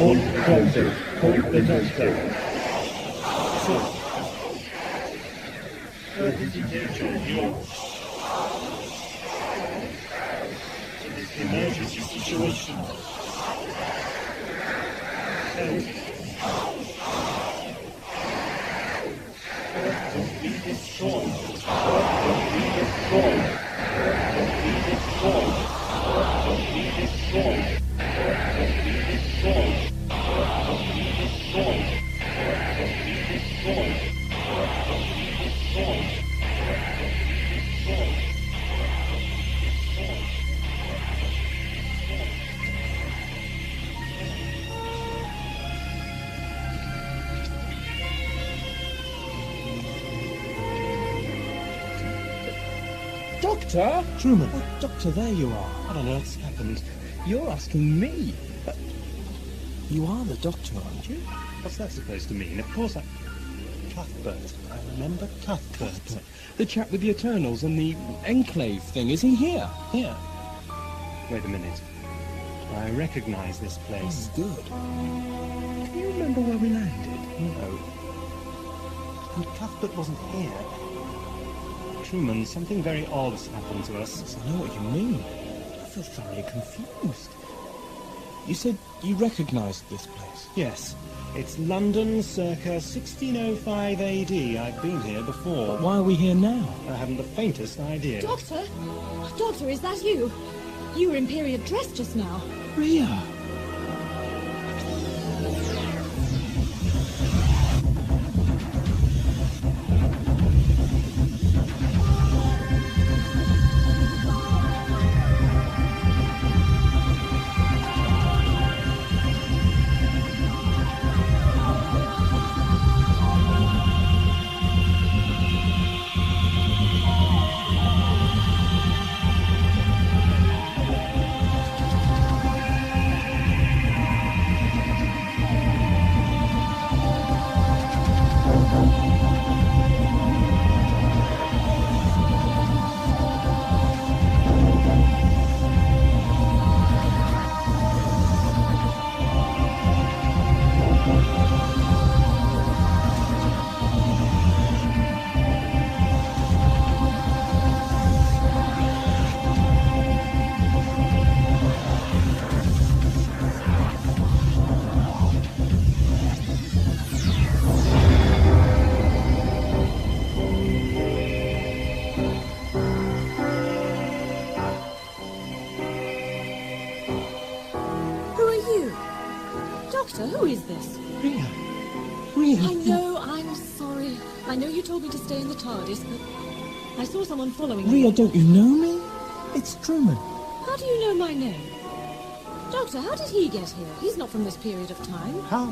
Port closing. Port detected. Emergency situation. Be destroyed. Be destroyed. Be destroyed. Be destroyed. Be destroyed. Be destroyed. Be destroyed. Doctor? Truman. Oh, Doctor, there you are. What on earth's happened? You're asking me. But you are the Doctor, aren't you? What's that supposed to mean? Of course Cuthbert. I remember Cuthbert. The chap with the Eternals and the Enclave thing. Is he here? Here. Wait a minute. I recognize this place. Oh, good. Can you remember where we landed? No. And Cuthbert wasn't here. Truman, something very odd has happened to us. Yes, I know what you mean. I feel thoroughly confused. You said you recognized this place? Yes. It's London circa 1605 AD. I've been here before. But why are we here now? I haven't the faintest idea. Doctor? Doctor, is that you? You were in period dress just now. Rhea! Who is this? Rhea. Rhea. I know, I'm sorry. I know you told me to stay in the TARDIS, but I saw someone following Rhea, me. don't you know me? It's Truman. How do you know my name? Doctor, how did he get here? He's not from this period of time. How?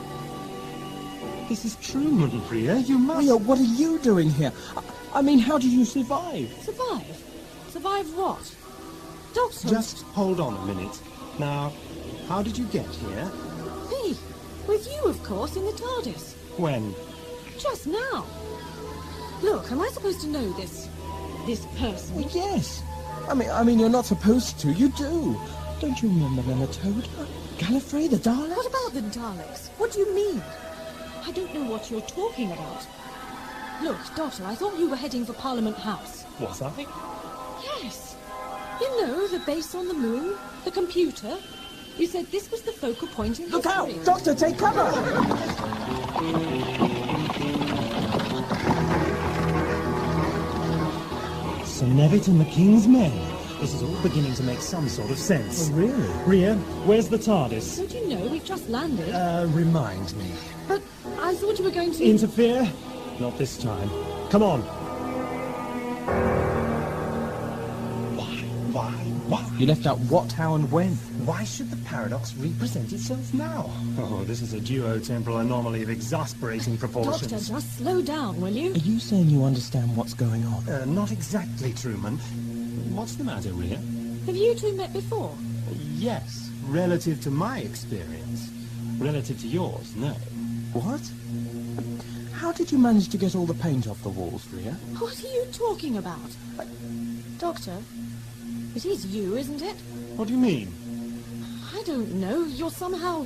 This is Truman, Rhea. You must... Rhea, what are you doing here? I mean, how did you survive? Survive? Survive what? Doctor... Just hold on a minute. Now, how did you get here? Me? With you, of course, in the TARDIS. When? Just now. Look, am I supposed to know this person? Well, yes. I mean, you're not supposed to. You do. Don't you remember Nematoda? Gallifrey, the Daleks? What about the Daleks? What do you mean? I don't know what you're talking about. Look, Doctor, I thought you were heading for Parliament House. Was I? Yes. You know, the base on the moon, the computer. You said this was the focal point in Look history. out! Doctor, take cover! Sir Nevitt and the King's Men. This is all beginning to make some sort of sense. Oh, really? Rhea, where's the TARDIS? Don't you know, we've just landed. Remind me. But I thought you were going to... Interfere? Not this time. Come on. Why? You left out what, how, and when. Why should the paradox represent itself now? Oh, this is a duo-temporal anomaly of exasperating proportions. Doctor, just slow down, will you? Are you saying you understand what's going on? Not exactly, Truman. What's the matter, Rhea? Have you two met before? Yes, relative to my experience. Relative to yours, no. What? How did you manage to get all the paint off the walls, Rhea? What are you talking about? Doctor, it is you, isn't it? What do you mean? I don't know. You're somehow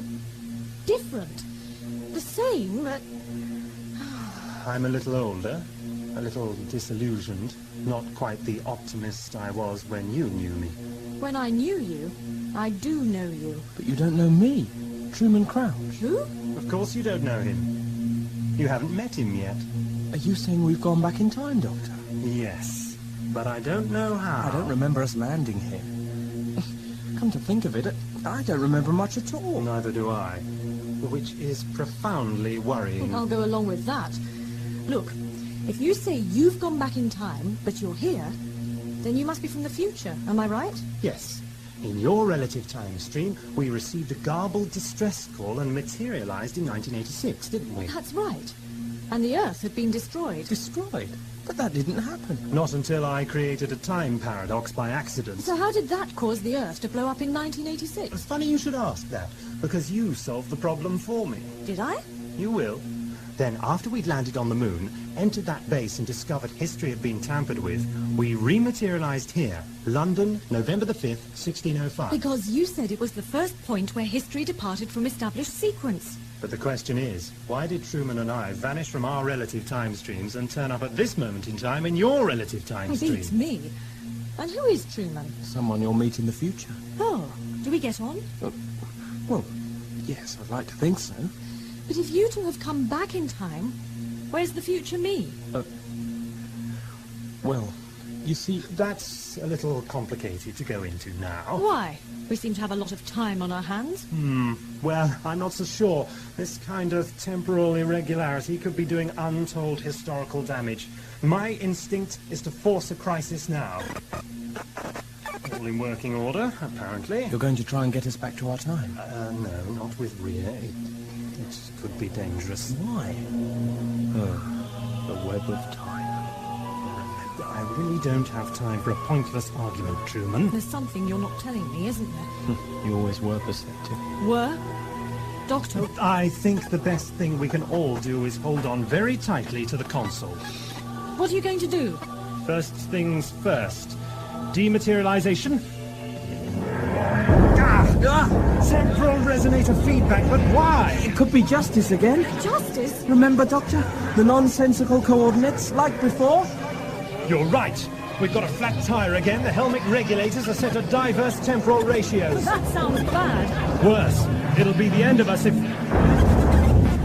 different. The same, but... I'm a little older, a little disillusioned, not quite the optimist I was when you knew me. When I knew you, I do know you. But you don't know me, Truman Crouch. Who? Of course you don't know him. You haven't met him yet. Are you saying we've gone back in time, Doctor? Yes, but I don't know how. I don't remember us landing here. Come to think of it, I don't remember much at all. Neither do I, which is profoundly worrying. I'll go along with that. Look, if you say you've gone back in time, but you're here, then you must be from the future, am I right? Yes. In your relative time stream, we received a garbled distress call and materialized in 1986, didn't we? That's right. And the Earth had been destroyed. Destroyed? But that didn't happen. Not until I created a time paradox by accident. So how did that cause the Earth to blow up in 1986? It's funny you should ask that, because you solved the problem for me. Did I? You will. Then, after we'd landed on the moon, entered that base and discovered history had been tampered with, we rematerialized here, London, November the 5th, 1605. Because you said it was the first point where history departed from established sequence. But the question is, why did Truman and I vanish from our relative time streams and turn up at this moment in time in your relative time It stream? beats me. And who is Truman? Someone you'll meet in the future. Oh, do we get on? Well, yes, I'd like to think so. But if you two have come back in time, where's the future me? Well, you see... That's a little complicated to go into now. Why? We seem to have a lot of time on our hands. Well, I'm not so sure. This kind of temporal irregularity could be doing untold historical damage. My instinct is to force a crisis now. All in working order, apparently. You're going to try and get us back to our time? No, not with Rhea. It could be dangerous. Why? Oh, the web of time. I really don't have time for a pointless argument, Truman. There's something you're not telling me, isn't there? You always were perceptive. Were? Doctor? I think the best thing we can all do is hold on very tightly to the console. What are you going to do? First things first. Dematerialization. Temporal resonator feedback, but why? It could be Justyce again. Justyce? Remember, Doctor? The nonsensical coordinates, like before? You're right. We've got a flat tire again. The helmet regulators are set at diverse temporal ratios. That sounds bad. Worse. It'll be the end of us if...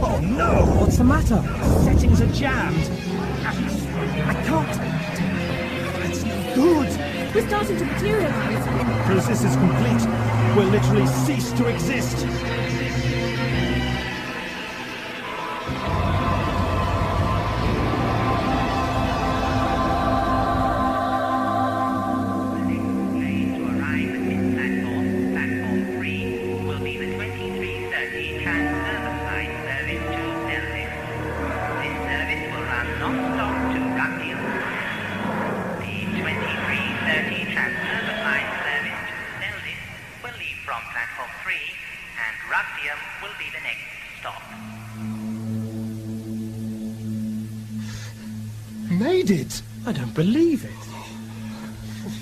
Oh, no! What's the matter? Settings are jammed. I can't... It's no good. We're starting to materialize. Process is complete. We'll literally cease to exist. Made it! I don't believe it.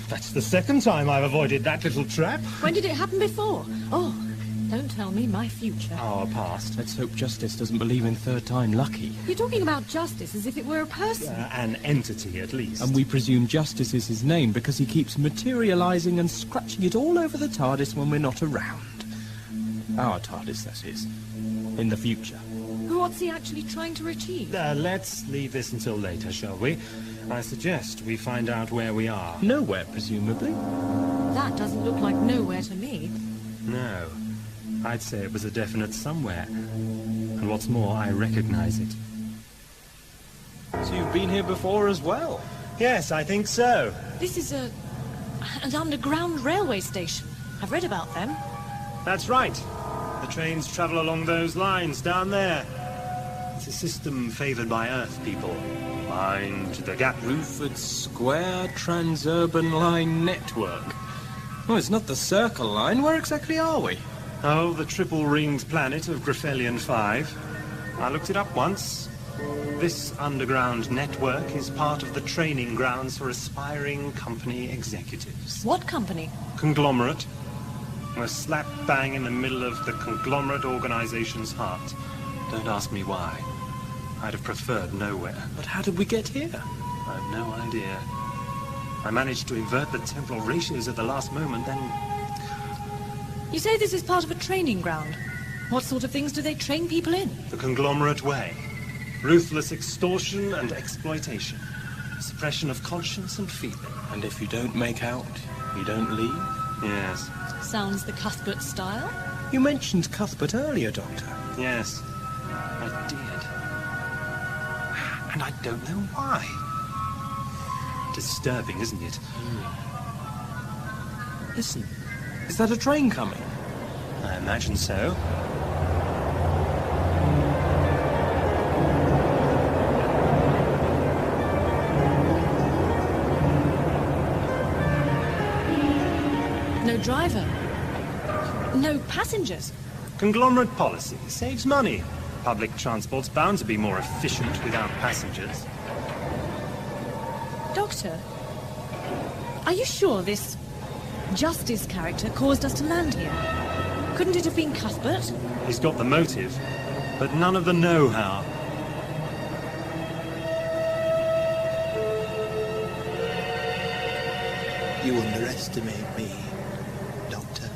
That's the second time I've avoided that little trap. When did it happen before? Oh, don't tell me my future. Our past. Let's hope Justyce doesn't believe in third time lucky. You're talking about Justyce as if it were a person. An entity, at least. And we presume Justyce is his name because he keeps materializing and scratching it all over the TARDIS when we're not around. Our TARDIS, that is. In the future. What's he actually trying to achieve? Let's leave this until later, shall we? I suggest we find out where we are. Nowhere, presumably. That doesn't look like nowhere to me. No. I'd say it was a definite somewhere. And what's more, I recognize it. So you've been here before as well? Yes, I think so. This is an underground railway station. I've read about them. That's right. The trains travel along those lines down there. It's a system favored by Earth people. Mind the gap. Ruford Square Transurban Line Network. Oh, it's not the Circle Line. Where exactly are we? Oh, the triple-ringed planet of Graphelion 5. I looked it up once. This underground network is part of the training grounds for aspiring company executives. What company? Conglomerate. We're slap bang in the middle of the conglomerate organization's heart. Don't ask me why. I'd have preferred nowhere. But how did we get here? I've no idea. I managed to invert the temporal ratios at the last moment, then... You say this is part of a training ground. What sort of things do they train people in? The conglomerate way. Ruthless extortion and exploitation. Suppression of conscience and feeling. And if you don't make out, you don't leave? Yes. Sounds the Cuthbert style. You mentioned Cuthbert earlier, Doctor. Yes. I did. And I don't know why. Disturbing, isn't it? Listen, is that a train coming? I imagine so. No driver. No passengers. Conglomerate policy saves money. Public transport's bound to be more efficient without passengers. Doctor, are you sure this Justyce character caused us to land here? Couldn't it have been Cuthbert? He's got the motive, but none of the know-how. You underestimate me, Doctor.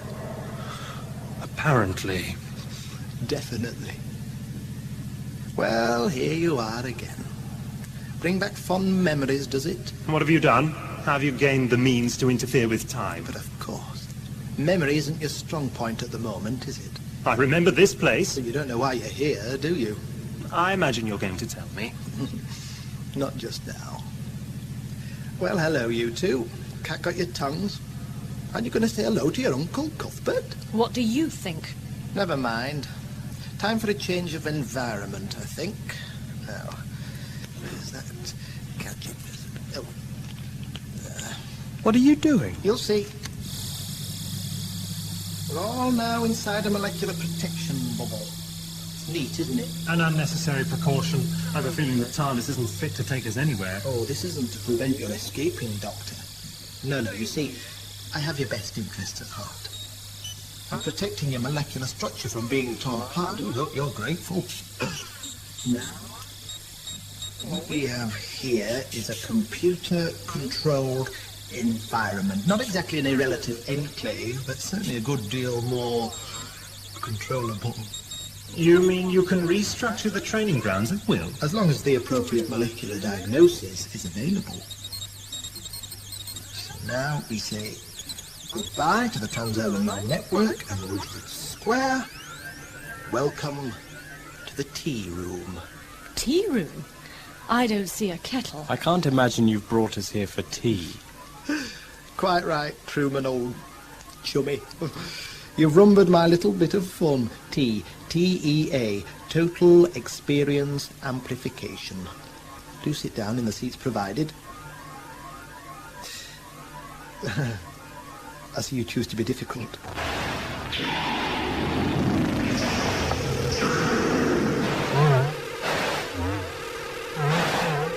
Apparently. Definitely. Well, here you are again. Bring back fond memories, does it? What have you done? Have you gained the means to interfere with time? But of course. Memory isn't your strong point at the moment, is it? I remember this place. So you don't know why you're here, do you? I imagine you're going to tell me. Not just now. Well, hello, you two. Cat got your tongues. Aren't you going to say hello to your uncle, Cuthbert? What do you think? Never mind. Time for a change of environment, I think. Now, where's that gadget? Oh. What are you doing? You'll see. We're all now inside a molecular protection bubble. It's neat, isn't it? An unnecessary precaution. I have a feeling that TARDIS isn't fit to take us anywhere. Oh, this isn't to prevent your escaping, Doctor. No, you see, I have your best interests at heart. I'm protecting your molecular structure from being torn apart. I hope you're grateful. Now, what we have here is a computer-controlled environment. Not exactly an irrelative enclave, but certainly a good deal more controllable. You mean you can restructure the training grounds at will? As long as the appropriate molecular diagnosis is available. So now we say goodbye to the Transocean network and Woodford Square. Welcome to the tea room. Tea room? I don't see a kettle. I can't imagine you've brought us here for tea. Quite right, Truman, old chummy. You've rumbered my little bit of fun. TEA, Total Experience Amplification. Do sit down in the seats provided. I see you choose to be difficult.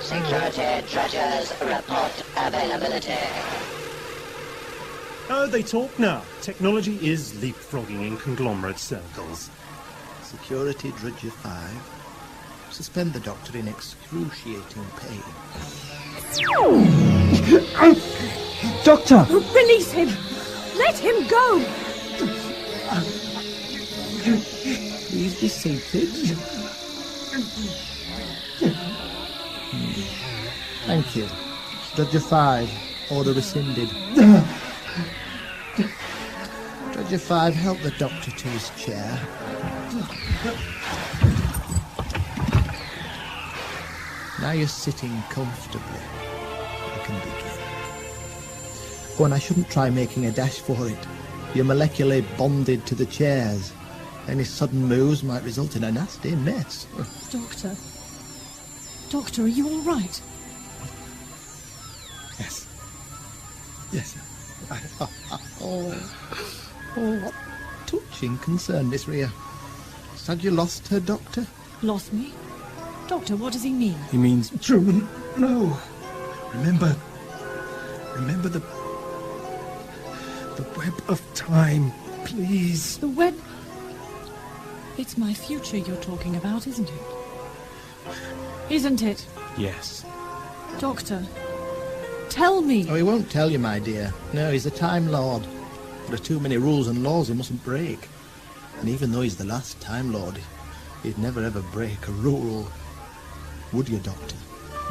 Security treasures report availability. Oh, they talk now. Technology is leapfrogging in conglomerate circles. Security Drudger 5. Suspend the Doctor in excruciating pain. Doctor! Release him! Let him go! Please be seated. Thank you. Drudger 5, order rescinded. Drudger 5, help the Doctor to his chair. Now you're sitting comfortably. I can begin. Oh, and I shouldn't try making a dash for it. You're molecularly bonded to the chairs. Any sudden moves might result in a nasty mess. Doctor. Doctor, are you all right? Yes. Yes. Oh, what touching concern, Miss Rhea. Had you lost her, Doctor? Lost me? Doctor, what does he mean? He means... Truman, no. Remember the web of time Please. The wed... It's my future you're talking about, isn't it? Isn't it? Yes. Doctor, tell me. Oh, he won't tell you, my dear. No, he's a Time Lord. There are too many rules and laws he mustn't break. And even though he's the last Time Lord, he'd never ever break a rule. Would you, Doctor?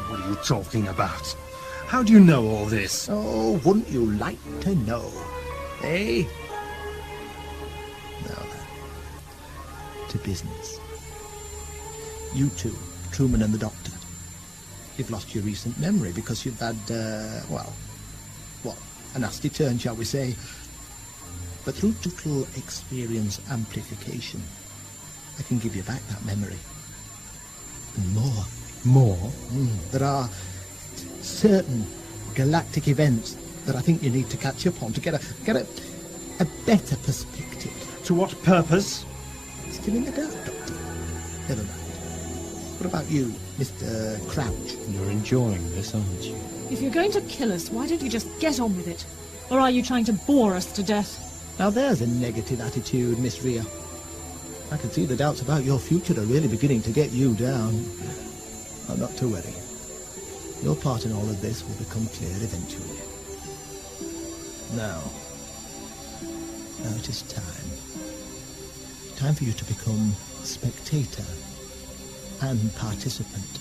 What are you talking about? How do you know all this? Oh, wouldn't you like to know? Eh? Now then, to business. You two, Truman and the Doctor, you've lost your recent memory because you've had, well, a nasty turn, shall we say. But through total experience amplification, I can give you back that memory. And more. More? There are certain galactic events that I think you need to catch up on to get a better perspective. To what purpose? Still in the dark, Doctor. Never mind. What about you, Mr. Crouch? You're enjoying this, aren't you? If you're going to kill us, why don't you just get on with it? Or are you trying to bore us to death? Now there's a negative attitude, Miss Rhea. I can see the doubts about your future are really beginning to get you down. Oh, not to worry. Your part in all of this will become clear eventually. Now it is time. Time for you to become spectator and participant.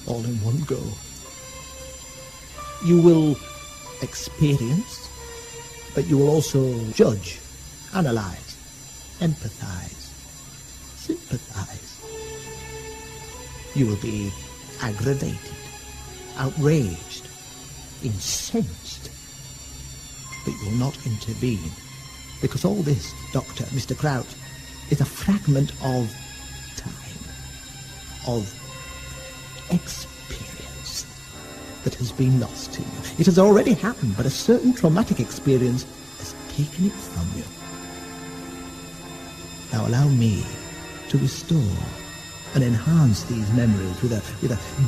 All in one go. You will experience, but you will also judge, analyze, empathize, sympathize. You will be aggravated, outraged, incensed, but you will not intervene, because all this, Doctor, Mr. Crouch, is a fragment of time, of experience that has been lost to you. It has already happened, but a certain traumatic experience has taken it from you. Now allow me to restore and enhance these memories with a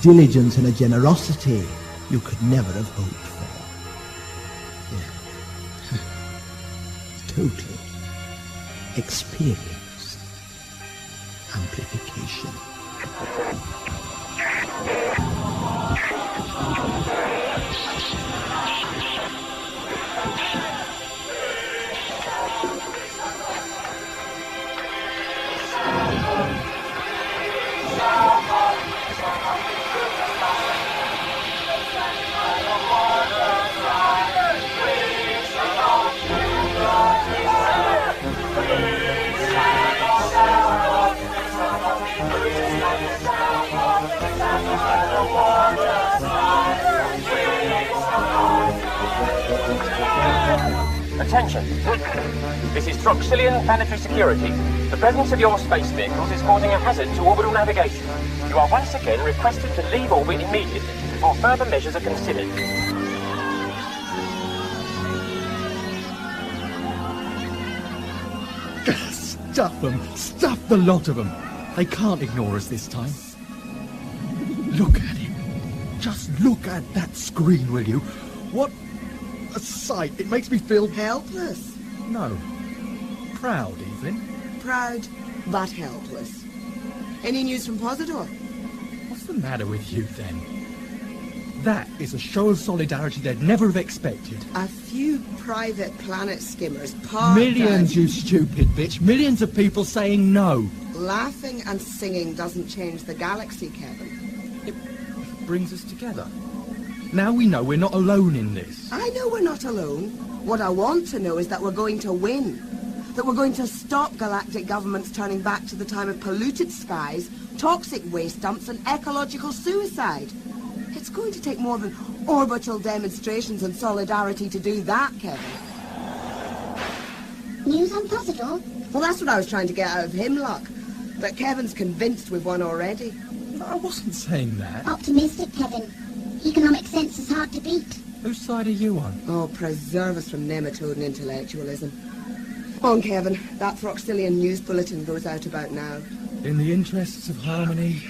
diligence and a generosity you could never have hoped for. Yeah. Total experience amplification. Attention! This is Troxilian Planetary Security. The presence of your space vehicles is causing a hazard to orbital navigation. You are once again requested to leave orbit immediately before further measures are considered. Stuff them! Stuff the lot of them! They can't ignore us this time. Look at it. Just look at that screen, will you? What a sight. It makes me feel... Helpless. No. Proud, Evelyn. Proud, but helpless. Any news from Positor? What's the matter with you, then? That is a show of solidarity they'd never have expected. A few private planet skimmers parked Millions, out. you stupid bitch. Millions of people saying no. Laughing and singing doesn't change the galaxy, Kevin. It brings us together. Now we know we're not alone in this. I know we're not alone. What I want to know is that we're going to win. That we're going to stop galactic governments turning back to the time of polluted skies, toxic waste dumps and ecological suicide. It's going to take more than orbital demonstrations and solidarity to do that, Kevin. News on Positor? Well, that's what I was trying to get out of him, Luck. But Kevin's convinced we've won already. I wasn't saying that. Optimistic, Kevin. Economic sense is hard to beat. Whose side are you on? Oh, preserve us from nematode and intellectualism. On, Kevin. That Throxilian news bulletin goes out about now. In the interests of harmony...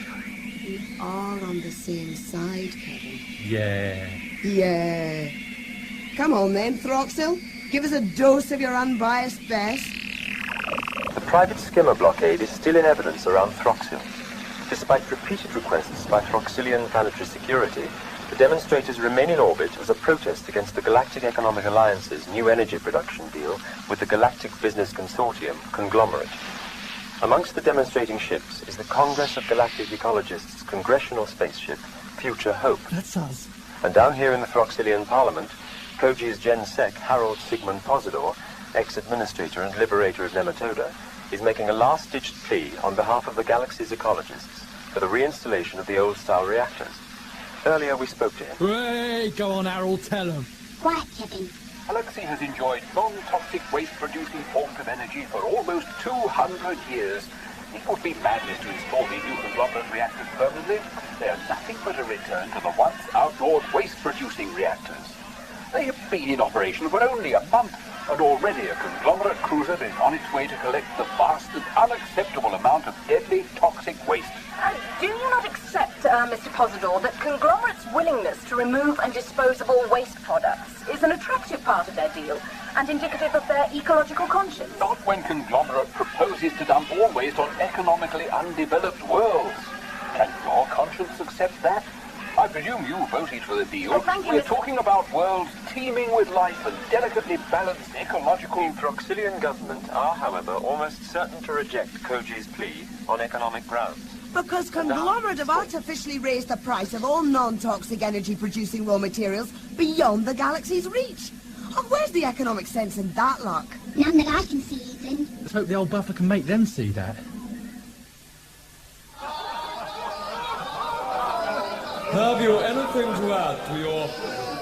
We are on the same side, Kevin. Yeah. Yeah. Come on then, Throxil. Give us a dose of your unbiased best. The private skimmer blockade is still in evidence around Throxil. Despite repeated requests by Throxilian planetary security, the demonstrators remain in orbit as a protest against the Galactic Economic Alliance's new energy production deal with the Galactic Business Consortium, Conglomerate. Amongst the demonstrating ships is the Congress of Galactic Ecologists' congressional spaceship, Future Hope. That's us. And down here in the Throxilian Parliament, Koji's Gen-Sec Harold Sigmund Posidor, ex-administrator and liberator of Nematoda, is making a last-ditched plea on behalf of the galaxy's ecologists for the reinstallation of the old-style reactors. Earlier we spoke to him. Hey, go on, Harold, tell him. Quiet, Kevin. Galaxy has enjoyed non-toxic waste-producing forms of energy for almost 200 years. It would be madness to install these new conglomerate reactors permanently. They are nothing but a return to the once outlawed waste-producing reactors. They have been in operation for only a month, and already a conglomerate cruiser is on its way to collect the vast and unacceptable amount of deadly toxic waste. Do you not accept, Mr. Posidor, that conglomerate's willingness to remove and dispose of all waste products is an attractive part of their deal and indicative of their ecological conscience? Not when conglomerate proposes to dump all waste on economically undeveloped worlds. Can your conscience accept that? I presume you voted for the deal. Oh, thank you, We're Mr. talking about worlds teeming with life and delicately balanced ecological... Throxilian government are, however, almost certain to reject Koji's plea on economic grounds. Because Conglomerate have artificially raised the price of all non-toxic energy-producing raw materials beyond the galaxy's reach. Oh, where's the economic sense in that luck? None that I can see, Evelyn. Let's hope the old buffer can make them see that. Have you anything to add to your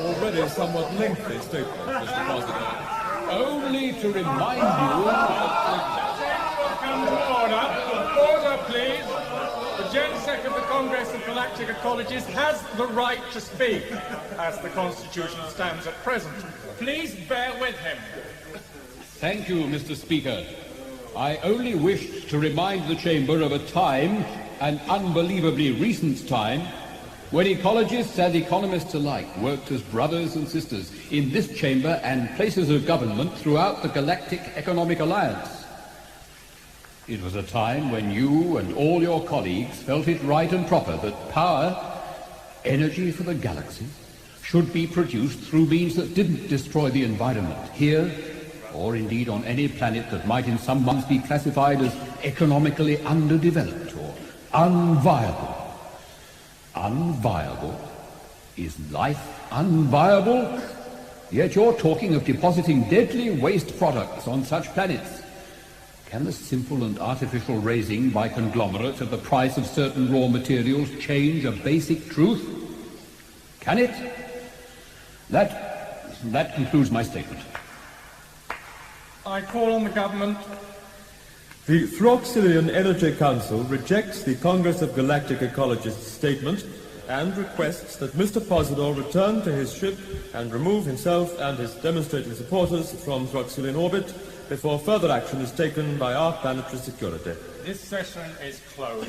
already somewhat lengthy statement, Mr. President? Only to remind you that... Come to order. Order, please. The Gen-Sec of the Congress of Galactic Ecologists has the right to speak, as the Constitution stands at present. Please bear with him. Thank you, Mr. Speaker. I only wished to remind the Chamber of a time, an unbelievably recent time, when ecologists and economists alike worked as brothers and sisters in this chamber and places of government throughout the Galactic Economic Alliance. It was a time when you and all your colleagues felt it right and proper that power, energy for the galaxy, should be produced through means that didn't destroy the environment here, or indeed on any planet that might in some months be classified as economically underdeveloped or unviable. Unviable? Is life unviable? Yet you're talking of depositing deadly waste products on such planets. Can the simple and artificial raising by conglomerates of the price of certain raw materials change a basic truth? Can it? That concludes my statement. I call on the government. The Throxilian Energy Council rejects the Congress of Galactic Ecologists' statement and requests that Mr. Posidor return to his ship and remove himself and his demonstrating supporters from Throxilian orbit before further action is taken by our planetary security. This session is closed.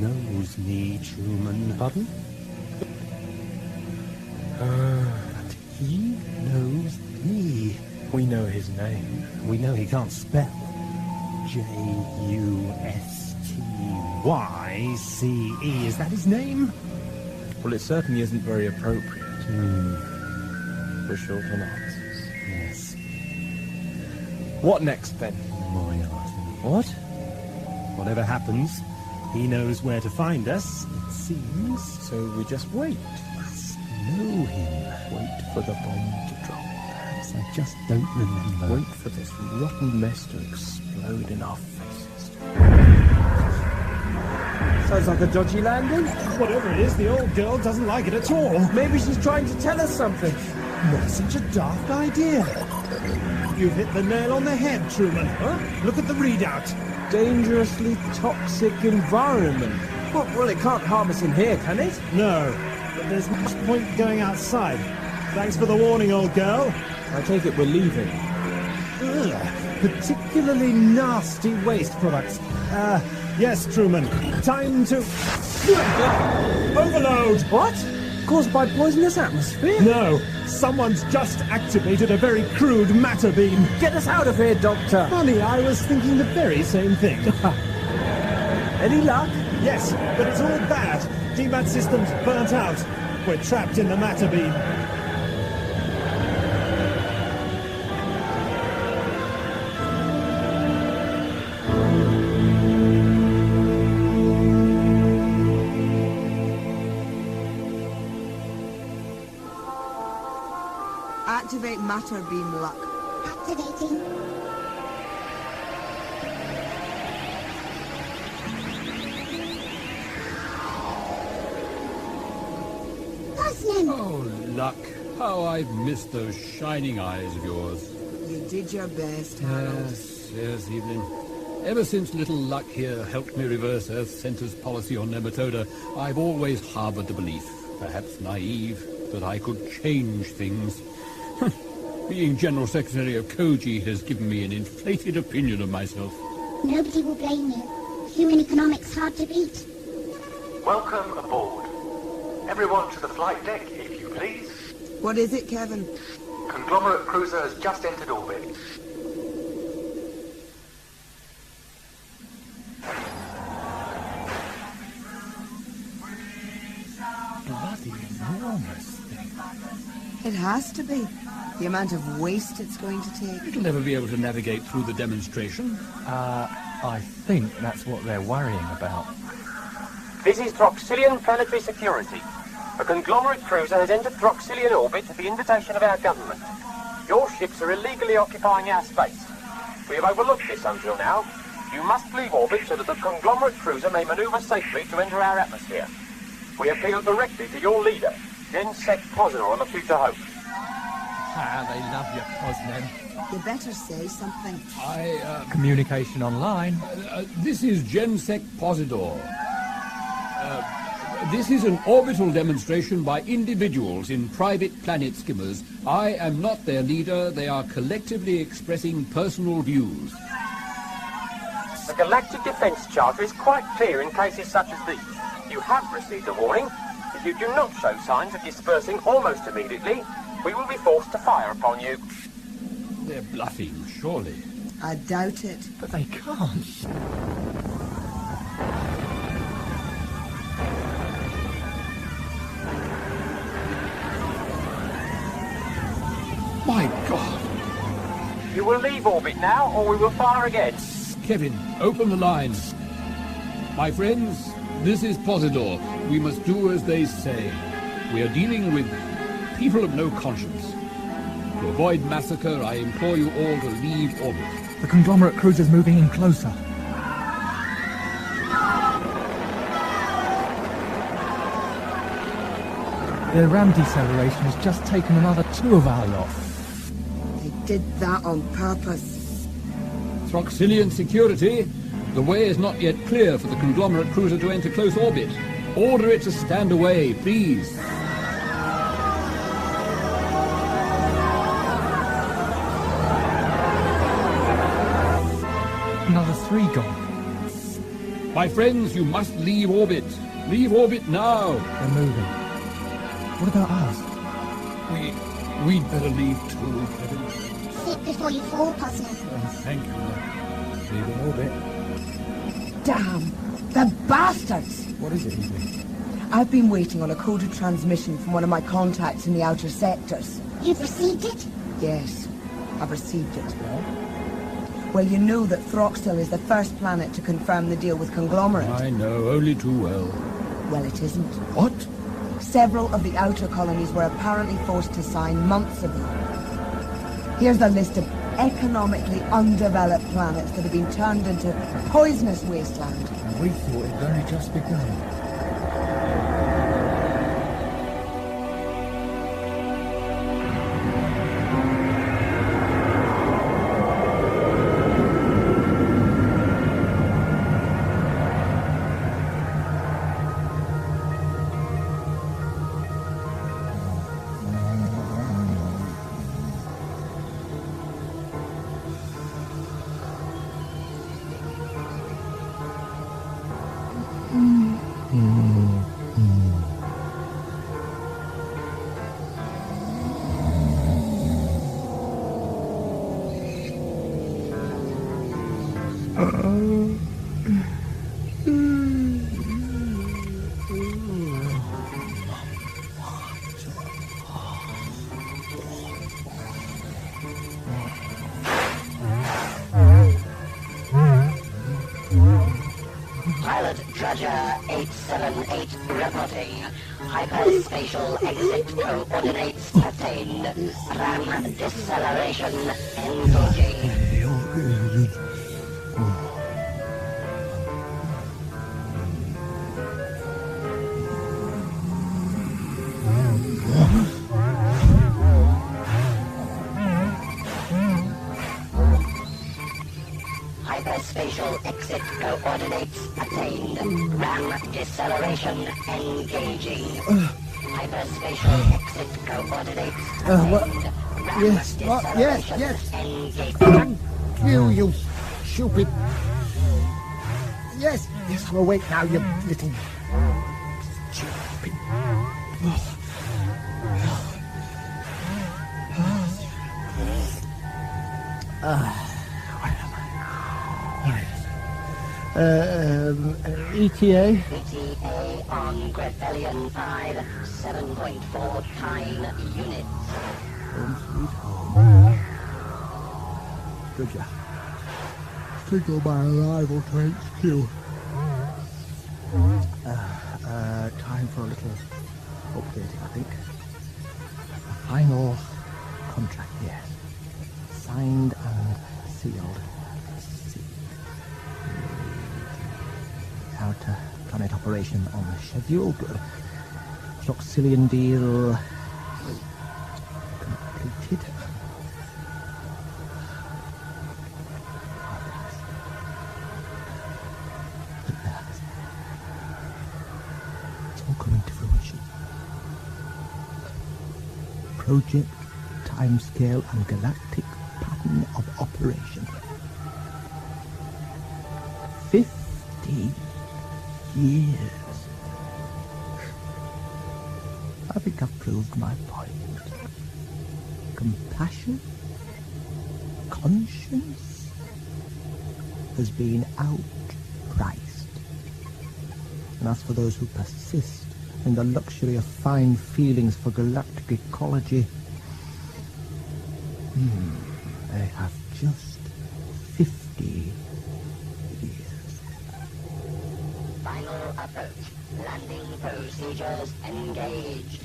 Knows me, Truman. Pardon? But he knows me. We know his name. We know he can't spell. Justyce. Is that his name? Well, it certainly isn't very appropriate. For short answers. Yes. What next, then? My art. What? Whatever happens, he knows where to find us, it seems. So we just wait. Must know him. Wait for the bomb to drop. Perhaps I just don't remember. Wait for this rotten mess to explode in our faces. Sounds like a dodgy landing. Whatever it is, the old girl doesn't like it at all. Maybe she's trying to tell us something. Not such a daft idea. You've hit the nail on the head, Truman. Huh? Look at the readout. Dangerously toxic environment. Well, it can't harm us in here, can it? No, but there's no point going outside. Thanks for the warning, old girl. I take it we're leaving. Particularly nasty waste products. Yes, Truman. Time to... Overload! What? Caused by poisonous atmosphere? No. Someone's just activated a very crude matter beam. Get us out of here, Doctor. Funny, I was thinking the very same thing. Any luck? Yes, but it's all bad. DMAT system's burnt out. We're trapped in the matter beam. Activate matter beam luck. Activating. Oh, Luck. How I've missed those shining eyes of yours. You did your best, Harold. Yes, Evelyn. Ever since little Luck here helped me reverse Earth Center's policy on Nematoda, I've always harbored the belief, perhaps naive, that I could change things. Being General Secretary of Koji has given me an inflated opinion of myself. Nobody will blame you. Human economics hard to beat. Welcome aboard. Everyone to the flight deck, if you please. What is it, Kevin? Conglomerate cruiser has just entered orbit. Bloody enormous thing. It has to be. The amount of waste it's going to take. It'll never be able to navigate through the demonstration. I think that's what they're worrying about. This is Throxilian Planetary Security. A conglomerate cruiser has entered Throxilian orbit at the invitation of our government. Your ships are illegally occupying our space. We have overlooked this until now. You must leave orbit so that the conglomerate cruiser may maneuver safely to enter our atmosphere. We appeal directly to your leader, Gensec Posidor on the Future Hope. They love you, Posnem. You better say something. Communication online. This is Gensec Posidor. This is an orbital demonstration by individuals in private planet skimmers. I am not their leader. They are collectively expressing personal views. The Galactic Defence Charter is quite clear in cases such as these. You have received a warning. If you do not show signs of dispersing almost immediately, we will be forced to fire upon you. They're bluffing, surely. I doubt it. But they can't. My God! You will leave orbit now, or we will fire again. Kevin, open the lines. My friends, this is Posidor. We must do as they say. We are dealing with people of no conscience. To avoid massacre, I implore you all to leave orbit. The conglomerate cruiser's moving in closer. Their ram deceleration has just taken another 2 of our lot. They did that on purpose. Throxilian security, the way is not yet clear for the conglomerate cruiser to enter close orbit. Order it to stand away, please. Another 3 gone. My friends, you must leave orbit. Leave orbit now. They're moving. What about us? We'd better leave too, Kevin. Sit before you fall, Possum. Thank you. Leave in orbit. Damn! The bastards! What is it, Evelyn? I've been waiting on a coded transmission from one of my contacts in the outer sectors. You've received it? Yes, I've received it. Well, you know that Throxil is the first planet to confirm the deal with Conglomerate. I know, only too well. Well, it isn't. What? Several of the outer colonies were apparently forced to sign months ago. Here's a list of economically undeveloped planets that have been turned into poisonous wasteland. And we thought it had only just begun. Pilot Treasure 878 reporting. Hyperspatial exit coordinates obtained. RAM deceleration engaging. Hyperspatial exit coordinates attained. RAM deceleration engaging. Hyperspatial exit coordinates attained. Yes, yes. Thank you stupid. Yes, I'm awake now, you little stupid. ETA? ETA on Grevelian 5, 7.4 time units. Home sweet home. Good job. Signal my arrival to HQ. Time for a little updating, I think. A final contract here. Signed and sealed. Outer planet operation on schedule. Good. Troxyllian deal completed. It's all coming to fruition. Project, timescale, and galactic pattern of operation. 50 years. I think I've proved my point. Compassion, conscience, has been outpriced. And as for those who persist in the luxury of fine feelings for galactic ecology, they have just 50 years. Final approach. Landing procedures engaged.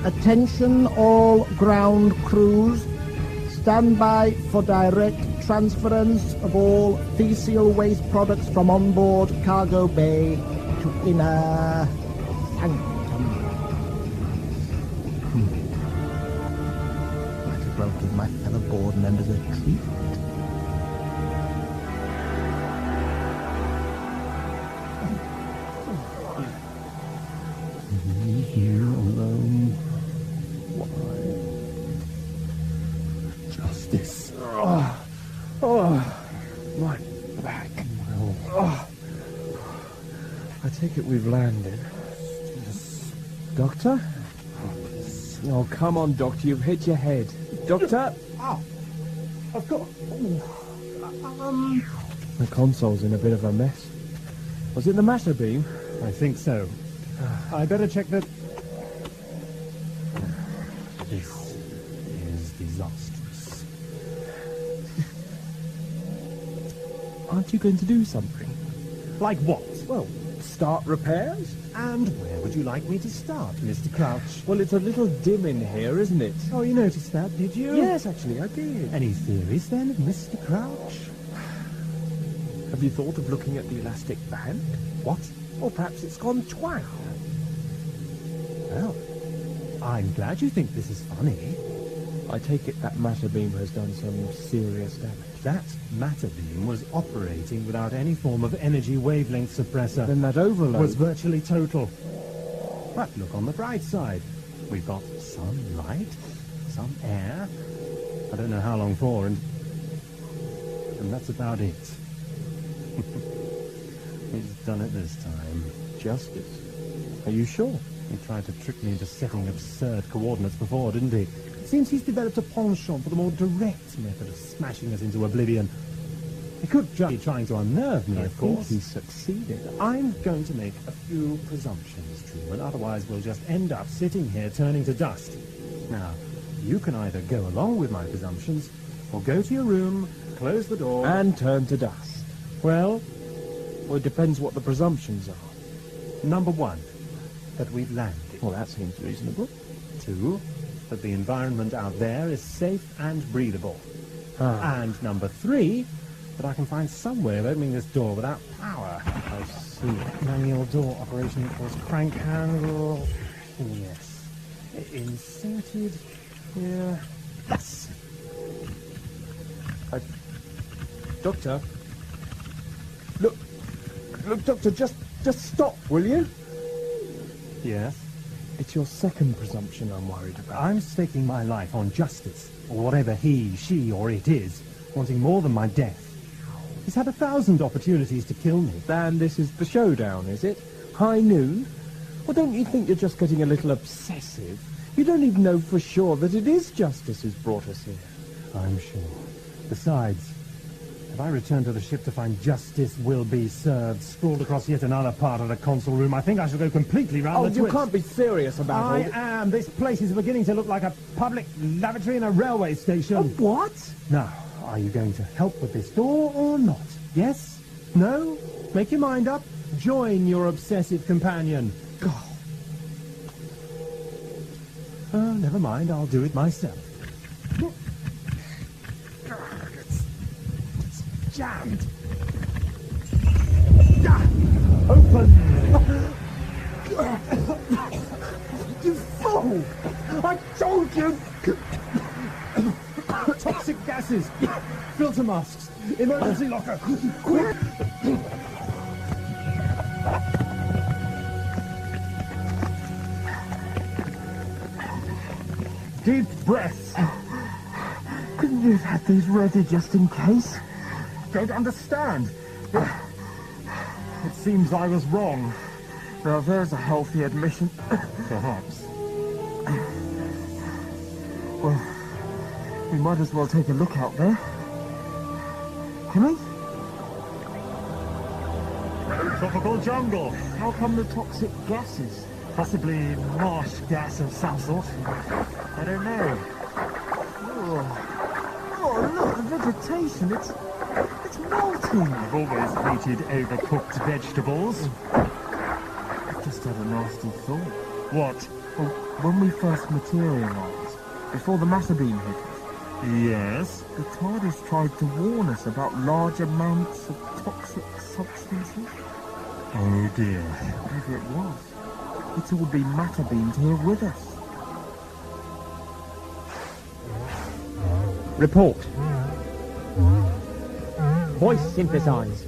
Attention all ground crews. Stand by for direct transference of all fissile waste products from onboard cargo bay to inner sanctum. Might as well give my fellow board members a treat. Here alone. Why? Justice. My back. I take it we've landed. Doctor? Oh, come on, Doctor. You've hit your head. Doctor? Oh, I've got... The console's in a bit of a mess. Was it the matter beam? I think so. I better check that... This is disastrous. Aren't you going to do something? Like what? Well, start repairs? And where would you like me to start, Mr. Crouch? Well, it's a little dim in here, isn't it? Oh, you noticed that, did you? Yes, actually, I did. Any theories, then, Mr. Crouch? Have you thought of looking at the elastic band? What? Or perhaps it's gone twang. Well, I'm glad you think this is funny. I take it that matter beam has done some serious damage. That matter beam was operating without any form of energy wavelength suppressor. Then that overload was virtually total. But look on the bright side. We've got some light, some air. I don't know how long for, and that's about it. He's done it this time. Justice? Are you sure? He tried to trick me into setting absurd coordinates before, didn't he? Seems he's developed a penchant for the more direct method of smashing us into oblivion. He could just be trying to unnerve me, of course. He succeeded. I'm going to make a few presumptions, Truman, otherwise we'll just end up sitting here turning to dust. Now, you can either go along with my presumptions, or go to your room, close the door... and turn to dust. Well, it depends what the presumptions are. Number 1, that we've landed. Well, that seems reasonable. 2, that the environment out there is safe and breathable. And number 3, that I can find some way of opening this door without power. I see. Manual door operation equals crank handle. Yes. Inserted here. Yes! Doctor? Look, Doctor, just stop, will you? Yes? It's your second presumption I'm worried about. I'm staking my life on Justyce, or whatever he, she, or it is, wanting more than my death. He's had 1,000 opportunities to kill me. And this is the showdown, is it? High noon? Well, don't you think you're just getting a little obsessive? You don't even know for sure that it is Justyce who's brought us here. I'm sure. Besides, if I return to the ship to find Justyce will be served sprawled across yet another part of the console room, I think I shall go completely round the twist. Oh, you can't be serious about I all am. This place is beginning to look like a public lavatory in a railway station. Oh, what? Now, are you going to help with this door or not? Yes? No? Make your mind up. Join your obsessive companion. God. Oh, never mind. I'll do it myself. It's jammed. Open! You fool! I told you! Toxic gases! Filter masks! Emergency locker! Quick! Deep breaths! Couldn't you have had these ready just in case? Don't understand. It seems I was wrong. Well, there's a healthy admission. Perhaps. Well, we might as well take a look out there. Can we? Tropical jungle. How come the toxic gases? Possibly marsh gas of some sort. I don't know. Oh, look, the vegetation, it's melting. I've always hated overcooked vegetables. I've just had a nasty thought. What? Well, when we first materialised, before the matter beam hit us, yes? the TARDIS tried to warn us about large amounts of toxic substances. Oh dear. Whatever it was, it's all been matter beamed here with us. Report. Voice synthesized.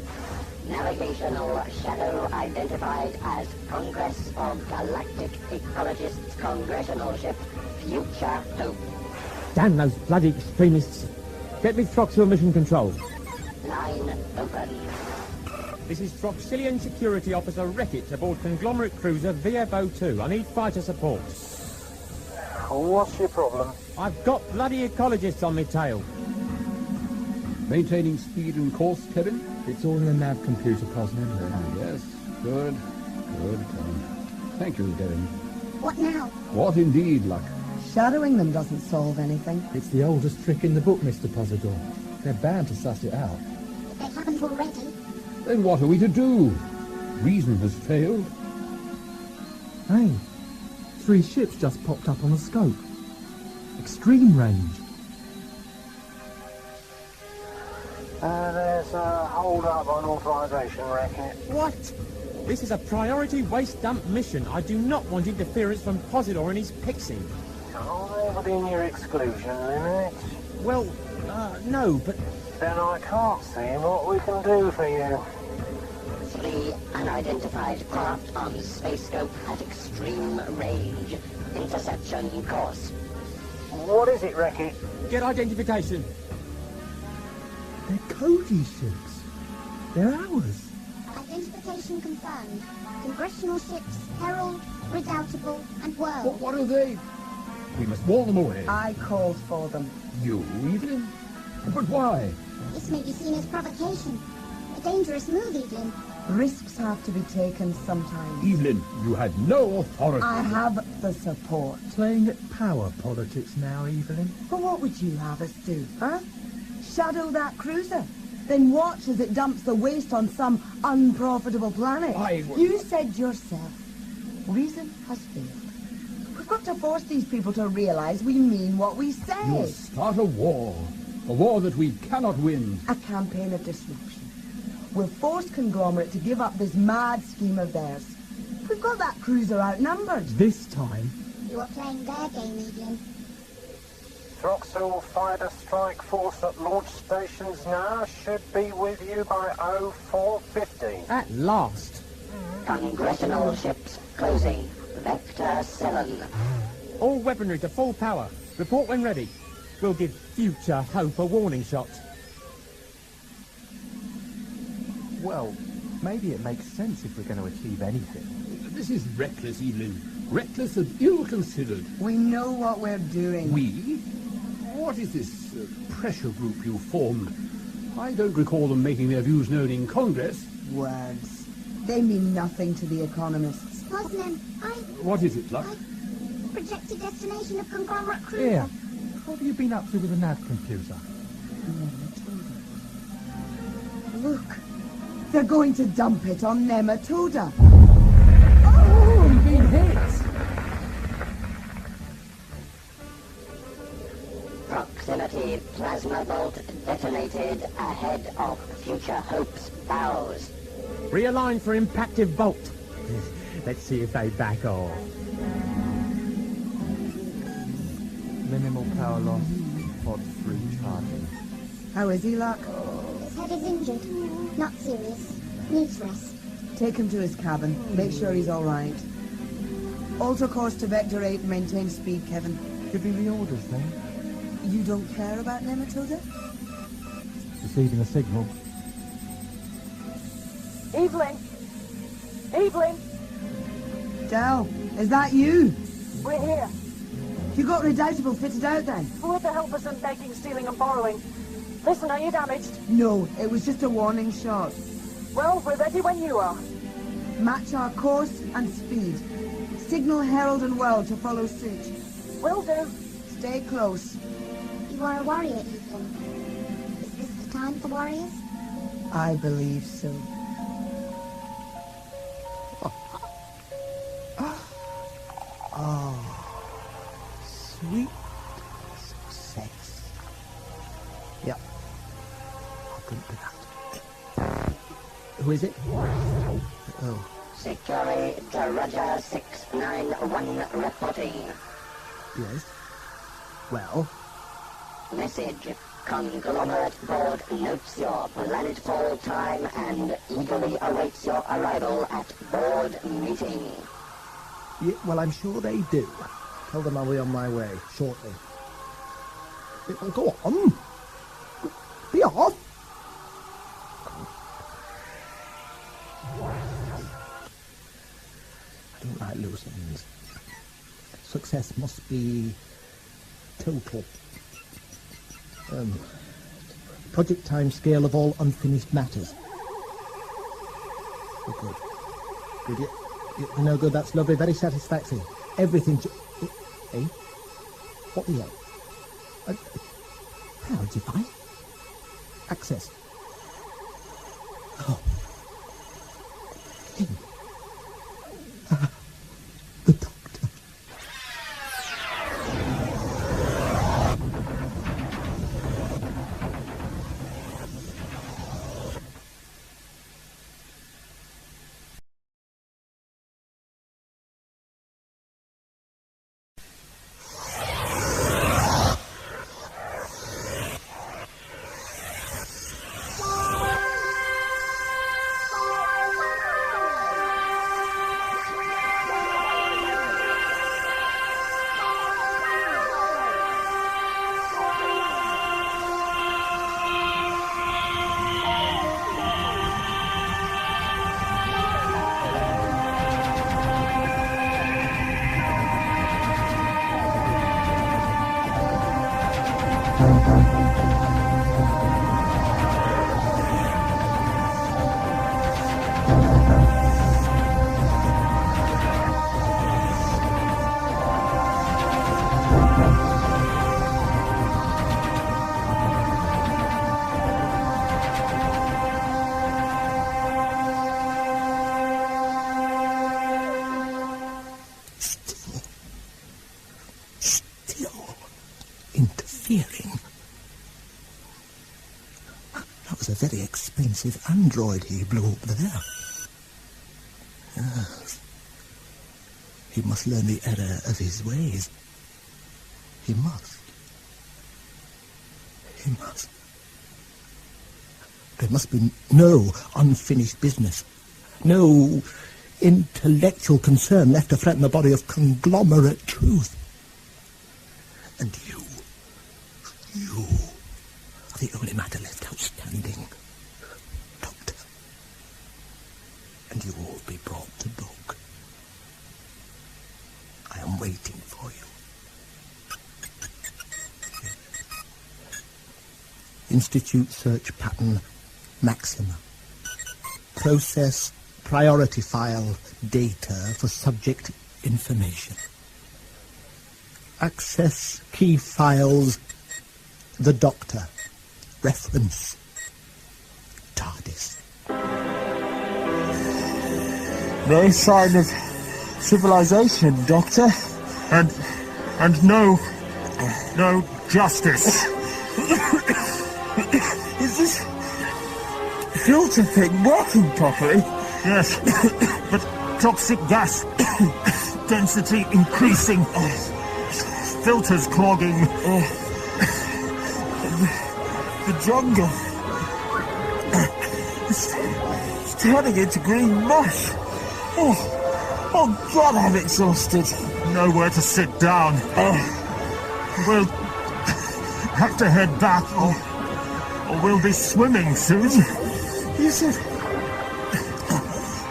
Navigational shadow identified as Congress of Galactic Ecologists Congressional Ship Future Hope. Damn those bloody extremists. Get me Throx to mission control. Line open. This is Throxilian Security Officer Wreckage aboard Conglomerate Cruiser VF02. I need fighter support. What's your problem? I've got bloody ecologists on my tail. Maintaining speed and course, Kevin? It's all in the nav computer, Cosmo. Yes, good. Thank you, Devin. What now? What indeed, Luck? Shadowing them doesn't solve anything. It's the oldest trick in the book, Mr. Posidor. They're bound to suss it out. They haven't already. Then what are we to do? Reason has failed. Hey, 3 ships just popped up on the scope. Extreme range. There's a hold up on authorization, reckon. What? This is a priority waste dump mission. I do not want interference from Posidor and his pixie. Are they within your exclusion limit? Well, no, but... Then I can't see what we can do for you. 3 unidentified craft on spacescope at extreme range. Interception course. What is it, Reckitt? Get identification. They're Cody ships. They're ours. Identification confirmed. Congressional ships Herald, Redoubtable, and World. What are they? We must warn them away. I called for them. You, Evelyn? But why? This may be seen as provocation. A dangerous move, Evelyn. Risks have to be taken sometimes. Evelyn, you had no authority. I have the support. Playing at power politics now, Evelyn. But what would you have us do, huh? Shadow that cruiser? Then watch as it dumps the waste on some unprofitable planet. You said yourself, reason has failed. We've got to force these people to realize we mean what we say. You'll start a war that we cannot win. A campaign of disruption. We'll force Conglomerate to give up this mad scheme of theirs. We've got that cruiser outnumbered. This time. You are playing their game, Evelyn. Throxell fired a strike force at launch stations now. Should be with you by 04:15. At last. Congressional ships closing. Vector 7. All weaponry to full power. Report when ready. We'll give future hope a warning shot. Well, maybe it makes sense if we're going to achieve anything. This is reckless, Evelyn. Reckless and ill-considered. We know what we're doing. We? What is this pressure group you formed? I don't recall them making their views known in Congress. Words. They mean nothing to the economists. Posnem, What is it, Luck? projected destination of Conglomerate cruiser. Here, what have you been up to with the nav computer? Look, they're going to dump it on Nematoda. Oh, we've been hit! Proximity plasma bolt detonated ahead of Future Hope's bows. Realign for impactive bolt. Let's see if they back off. Minimal power loss, pod 3 charging. How is he, Luck? His head is injured. Not serious. Needs rest. Take him to his cabin. Make sure he's all right. Alter course to Vector 8 and maintain speed, Kevin. Give me the orders, then. You don't care about Nematoda? Receiving a signal. Evelyn! Evelyn! Del, is that you? We're here. You got Redoubtable fitted out then? Who the help us in begging, stealing and borrowing? Listen, are you damaged? No, it was just a warning shot. Well, we're ready when you are. Match our course and speed. Signal Herald and World to follow suit. Will do. Stay close. You are a warrior, Evelyn. Is this the time for warriors? I believe so. Oh, sweet success. Yep. I'll drink to that. Who is it? Oh. Security to Roger 691 reporting. Yes. Well? Message. Conglomerate board notes your planetfall time and eagerly awaits your arrival at board meeting. Yeah, well, I'm sure they do. Tell them I'll be on my way shortly. Go on. Be off. I don't like loose ends. Success must be total. Project time scale of all unfinished matters. Oh, good. Good. No good, that's lovely, very satisfactory. Everything eh? What the hell? How did you find? Access. Oh. interfering. That was a very expensive android he blew up there. Yes. He must learn the error of his ways. He must. He must. There must be no unfinished business. No intellectual concern left to threaten the body of conglomerate truth. And you are the only matter left outstanding, Doctor. And you will be brought to book. I am waiting for you. Institute search pattern Maxima. Process priority file data for subject information. Access key files the Doctor. Reference TARDIS. No sign of civilization, Doctor. And no justice. Is this filter thing working properly? Yes, but toxic gas density increasing. Filters clogging. The jungle. It's turning into green mush. Oh God, I'm exhausted. Nowhere to sit down. We'll have to head back, or we'll be swimming soon.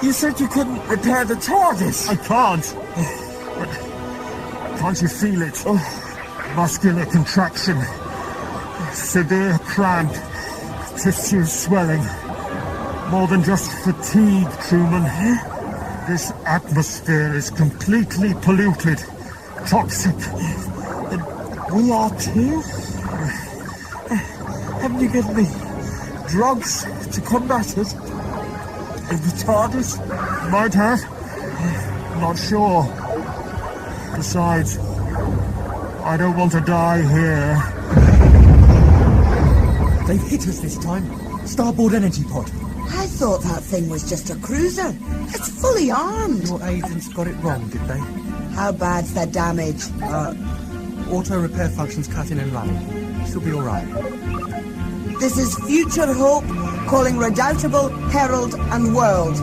You said you couldn't repair the TARDIS. I can't. But can't you feel it? Muscular contraction. Severe cramp. Tissue swelling. More than just fatigue, Truman. This atmosphere is completely polluted. Toxic. We are too? Haven't you given me drugs to combat it? In the TARDIS? Might have. Not sure. Besides, I don't want to die here. They've hit us this time. Starboard energy pod. I thought that thing was just a cruiser. It's fully armed. Your agents got it wrong, did they? How bad's the damage? Auto repair functions cut in and running. She'll be all right. This is Future Hope, calling Redoubtable, Herald and World.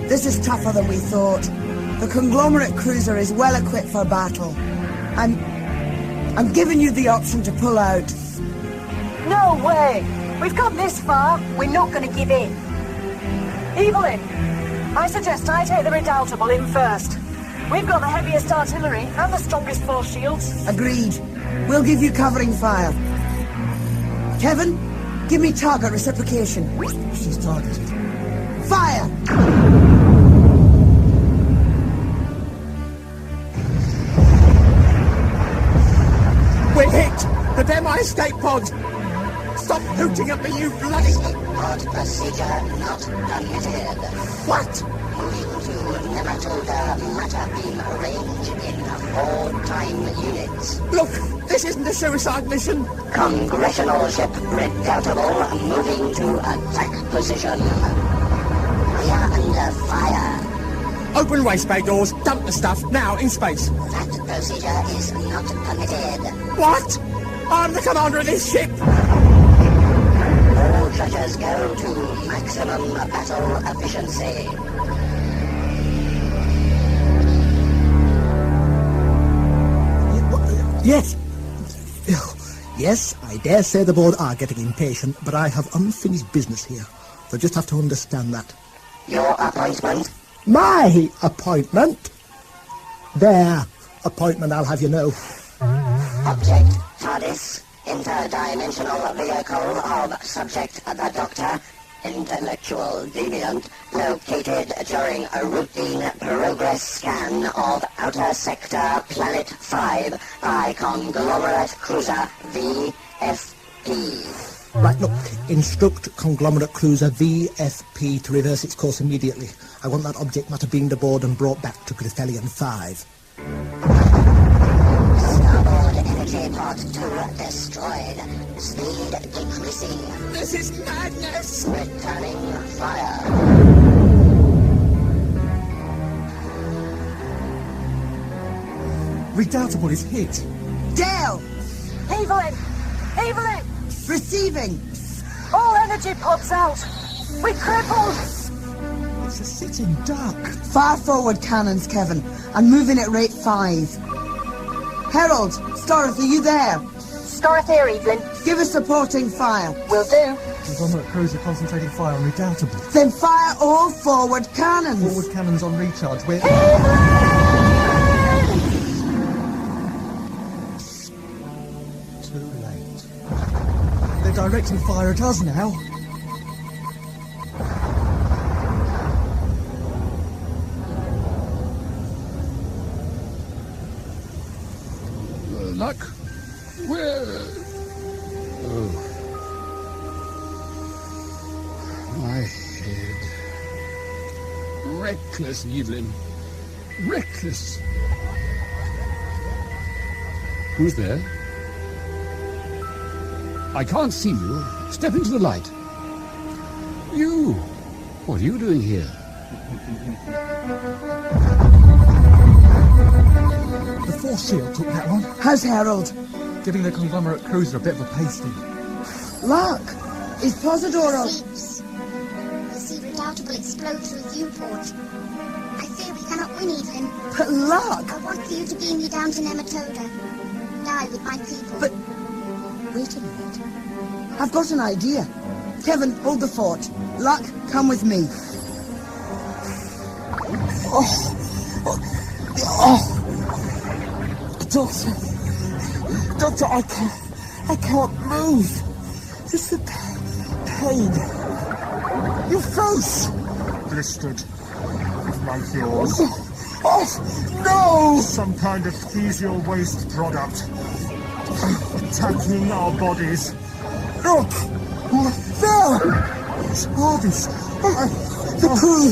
This is tougher than we thought. The Conglomerate cruiser is well equipped for battle. I'm giving you the option to pull out. No way! We've got this far. We're not going to give in. Evelyn, I suggest I take the Redoubtable in first. We've got the heaviest artillery and the strongest force shields. Agreed. We'll give you covering fire. Kevin, give me target reciprocation. She's targeted. Fire! We're hit! The demi escape pod! Stop hooting at me, you bloody... Pod procedure not permitted. What? Moving to Nematode matter beam range in 4 time units. Look, this isn't a suicide mission. Congressional ship Redoubtable moving to attack position. We are under fire. Open waste bay doors, dump the stuff, now, in space. That procedure is not permitted. What? I'm the commander of this ship! All treasures go to maximum battle efficiency. Yes. Yes, I dare say the board are getting impatient, but I have unfinished business here. They'll just have to understand that. Your appointment? My appointment? Their appointment, I'll have you know. Object, TARDIS. Interdimensional vehicle of subject the Doctor. Intellectual deviant located during a routine progress scan of outer sector planet 5 by Conglomerate cruiser VFP. Right, look, instruct Conglomerate cruiser VFP to reverse its course immediately. I want that object matter beamed aboard and brought back to Gryphelion 5. Starboard gravity pod 2 destroyed. Speed decreasing. This is madness! Returning fire. Redoubtable is hit. Dale! Evelyn! Evelyn! Receiving! All energy pods out! We're crippled! It's a sitting duck. Fire forward cannons, Kevin, and moving at rate 5. Harold, Storeth, are you there? Storeth here, Evelyn. Give us supporting fire. Will do. Conglomerate cruiser concentrating fire on Redoubtable. Then fire all forward cannons. Forward cannons on recharge. We're... Too late. They're directing fire at us now. Luck? Where? Oh. My head. Reckless, Evelyn. Reckless. Who's there? I can't see you. Step into the light. You. What are you doing here? The force shield took that one. How's Harold? Giving the Conglomerate cruiser a bit of a pasting. Look! Is Posidoro... Sleeps. We see Redoubtable explode through a viewport. I fear we cannot win, Evelyn. But look! I want for you to beam me down to Nematoda. Die with my people. But... Wait a minute. I've got an idea. Kevin, hold the fort. Luck, come with me. Doctor, I can't move. Just the pain. You froze. Blistered. Like yours. No! Some kind of fesial waste product. Attacking our bodies. Look! There! TARDIS! The key!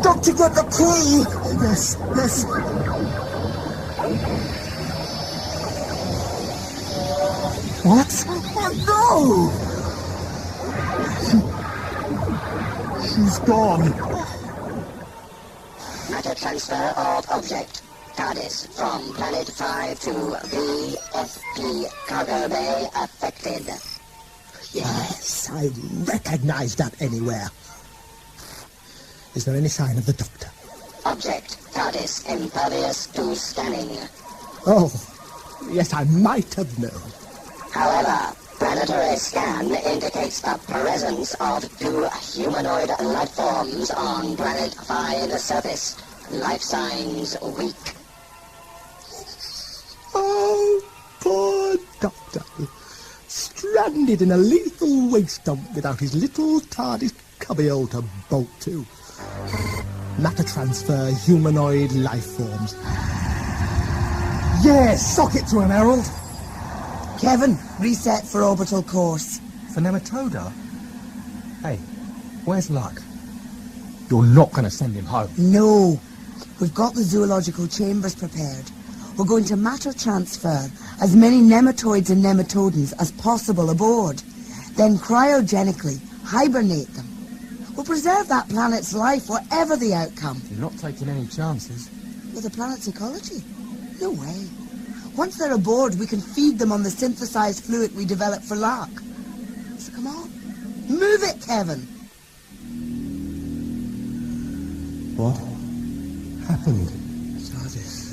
Doctor, get the key! Yes. What? Oh, no! She's gone. Matter transfer of object. TARDIS from Planet 5 to VFP Cargo Bay affected. Yes, I recognize that anywhere. Is there any sign of the Doctor? Object TARDIS impervious to scanning. Oh, yes, I might have known. However, planetary scan indicates the presence of 2 humanoid life forms on Planet 5's surface. Life signs weak. Oh, poor Doctor. Stranded in a lethal waste dump without his little TARDIS cubbyhole to bolt to. Matter transfer humanoid life forms. Yes, sock it to him, Harold. Kevin, reset for orbital course. For Nematoda? Hey, where's Luck? You're not going to send him home. No. We've got the zoological chambers prepared. We're going to matter transfer as many nematoids and nematodons as possible aboard. Then cryogenically hibernate them. We'll preserve that planet's life, whatever the outcome. You're not taking any chances. With the planet's ecology? No way. Once they're aboard, we can feed them on the synthesized fluid we developed for Lark. So come on. Move it, Kevin. What happened? TARDIS.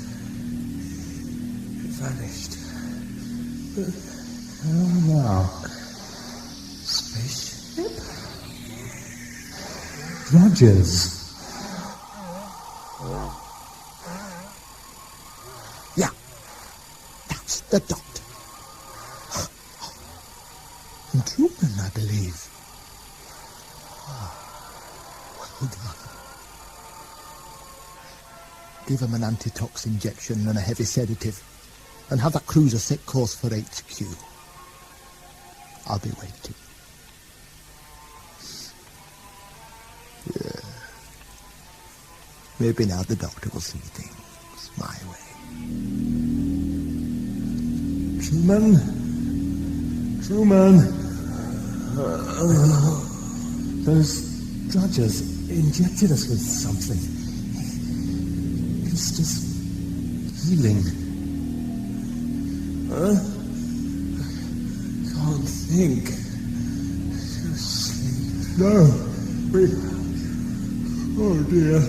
It vanished. Oh, no. Spaceship? Drudges. Yeah. That's the Doctor. And Truman, I believe. Well done. Give him an antitox injection and a heavy sedative, and have that cruiser set course for HQ. I'll be waiting. Yeah. Maybe now the Doctor will see things my way. Truman? Truman? Those drudgers injected us with something. It's just healing. Can't think. Sleep. No. Oh dear.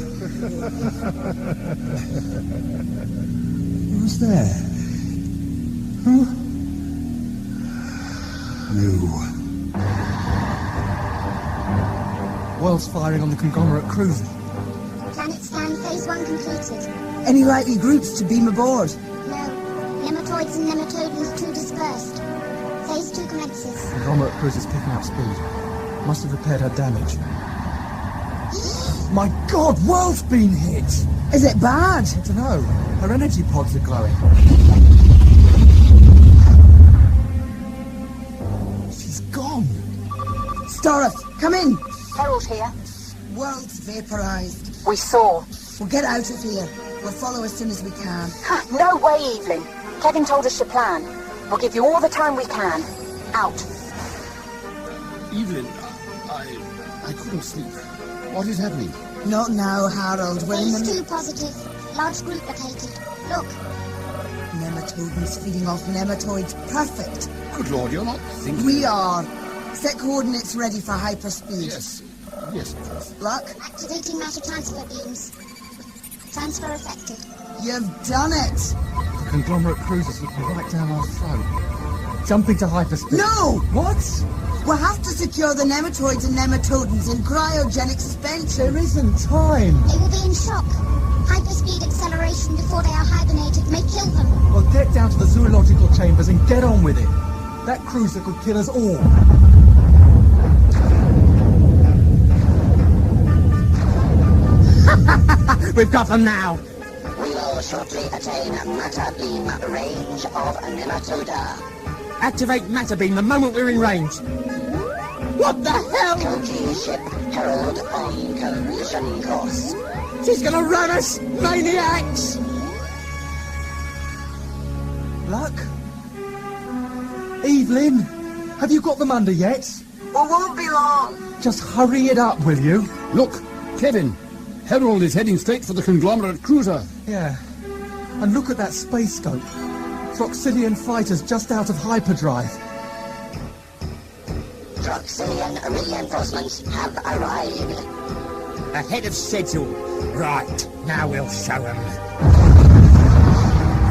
Who's there? Who? You. World's firing on the Conglomerate cruiser. Planet scan phase 1 completed. Any likely groups to beam aboard? No. Nematoids and nematodons too dispersed. Phase 2 commences. Conglomerate cruiser's picking up speed. Must have repaired her damage. My God, World's been hit! Is it bad? I don't know. Her energy pods are glowing. She's gone. Stareth, come in. Harold here. World's vaporized. We saw. We'll get out of here. We'll follow as soon as we can. No way, Evelyn. Kevin told us your plan. We'll give you all the time we can. Out. Evelyn, I couldn't sleep. What is happening? Not now, Harold. We're in Phase the... 2 positive. Large group located. Look. Nematodons feeding off nematoids. Perfect. Good Lord, you're not thinking... We are. Set coordinates ready for hyperspeed. Yes, of course. Luck? Activating matter transfer beams. Transfer effected. You've done it. The Conglomerate cruiser's looking right down our throat. Jumping to hyperspeed. No! What? We'll have to secure the nematoids and nematodons in cryogenic suspension. There isn't time. They will be in shock. Hyperspeed acceleration before they are hibernated may kill them. Well, get down to the zoological chambers and get on with it. That cruiser could kill us all. We've got them now. We will shortly attain matter beam range of nematoda. Activate matter beam the moment we're in range. What the hell? Coaching ship Herald on collision course. She's gonna run us, maniacs! Luck? Evelyn? Have you got them under yet? We won't be long. Just hurry it up, will you? Look, Kevin. Herald is heading straight for the Conglomerate cruiser. Yeah. And look at that space scope. Throxilian fighters just out of hyperdrive. Throxilian reinforcements have arrived. Ahead of schedule. Right, now we'll show them.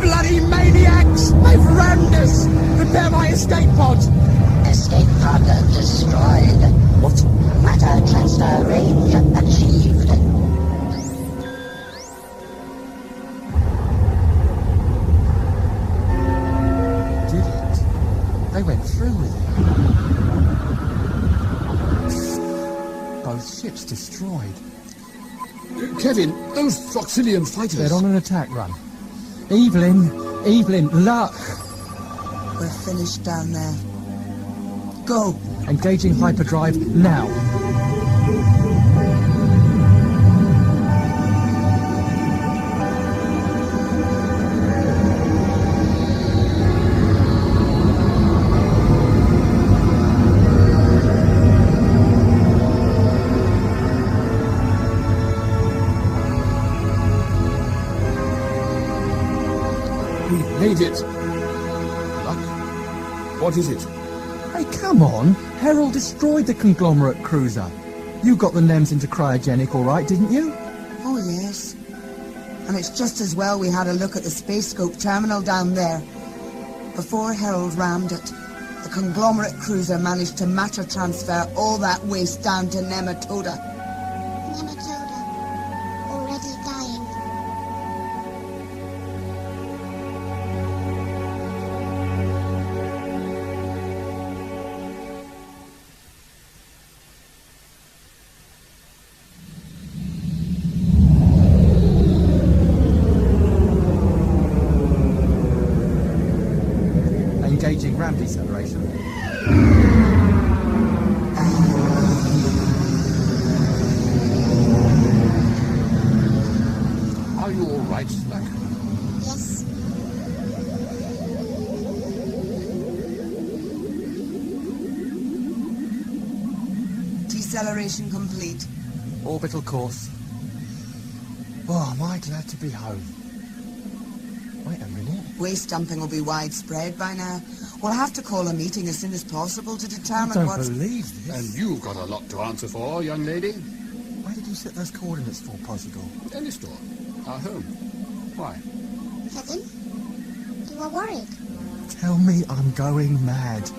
Bloody maniacs! They've rammed us! Prepare my escape pod! Escape pod destroyed. What? Matter transfer range achieved. Did it? They went through with it. Both ships destroyed. Kevin, those Throxilian fighters... They're on an attack run. Evelyn, Luck! We're finished down there. Go! Engaging hyperdrive now. Made it. Luck. What is it? Hey, come on. Herald destroyed the Conglomerate cruiser. You got the NEMs into cryogenic all right, didn't you? Oh, yes. And it's just as well we had a look at the space scope terminal down there. Before Herald rammed it, the Conglomerate cruiser managed to matter transfer all that waste down to nematoda. Nematoda. Already dying. Engaging ram deceleration. Are you all right, Slack? Yes. Deceleration complete. Orbital course. Oh, am I glad to be home. Wait a minute. Waste dumping will be widespread by now. We'll have to call a meeting as soon as possible to determine I don't what's... believe this. And you've got a lot to answer for, young lady. Where did you set those coordinates for, Posidor? Any store. Our home. Why? Kevin, you are worried. Tell me I'm going mad.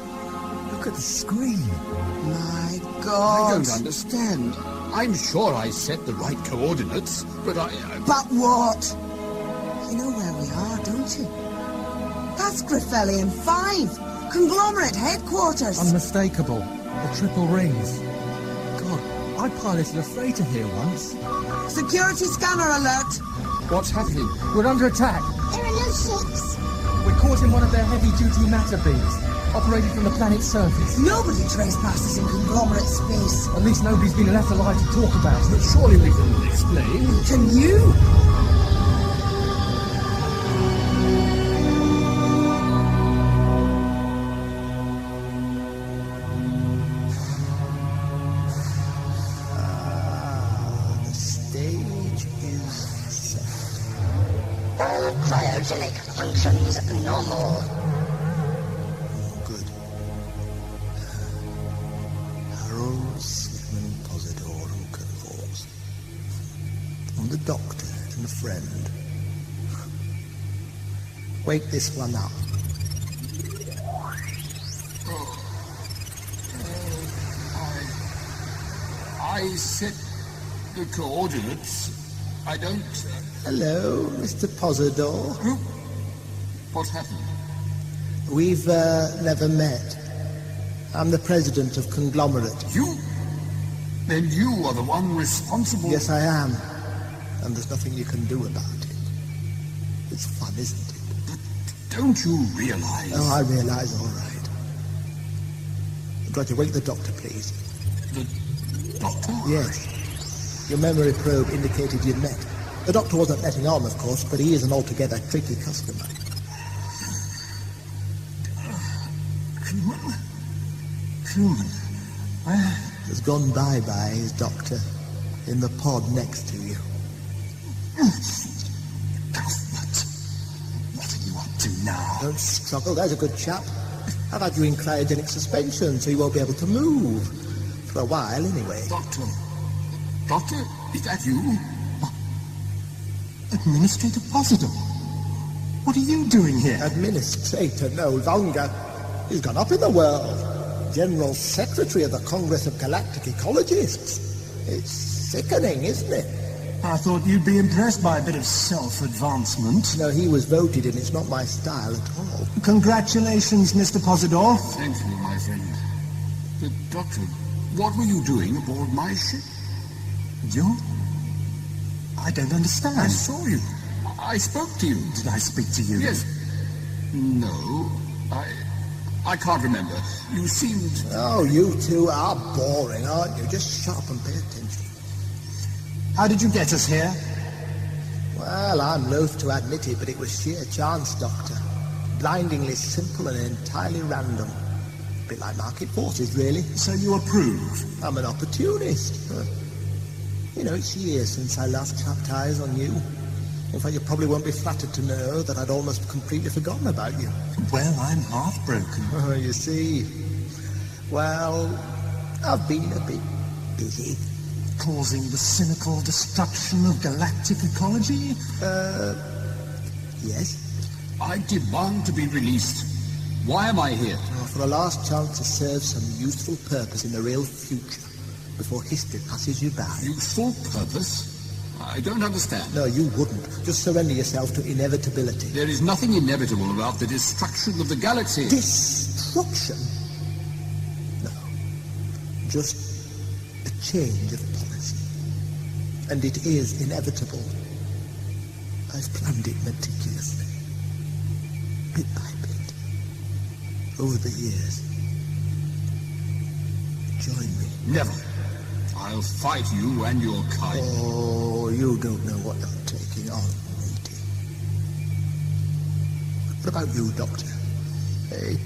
Look at the screen. My God. I don't understand. I'm sure I set the right coordinates, but But what? You know where we are, don't you? That's Griffelian 5. Conglomerate headquarters. Unmistakable. The triple rings. God, I piloted a freighter here once. Security scanner alert. What's happening? We're under attack. There are no ships. We're caught in one of their heavy-duty matter beams, operated from the planet's surface. Nobody trespasses in conglomerate space. At least nobody's been left alive to talk about it. surely we can explain. Can you? All cryogenic functions normal. Good. Harold Sigmund Posidor and Conforce. And the doctor and a friend. Wake this one up. I set the coordinates. I don't... Hello, Mr. Posidor. What happened? We've never met. I'm the President of Conglomerate. You? Then you are the one responsible... Yes, I am. And there's nothing you can do about it. It's fun, isn't it? But don't you realize... Oh, I realize, all right. Roger, wake the doctor, please. The doctor? Yes. Your memory probe indicated you'd met. The doctor wasn't letting on, of course, but he is an altogether tricky customer. Truman. Has gone bye-bye, his doctor, in the pod next to you. Cuthbert, what are you up to now? Don't struggle, there's a good chap. I've had you in cryogenic suspension, so you won't be able to move. For a while, anyway. Doctor, is that you? Administrator Posidor. What are you doing here? Administrator no longer. He's gone up in the world. General Secretary of the Congress of Galactic Ecologists. It's sickening, isn't it? I thought you'd be impressed by a bit of self-advancement. No, he was voted in. It's not my style at all. Congratulations, Mr. Posidor. Thank you, my friend. But, Doctor, what were you doing aboard my ship? You? I don't understand. I saw you. I spoke to you. Did I speak to you? Yes. No, I can't remember. You seemed... Oh, you two are boring, aren't you? Just shut up and pay attention. How did you get us here? Well, I'm loath to admit it, but it was sheer chance, Doctor. Blindingly simple and entirely random. A bit like market forces, really. So you approve? I'm an opportunist. You know, it's years since I last clapped eyes on you. In fact, you probably won't be flattered to know that I'd almost completely forgotten about you. Well, I'm heartbroken. Oh, you see. Well, I've been a bit busy. Causing the cynical destruction of galactic ecology? Yes. I demand to be released. Why am I here? Oh, for a last chance to serve some useful purpose in the real future. Before history passes you by. Useful purpose? I don't understand. No, you wouldn't. Just surrender yourself to inevitability. There is nothing inevitable about the destruction of the galaxy. Destruction? No. Just a change of policy. And it is inevitable. I've planned it meticulously. Bit by bit. Over the years. Join me. Never. I'll fight you and your kind. Oh, you don't know what I'm taking on, matey. What about you, Doctor? Hey?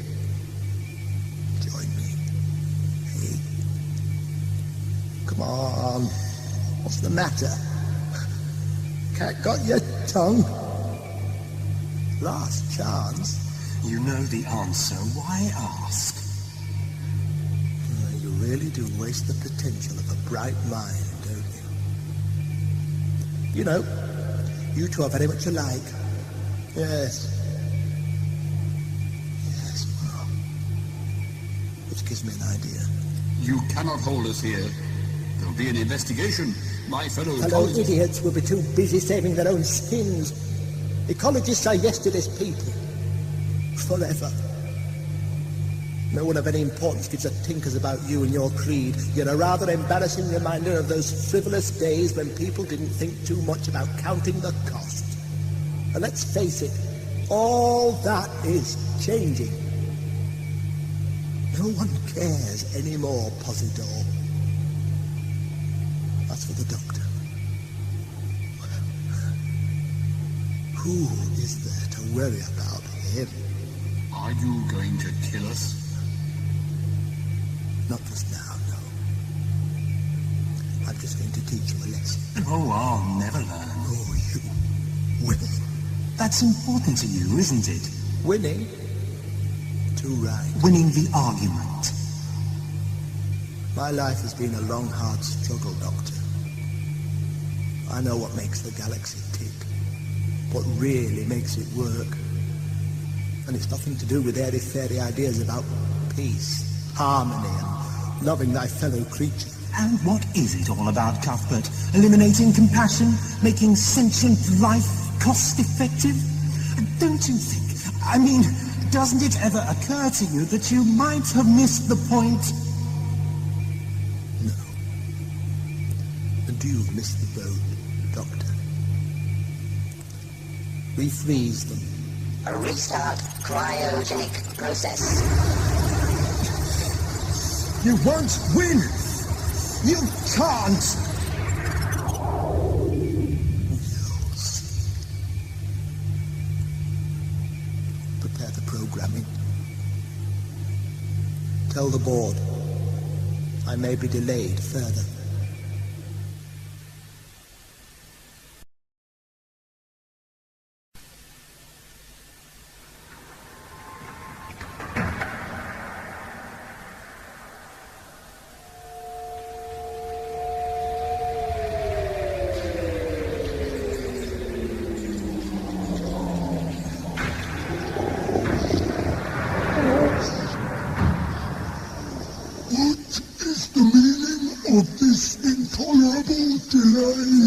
Join me. Hey? Come on. What's the matter? Cat got your tongue? Last chance? You know the answer. Why ask? You really do waste the potential of a bright mind, don't you? You know, you two are very much alike. Yes. Yes, well, which gives me an idea. You cannot hold us here. There'll be an investigation. My fellow idiots will be too busy saving their own skins. Ecologists are yesterday's people. Forever. No one of any importance gives a tinkers about you and your creed. You're a rather embarrassing reminder of those frivolous days when people didn't think too much about counting the cost. And let's face it, all that is changing. No one cares anymore, Posidor. As for the Doctor, who is there to worry about him? Are you going to kill us? Not just now, no. I'm just going to teach you a lesson. Oh, I'll never learn. Oh, you winning. That's important to you, isn't it? Winning? Too right. Winning the argument. My life has been a long, hard struggle, Doctor. I know what makes the galaxy tick. What really makes it work. And it's nothing to do with airy-fairy ideas about peace, harmony, and loving thy fellow creature. And what is it all about, Cuthbert? Eliminating compassion? Making sentient life cost-effective? Don't you think... I mean, doesn't it ever occur to you that you might have missed the point? No. And you've missed the boat, Doctor. Refreeze them. A restart cryogenic process. You won't win! You can't! Prepare the programming. Tell the board I may be delayed further.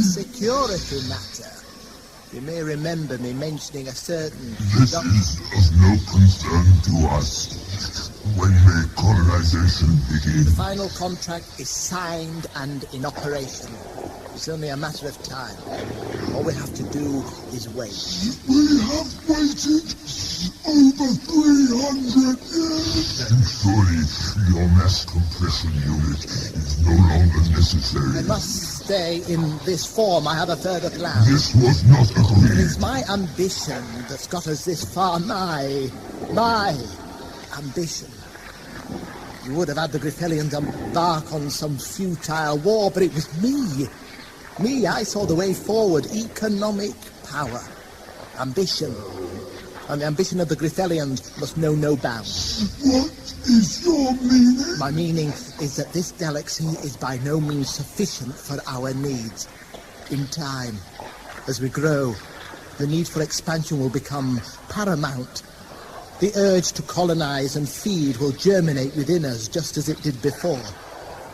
Security matter. You may remember me mentioning a certain... This is of no concern to us. When may colonization begin? The final contract is signed and in operation. It's only a matter of time. All we have to do is wait. We have waited over 300 years. And surely your mass compression unit is no longer necessary. It must stay in this form. I have a further plan. This was not agreed. It's my ambition that's got us this far. My ambition. You would have had the Griffelians embark on some futile war, but it was me. I saw the way forward. Economic power. Ambition. And the ambition of the Griffelians must know no bounds. What is your meaning? My meaning is that this galaxy is by no means sufficient for our needs. In time, as we grow, the need for expansion will become paramount. The urge to colonize and feed will germinate within us just as it did before.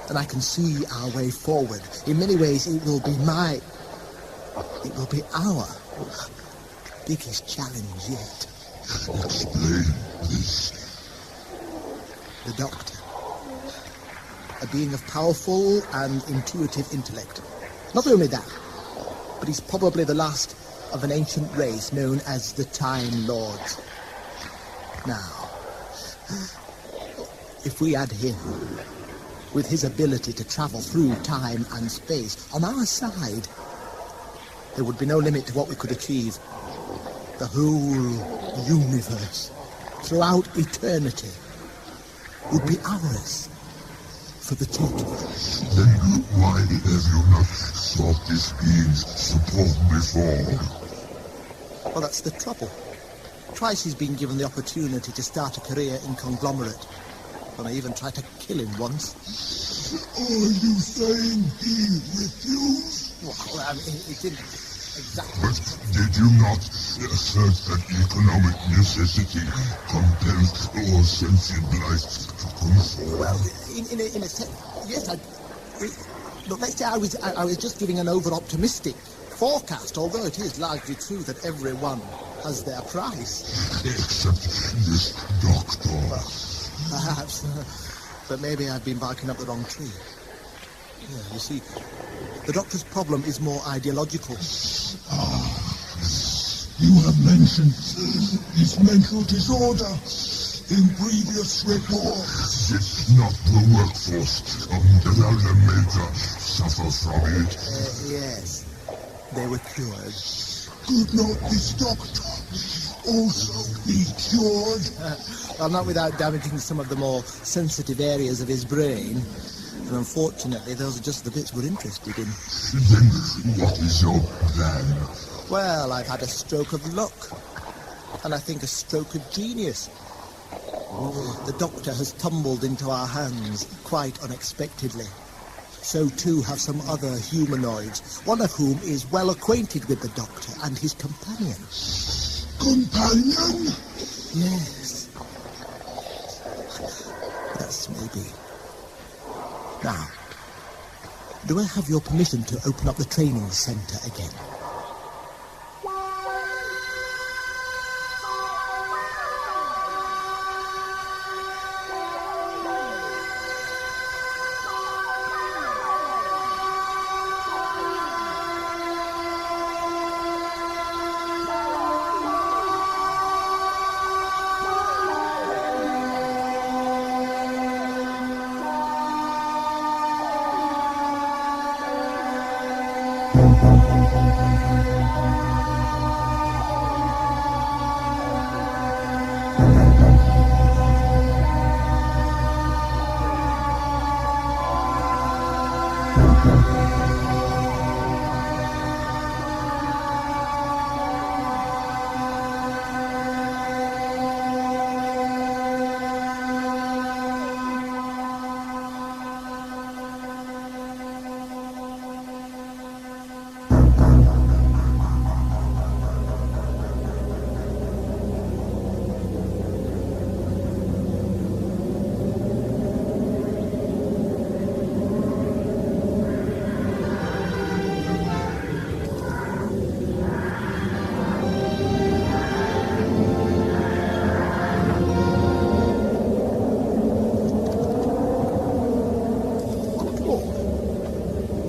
And I can see our way forward. In many ways, it will be our biggest challenge yet. Explain this. The Doctor. A being of powerful and intuitive intellect. Not only that, but he's probably the last of an ancient race known as the Time Lords. Now, if we add him, with his ability to travel through time and space, on our side, there would be no limit to what we could achieve. The whole universe, throughout eternity, would be ours. for the teeth. Then why have you not sought this being's support before? Well, that's the trouble. Twice he's been given the opportunity to start a career in Conglomerate. And I even tried to kill him once. Are you saying he refused? Well, I mean, he didn't exactly. But did you not assert that economic necessity compels or sensibilized to conform? Well, in a sense, yes, look, let's say I was just giving an over-optimistic forecast, although it is largely true that everyone has their price. Except this doctor. Well, perhaps, but maybe I've been barking up the wrong tree. Yeah, you see, the doctor's problem is more ideological. You have mentioned his mental disorder in previous reports. Did not the workforce of the other major suffer from it? Yes, they were cured. Could not this doctor also be cured? Well, not without damaging some of the more sensitive areas of his brain. And unfortunately, those are just the bits we're interested in. Then what is your plan? Well, I've had a stroke of luck. And I think a stroke of genius. The doctor has tumbled into our hands quite unexpectedly. So too have some other humanoids, one of whom is well acquainted with the doctor and his companion. Companion? Yes. That's maybe. Now, do I have your permission to open up the training centre again?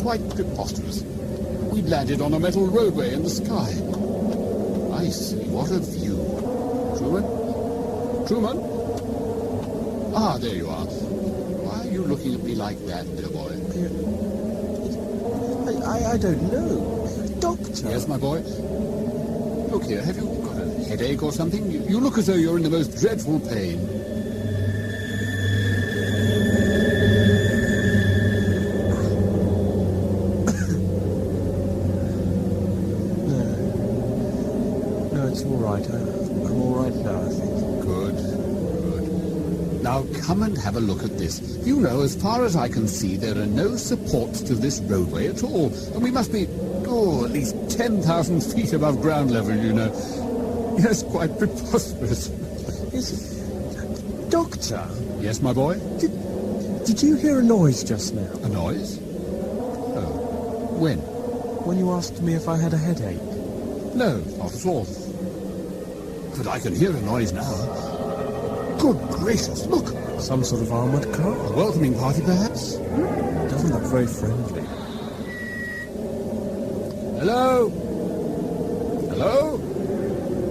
Quite preposterous. We'd landed on a metal roadway in the sky. I see, what a view. Truman? Truman? Ah, there you are. Why are you looking at me like that, dear boy? I don't know. Doctor? Yes, my boy? Look here, have you got a headache or something? You look as though you're in the most dreadful pain. I'm all right now, I think. Good, good. Now come and have a look at this. You know, as far as I can see, there are no supports to this roadway at all. And we must be, at least 10,000 feet above ground level, you know. Yes, quite preposterous. Yes. Doctor? Yes, my boy? Did you hear a noise just now? A noise? Oh. When? When you asked me if I had a headache. No, not at all. But I can hear a noise now. Good gracious, look! Some sort of armoured car? A welcoming party, perhaps? Doesn't look very friendly. Hello? Hello?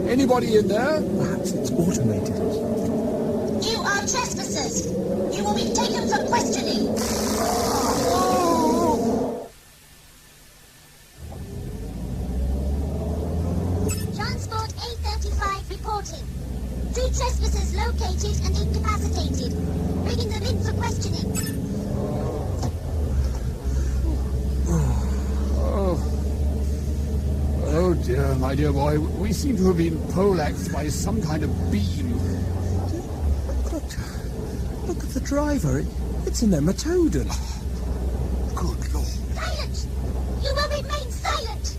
Anybody in there? Perhaps it's automated or something. You are trespassers. You will be taken for questioning. Transport A35 reporting. 2 trespassers located and incapacitated. Bringing them in for questioning. dear, my dear boy. We seem to have been poleaxed by some kind of beam. Doctor, look at the driver. It's an Nematodon. Good Lord. Silence! You will remain silent!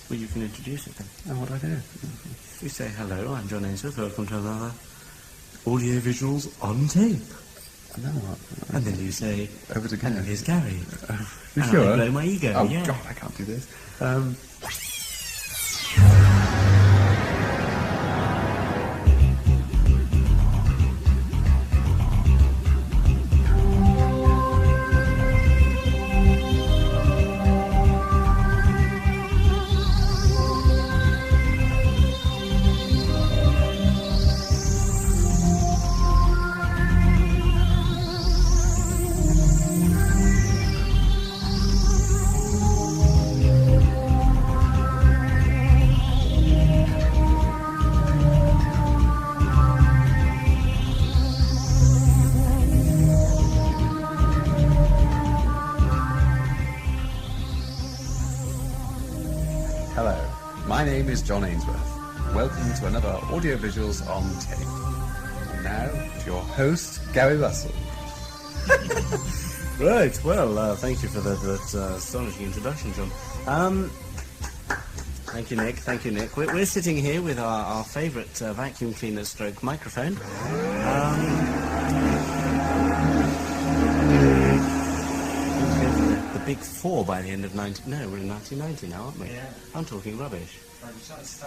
Well, you can introduce it then. Oh, what do I do? You say, hello, I'm John Ainsworth, welcome to another Audio Visuals on Tape. And then what? And then you say, over to Gary. And here's Gary. You and sure? I blow my ego, Oh, yeah. God, I can't do this. My name is John Ainsworth. Welcome to another Audio Visuals on Tape. And now, to your host, Gary Russell. Right, well, thank you for that astonishing introduction, John. Thank you, Nick. Thank you, Nick. We're sitting here with our favourite vacuum cleaner stroke microphone. The big 4 by the end of we're in 1990 now, aren't we? Yeah. I'm talking rubbish.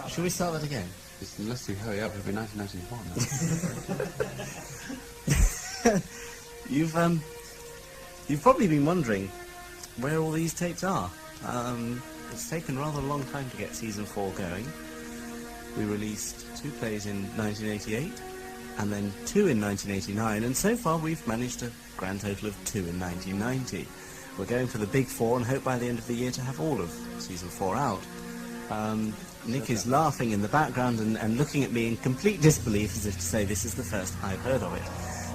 Shall we start that again? Unless you hurry up, it'll be You've1991 probably been wondering where all these tapes are. It's taken rather a long time to get season 4 going. We released 2 plays in 1988 and then 2 in 1989, and so far we've managed a grand total of 2 in 1990. We're going for the big 4 and hope by the end of the year to have all of season 4 out. Nick is laughing in the background and looking at me in complete disbelief as if to say this is the first I've heard of it.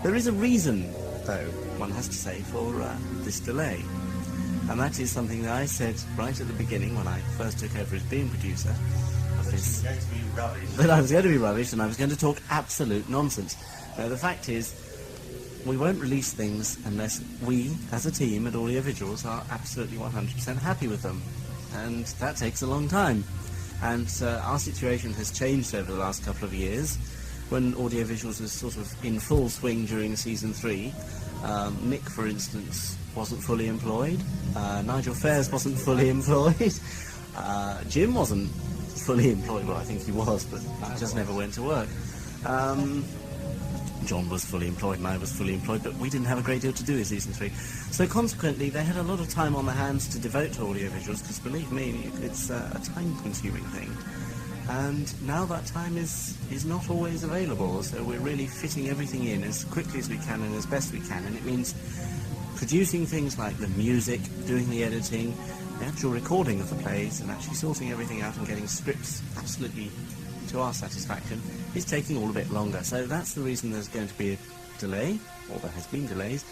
There is a reason, though, one has to say, for this delay. And that is something that I said right at the beginning when I first took over as being producer of this. That I was going to be rubbish and I was going to talk absolute nonsense. Now, the fact is, we won't release things unless we, as a team at Audio Visuals, are absolutely 100% happy with them. And that takes a long time. And our situation has changed over the last couple of years. When Audio Visuals was sort of in full swing during season 3, Nick, for instance, wasn't fully employed. Nigel Fairs wasn't fully employed. Jim wasn't fully employed. Well, I think he was, but he just never went to work. John was fully employed and I was fully employed, but we didn't have a great deal to do in season 3. So consequently, they had a lot of time on their hands to devote to Audio Visuals, because believe me, it's a time-consuming thing. And now that time is not always available, so we're really fitting everything in as quickly as we can and as best we can, and it means producing things like the music, doing the editing, the actual recording of the plays, and actually sorting everything out and getting scripts absolutely to our satisfaction, is taking all a bit longer. So that's the reason there's going to be a delay, or there has been delays.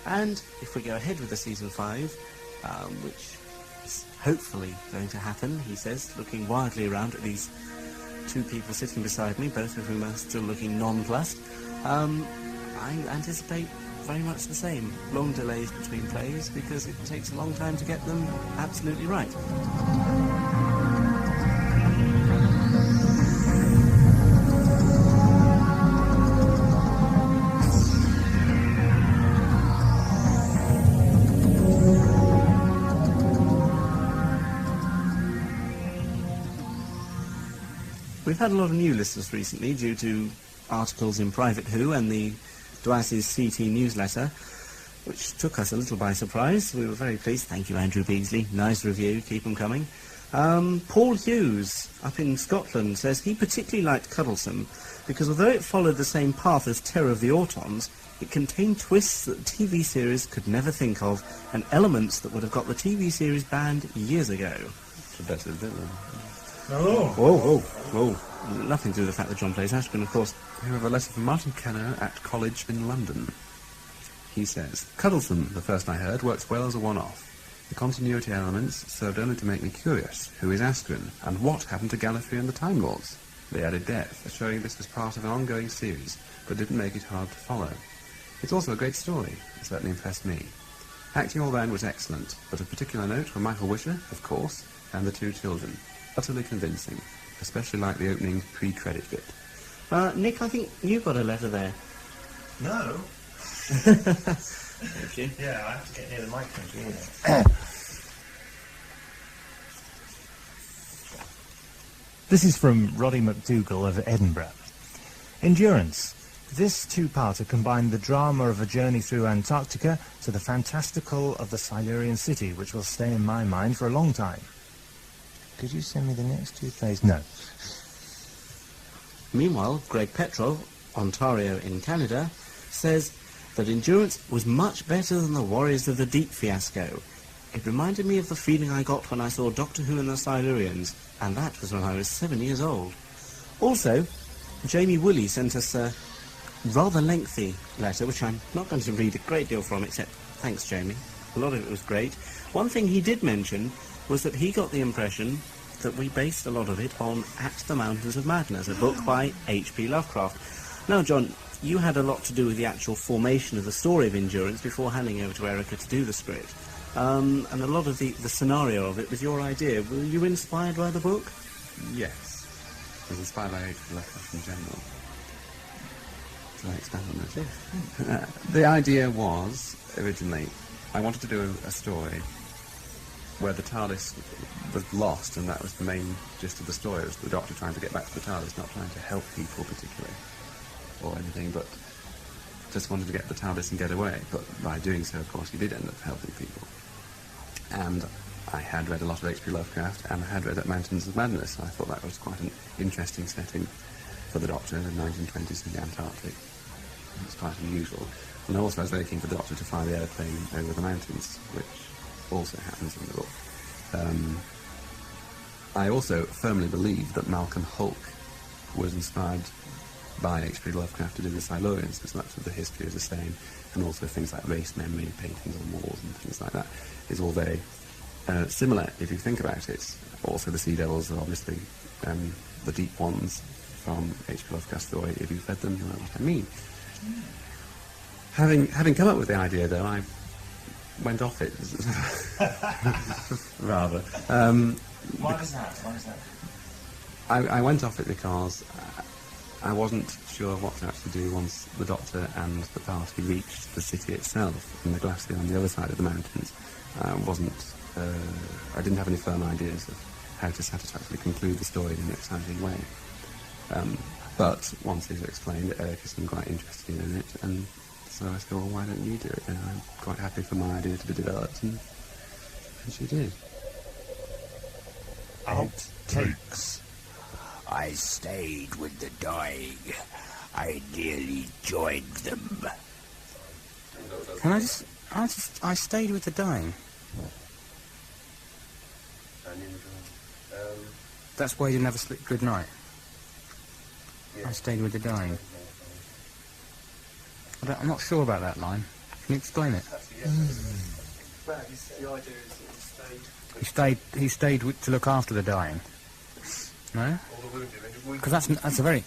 And if we go ahead with the season 5, which is hopefully going to happen, he says, looking wildly around at these two people sitting beside me, both of whom are still looking nonplussed, I anticipate very much the same. Long delays between plays, because it takes a long time to get them absolutely right. We've had a lot of new listeners recently due to articles in Private Who and the Justyce's CT newsletter, which took us a little by surprise. We were very pleased. Thank you, Andrew Beasley. Nice review. Keep them coming. Paul Hughes, up in Scotland, says he particularly liked Cuddlesome because although it followed the same path as Terror of the Autons, it contained twists that the TV series could never think of and elements that would have got the TV series banned years ago. Better, didn't they? Oh. Whoa. Nothing to do with the fact that John plays Ashburn, of course. We have a letter from Martin Kenner at college in London. He says, Cuddlesome, the first I heard, works well as a one-off. The continuity elements served only to make me curious. Who is Askren? And what happened to Gallifrey and the Time Lords? They added depth, showing this was part of an ongoing series, but didn't make it hard to follow. It's also a great story. It certainly impressed me. Acting all round was excellent, but of particular note were Michael Wisher, of course, and the two children. Utterly convincing, especially like the opening pre-credit bit. Nick, I think you got a letter there. No. Thank you. Yeah, I have to get near the microphone. This is from Roddy McDougall of Edinburgh. Endurance. This two-parter combined the drama of a journey through Antarctica to the fantastical of the Silurian city, which will stay in my mind for a long time. Could you send me the next two plays? No. Meanwhile, Greg Petrov, Ontario in Canada, says that Endurance was much better than the Warriors of the Deep fiasco. It reminded me of the feeling I got when I saw Doctor Who and the Silurians, and that was when I was 7 years old. Also, Jamie Woolley sent us a rather lengthy letter, which I'm not going to read a great deal from, except thanks, Jamie. A lot of it was great. One thing he did mention was that he got the impression that we based a lot of it on At the Mountains of Madness, a book by H.P. Lovecraft. Now, John, you had a lot to do with the actual formation of the story of Endurance before handing over to Erica to do the script. And a lot of the scenario of it was your idea. Were you inspired by the book? Yes. I was inspired by H.P. Lovecraft in general. Shall I expand on that? The idea was, originally, I wanted to do a story where the TARDIS was lost, and that was the main gist of the story. It was the Doctor trying to get back to the TARDIS, not trying to help people particularly, or anything, but just wanted to get the TARDIS and get away. But by doing so, of course, he did end up helping people. And I had read a lot of H.P. Lovecraft, and I had read At Mountains of Madness, so I thought that was quite an interesting setting for the Doctor in the 1920s in the Antarctic. It was quite unusual. And also I was very keen for the Doctor to fly the airplane over the mountains, which also happens in the book. I also firmly believe that Malcolm Hulke was inspired by H.P. Lovecraft to do the Silurians, because much of the history is the same, and also things like race memory, paintings on walls and things like that is all very similar if you think about it. Also the Sea Devils are obviously the deep ones from H.P. Lovecraft's story. If you've read them, you know what I mean. Having come up with the idea, though, I went off it, rather. Why was that? I went off it because I wasn't sure what to actually do once the Doctor and the party reached the city itself, in the glacier on the other side of the mountains. I didn't have any firm ideas of how to satisfactorily conclude the story in an exciting way. But once it's explained, Erica seemed quite interested in it, and so I said, well, why don't you do it? And I'm quite happy for my idea to be developed, and she did. Outtakes. I stayed with the dying. I nearly joined them. Can I stayed with the dying. That's why you never sleep good night. I stayed with the dying. I'm not sure about that line. Can you explain it? He stayed to look after the dying. No? Because that's a very...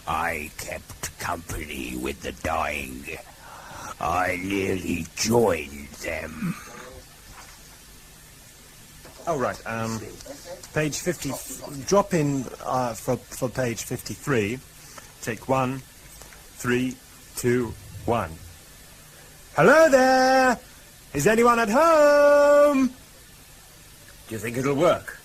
I kept company with the dying. I nearly joined them. Oh, right. Page 50... Drop in for page 53. Take 1, 3, 2, 1. Hello there! Is anyone at home? Do you think it'll work?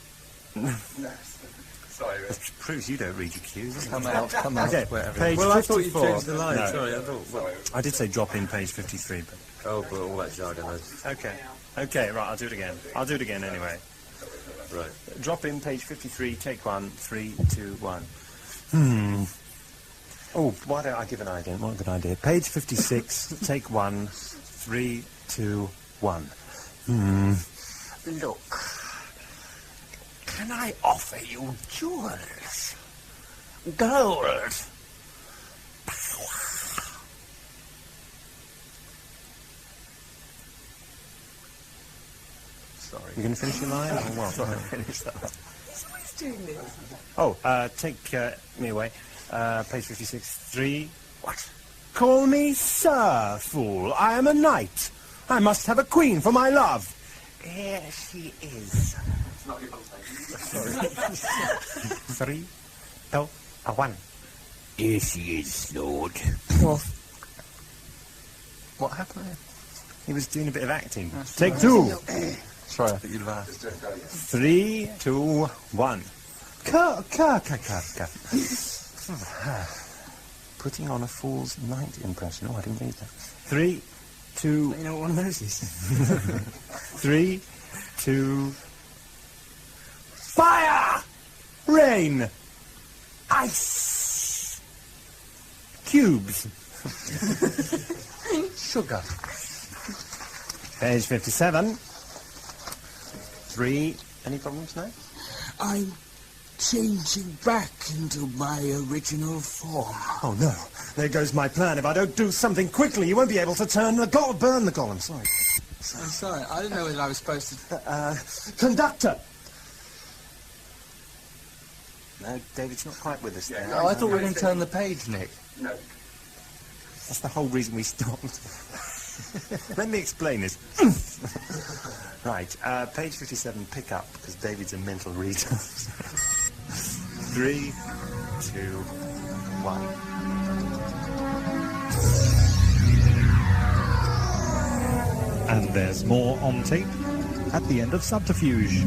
Sorry, that proves you don't read your cues. Come out. Okay, page 54. Well, I thought you changed the line. No. Sorry, I thought... Well, I did say drop in page 53, but... Oh, but all that jargon. Okay, right, I'll do it again. I'll do it again anyway. Right. Drop in page 53, take 1, 3, 2, 1. Oh, why don't I give an idea? What a good idea. Page 56, take 1, 3, 2, 1. Look, can I offer you jewels? Gold. Sorry. You going to finish your line? Or what? Sorry. Finish that. Somebody's doing this. Oh, take me away. Page 56, 3... What? Call me Sir, fool. I am a knight. I must have a queen for my love. Here she is. It's not your Sorry. 3, 2, 1. Here she is, Lord. What happened there? He was doing a bit of acting. Take 2. Sorry, I thought you'd laugh. 3, 2, 1. Putting on a fool's knight impression. Oh, I didn't read that. 3, 2... You know what one of those is? 3, 2... Fire! Rain! Ice! Cubes! Sugar. Page 57. 3... Any problems now? I'm changing back into my original form. Oh, no. There goes my plan. If I don't do something quickly, you won't be able to burn the golem. Sorry. I'm sorry. I didn't know whether I was supposed to... Conductor! No, David's not quite with us there. Oh, I thought we were going to turn the page, Nick. No. That's the whole reason we stopped. Let me explain this. Right, page 57, pick up, because David's a mental reader. 3, 2, 1. And there's more on tape at the end of Subterfuge.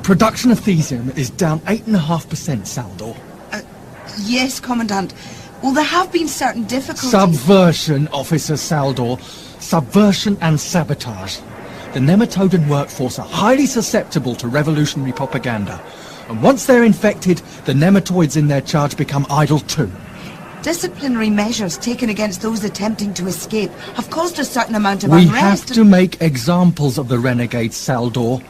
Production of Thesium is down 8.5%, Saldor. Yes, Commandant. Well, there have been certain difficulties... Subversion, Officer Saldor. Subversion and sabotage. The Nematodan workforce are highly susceptible to revolutionary propaganda. And once they're infected, the nematoids in their charge become idle too. Disciplinary measures taken against those attempting to escape have caused a certain amount of We unrest. have to make examples of the renegades, Saldor.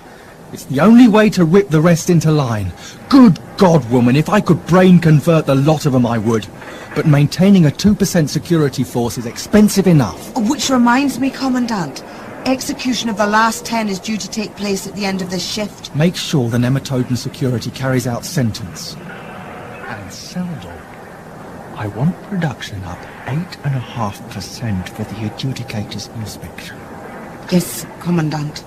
It's the only way to whip the rest into line. Good God, woman, if I could brain convert the lot of them, I would. But maintaining a 2% security force is expensive enough. Which reminds me, Commandant, execution of the last 10 is due to take place at the end of this shift. Make sure the Nematodan security carries out sentence. Seldor. I want production up 8.5% for the adjudicator's inspection. Yes, Commandant.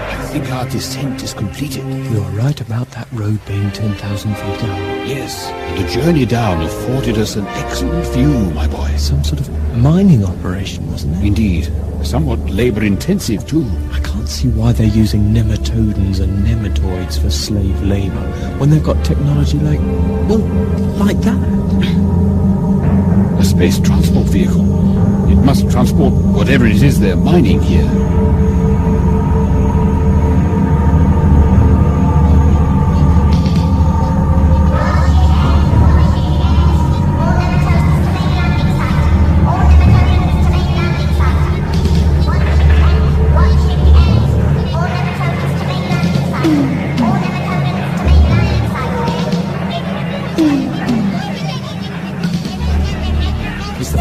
I think our descent is completed. You're right about that road being 10,000 feet down. Yes, the journey down afforded us an excellent view, my boy. Some sort of mining operation, wasn't it? Indeed. Somewhat labor-intensive, too. I can't see why they're using nematodons and nematoids for slave labor when they've got technology like, well, like that. A space transport vehicle. It must transport whatever it is they're mining here.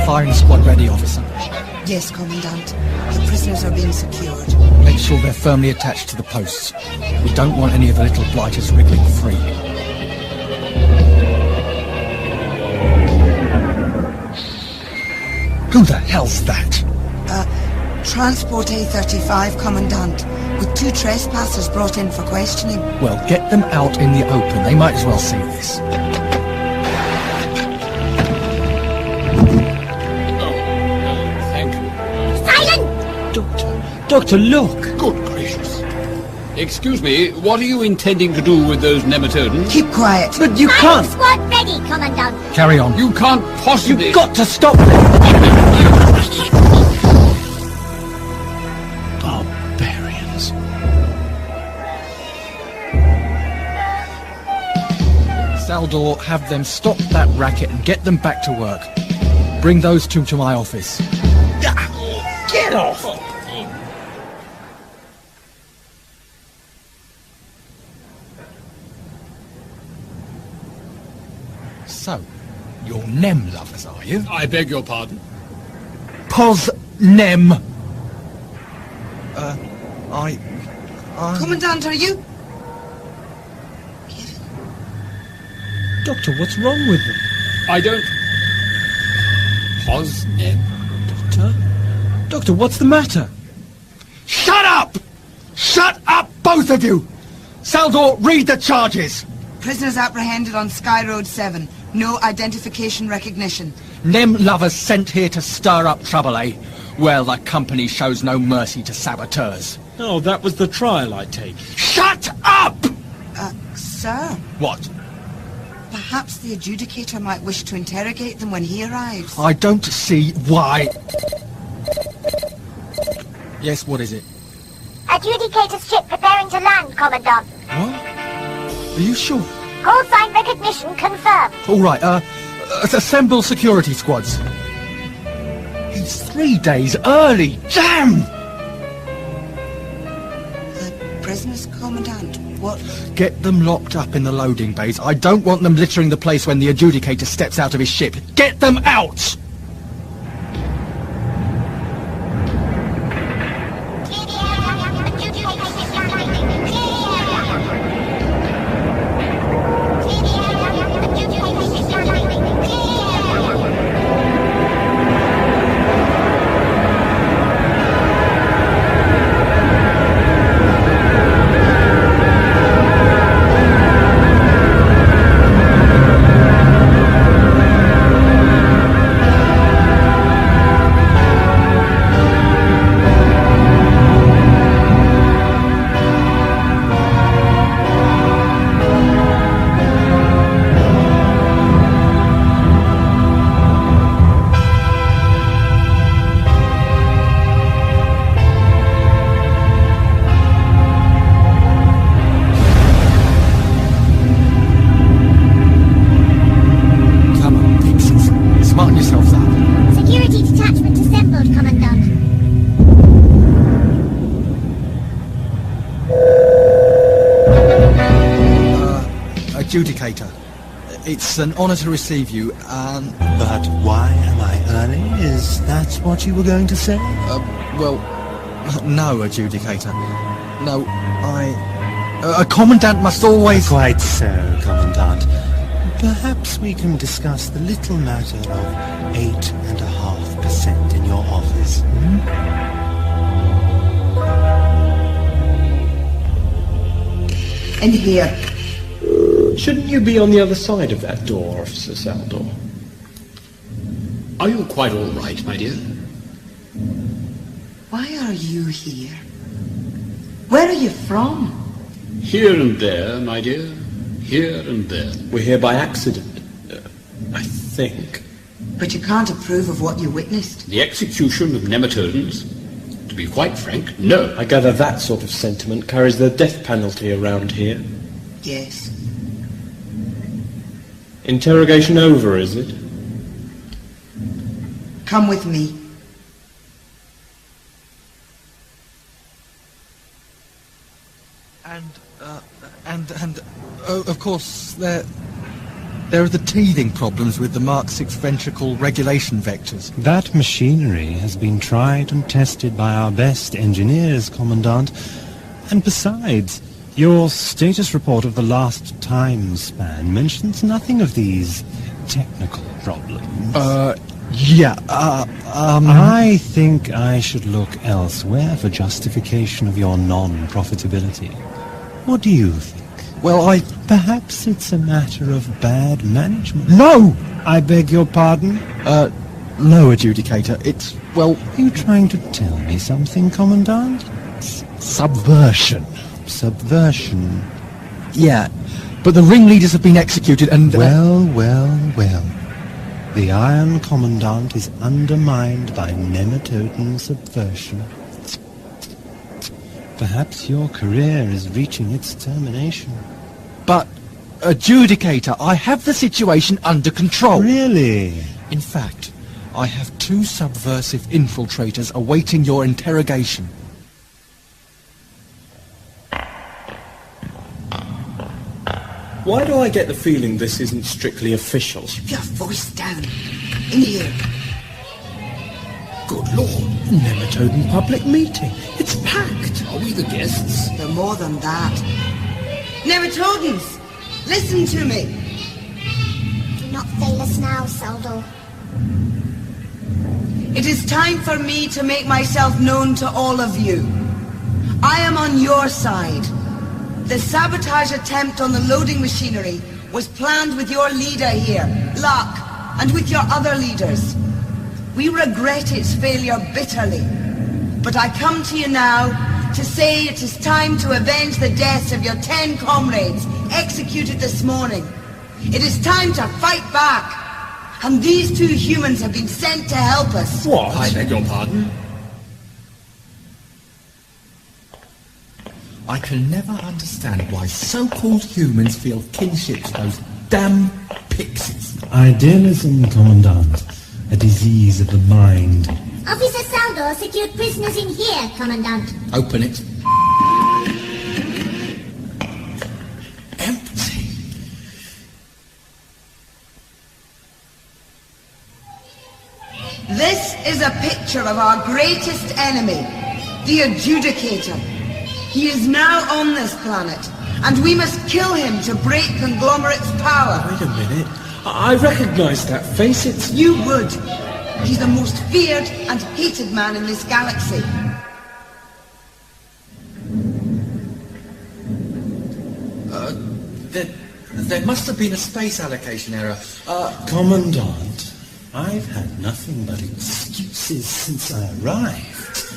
Firing squad ready, officer. Yes, Commandant. The prisoners are being secured. Make sure they're firmly attached to the posts. We don't want any of the little blighters wriggling free. Who the hell's that? Transport A35, Commandant, with 2 trespassers brought in for questioning. Well, get them out in the open. They might as well see this. Doctor, look! Good gracious. Excuse me, what are you intending to do with those nematodons? Keep quiet. But you can't! Squad ready, Commandant. Carry on. You can't possibly... You've got to stop them! Barbarians. Seldor, have them stop that racket and get them back to work. Bring those 2 to my office. Get off! So, you're Nem lovers, are you? I beg your pardon? Pos Nem. I... Commandant, are you? Doctor, what's wrong with them? I don't... Pos Nem? Doctor, what's the matter? Shut up! Shut up, both of you! Seldor, read the charges! Prisoners apprehended on Sky Road 7. No identification recognition. Nem lovers sent here to stir up trouble, eh? Well, the company shows no mercy to saboteurs. Oh, that was the trial, I take. Shut up! Sir? What? Perhaps the adjudicator might wish to interrogate them when he arrives. I don't see why... Yes, what is it? Adjudicator's ship preparing to land, Commandant. What? Are you sure? Call sign recognition confirmed. All right, assemble security squads. He's 3 days early. Damn! The prisoners, Commandant, what? Get them locked up in the loading bays. I don't want them littering the place when the adjudicator steps out of his ship. Get them out! It's an honour to receive you, But why am I early? Is that what you were going to say? Well, no, Adjudicator. No, a Commandant must always... Quite so, Commandant. Perhaps we can discuss the little matter of 8.5% in your office. In here. Shouldn't you be on the other side of that door, Officer Saldor? Are you quite all right, my dear? Why are you here? Where are you from? Here and there, my dear. Here and there. We're here by accident, I think. But you can't approve of what you witnessed. The execution of nematodons? To be quite frank, no. I gather that sort of sentiment carries the death penalty around here. Yes. Interrogation over, is it? Come with me. And of course, there are the teething problems with the Mark 6 ventricle regulation vectors. That machinery has been tried and tested by our best engineers, Commandant. And besides, your status report of the last time span mentions nothing of these technical problems. I think I should look elsewhere for justification of your non-profitability. What do you think? Well, Perhaps it's a matter of bad management. No! I beg your pardon? No, Adjudicator. It's, well... Are you trying to tell me something, Commandant? Subversion. Subversion? Yeah, but the ringleaders have been executed and... Well. The Iron Commandant is undermined by nematodon subversion. Perhaps your career is reaching its termination. But, Adjudicator, I have the situation under control. Really? In fact, I have 2 subversive infiltrators awaiting your interrogation. Why do I get the feeling this isn't strictly official? Keep your voice down. In here. Good Lord, nematodon public meeting. It's packed. Are we the guests? They're more than that. Nematodons, listen to me. Do not fail us now, Saldor. It is time for me to make myself known to all of you. I am on your side. The sabotage attempt on the loading machinery was planned with your leader here, Locke, and with your other leaders. We regret its failure bitterly, but I come to you now to say it is time to avenge the deaths of your 10 comrades executed this morning. It is time to fight back, and these 2 humans have been sent to help us. What? I beg your pardon? I can never understand why so-called humans feel kinship to those damn pixies. Idealism, Commandant. A disease of the mind. Officer Saldor secured prisoners in here, Commandant. Open it. Empty. This is a picture of our greatest enemy, the Adjudicator. He is now on this planet, and we must kill him to break Conglomerate's power. Wait a minute. I recognize that face. It's... You would. He's the most feared and hated man in this galaxy. There must have been a space allocation error. Commandant, I've had nothing but excuses since I arrived.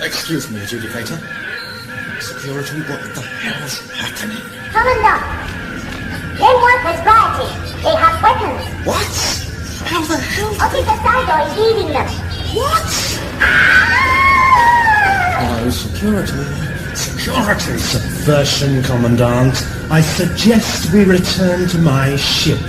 Excuse me, Adjudicator. Security, what the hell's happening? Commandant! Limworth has rioted. They have weapons. What? How the hell? Officer Saldor is leading them. What? Hello, security. Subversion, Commandant. I suggest we return to my ship.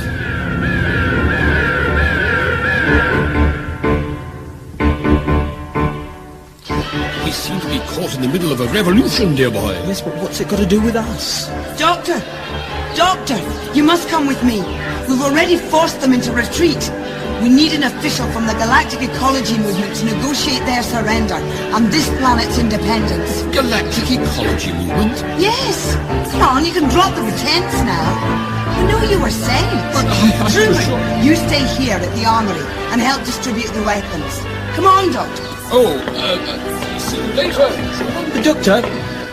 We seem to be caught in the middle of a revolution, dear boy. Yes, but what's it got to do with us? Doctor! Doctor, you must come with me. We've already forced them into retreat. We need an official from the Galactic Ecology Movement to negotiate their surrender and this planet's independence. Galactic Ecology Movement? Yes! Come on, you can drop the pretense now. We know you were sent. But Truman, you stay here at the armory and help distribute the weapons. Come on, Doctor. Oh, see you later. Doctor?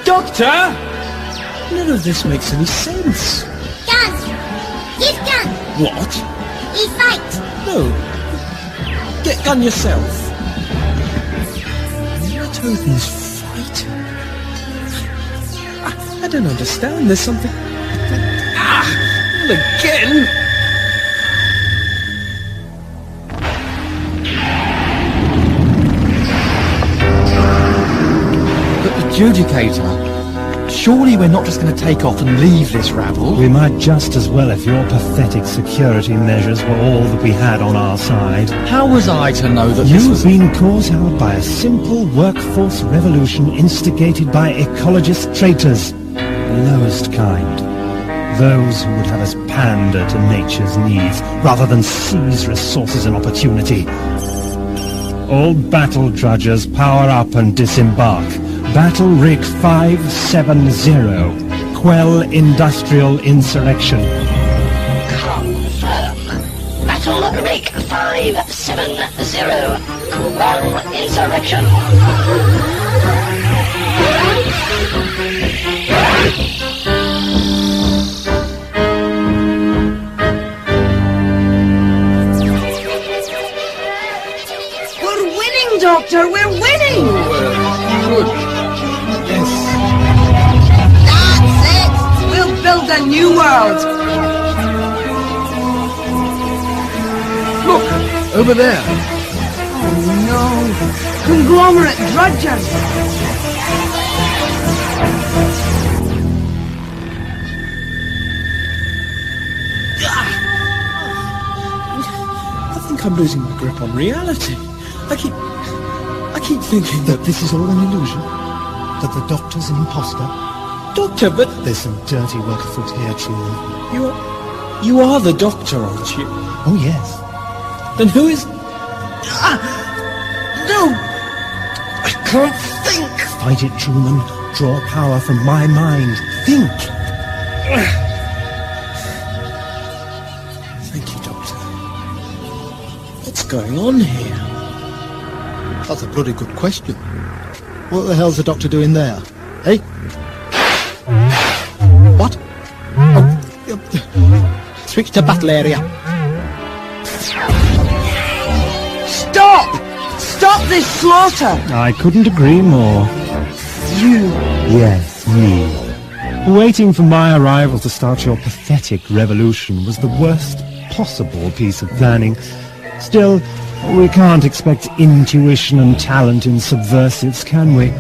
Doctor? None of this makes any sense. Gun! Use gun! What? We fight! No. Get gun yourself. Nematodons fight? I don't understand. There's something... Not again! But adjudicator... Surely we're not just going to take off and leave this rabble? We might just as well if your pathetic security measures were all that we had on our side. How was I to know that this was... You've been caught out by a simple workforce revolution instigated by ecologist traitors. The lowest kind. Those who would have us pander to nature's needs rather than seize resources and opportunity. All battle drudgers, power up and disembark. Battle Rig 570. Quell industrial insurrection. Confirm. Battle Rig 570. Quell insurrection. We're winning, Doctor! We're winning! Good. That's it! We'll build a new world! Look! Over there! Oh no! Conglomerate drudgers! I think I'm losing my grip on reality. I keep thinking that this is all an illusion. That the Doctor's an imposter. Doctor, but... There's some dirty work afoot here, Truman. You are the Doctor, aren't you? Oh, yes. Then who is... No! I can't think! Fight it, Truman. Draw power from my mind. Think! Thank you, Doctor. What's going on here? That's a bloody good question. What the hell's the Doctor doing there? Eh? What? Oh, switch to battle area. Stop! Stop this slaughter! I couldn't agree more. You... Yes, me. Waiting for my arrival to start your pathetic revolution was the worst possible piece of planning. Still, we can't expect intuition and talent in subversives, can we?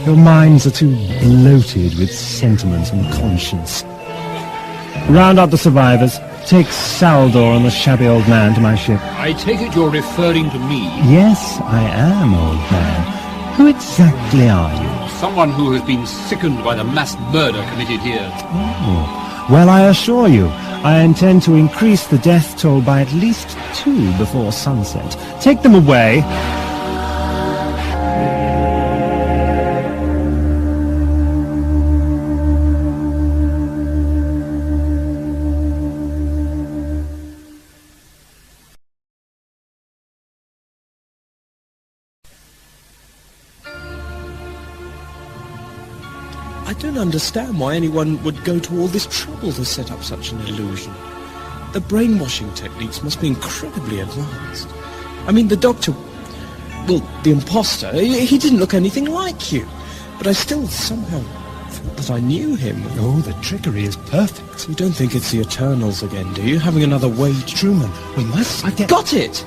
Your minds are too bloated with sentiment and conscience. Round up the survivors. Take Saldor and the shabby old man to my ship. I take it you're referring to me? Yes, I am, old man. Who exactly are you? Someone who has been sickened by the mass murder committed here. Oh. Well, I assure you, I intend to increase the death toll by at least 2 before sunset. Take them away. I don't understand why anyone would go to all this trouble to set up such an illusion. The brainwashing techniques must be incredibly advanced. I mean, the Doctor... Well, the imposter, he didn't look anything like you. But I still somehow thought that I knew him. Oh, the trickery is perfect. You don't think it's the Eternals again, do you? Having another wage? Truman, we must... I've got it!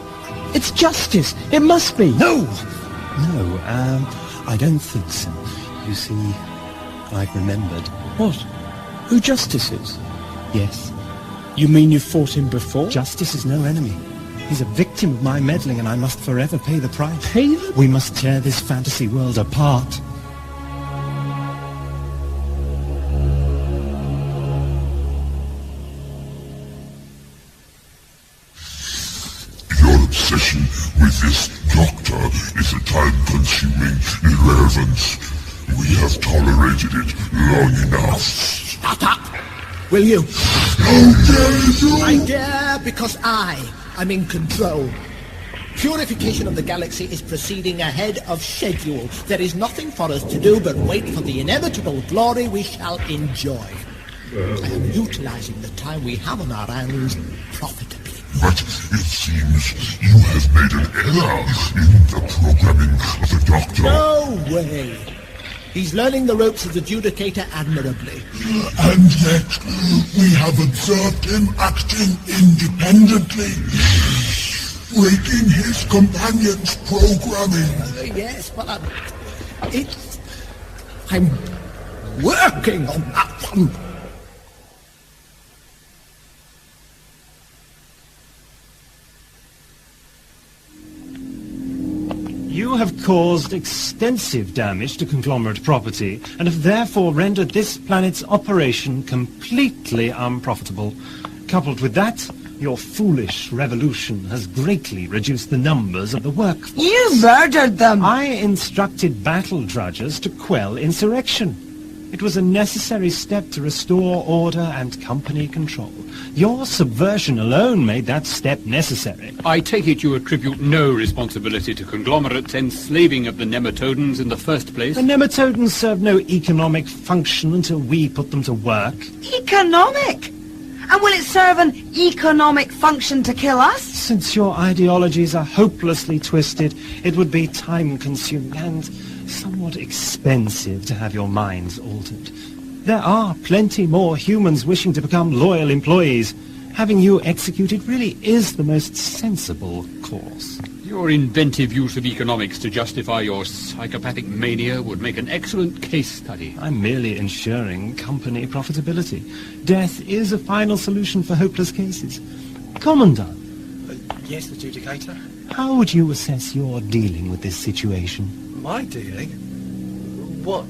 It's Justyce! It must be! No! No, I don't think so. You see... I've remembered. What? Who Justyce is? Yes. You mean you've fought him before? Justyce is no enemy. He's a victim of my meddling, and I must forever pay the price. Pay? We must tear this fantasy world apart. obsession with this doctor is a time-consuming irrelevance. We have tolerated it long enough. Shut up! Will you? How dare you! I dare because I am in control. Purification of the galaxy is proceeding ahead of schedule. There is nothing for us to do but wait for the inevitable glory we shall enjoy. I am utilizing the time we have on our hands profitably. But it seems you have made an error in the programming of the Doctor. No way! He's learning the ropes of the Judicator admirably. And yet, we have observed him acting independently, breaking his companion's programming. Yes, but I'm working on that one. You have caused extensive damage to conglomerate property and have therefore rendered this planet's operation completely unprofitable. Coupled with that, your foolish revolution has greatly reduced the numbers of the workforce. You murdered them! I instructed battle drudgers to quell insurrection. It was a necessary step to restore order and company control. Your subversion alone made that step necessary. I take it you attribute no responsibility to Conglomerate's enslaving of the Nematodons in the first place? The Nematodons serve no economic function until we put them to work. Economic? And will it serve an economic function to kill us? Since your ideologies are hopelessly twisted, it would be time-consuming and somewhat expensive to have your minds altered. There are plenty more humans wishing to become loyal employees. Having you executed really is the most sensible course. Your inventive use of economics to justify your psychopathic mania would make an excellent case study. I'm merely ensuring company profitability. Death is a final solution for hopeless cases. Commandant. Yes, Adjudicator? How would you assess your dealing with this situation? My dealing? What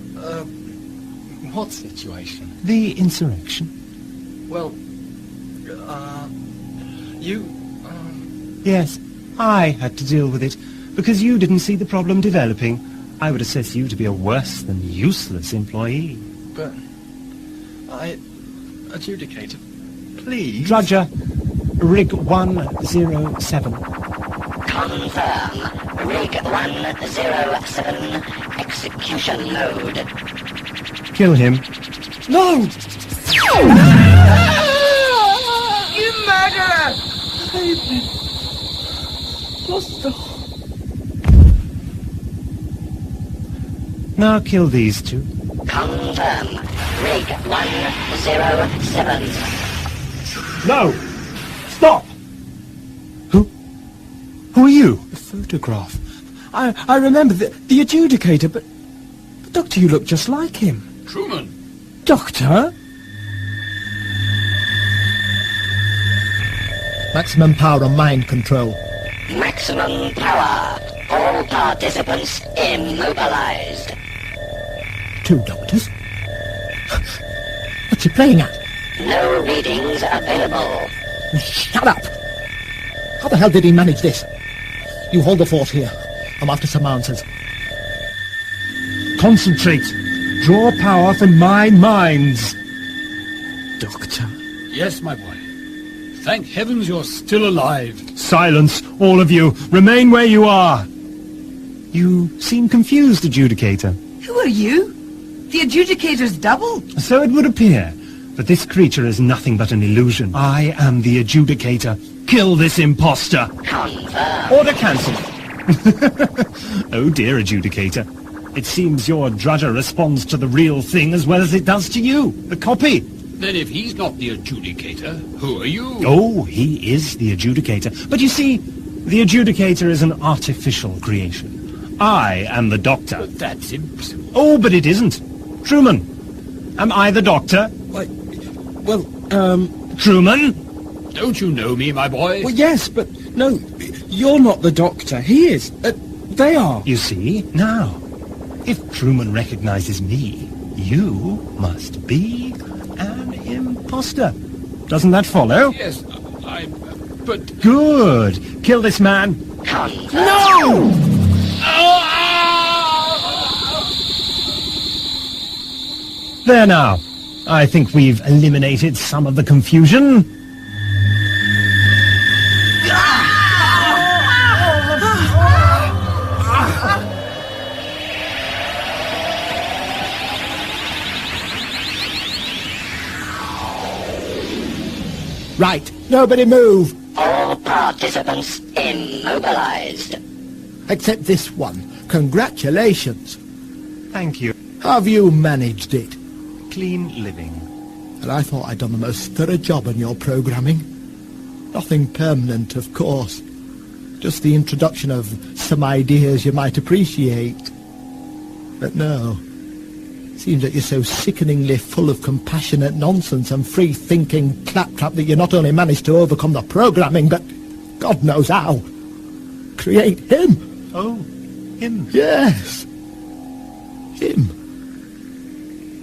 situation? The insurrection. Well, you... Yes, I had to deal with it, because you didn't see the problem developing. I would assess you to be a worse than useless employee. But... Adjudicator, please... Drudger, rig 107. Confirm. Rig 107. Execution mode. Kill him. No! You murderer! Now kill these two. Confirm. Rig 107. No! Stop! Who are you? The photograph. I remember the Adjudicator, but Doctor, you look just like him. Truman! Doctor? Maximum power on mind control. Maximum power. All participants immobilized. 2 doctors? What's he playing at? No readings available. Shut up! How the hell did he manage this? You hold the fort here. I'm after some answers. Concentrate. Draw power from my minds. Doctor? Yes, my boy. Thank heavens you're still alive. Silence, all of you. Remain where you are. You seem confused, Adjudicator. Who are you? The Adjudicator's double? So it would appear. But this creature is nothing but an illusion. I am the Adjudicator. Kill this imposter. Confirm. Order cancelled. Oh dear, Adjudicator. It seems your drudger responds to the real thing as well as it does to you, the copy. Then if he's not the Adjudicator, who are you? Oh, he is the Adjudicator. But you see, the Adjudicator is an artificial creation. I am the Doctor. But that's impossible. Oh, but it isn't. Truman, am I the Doctor? Truman? Don't you know me, my boy? Well, yes, but no, you're not the Doctor. He is. They are. You see, now, if Truman recognizes me, you must be an imposter. Doesn't that follow? Yes, but... Good. Kill this man. No! There now. I think we've eliminated some of the confusion. Right, nobody move. All participants immobilized. Except this one. Congratulations. Thank you. Have you managed it? Clean living. And I thought I'd done the most thorough job on your programming. Nothing permanent, of course. Just the introduction of some ideas you might appreciate. But no. Seems that you're so sickeningly full of compassionate nonsense and free-thinking claptrap that you not only managed to overcome the programming, but God knows how. Create him. Oh, him? Yes. Him.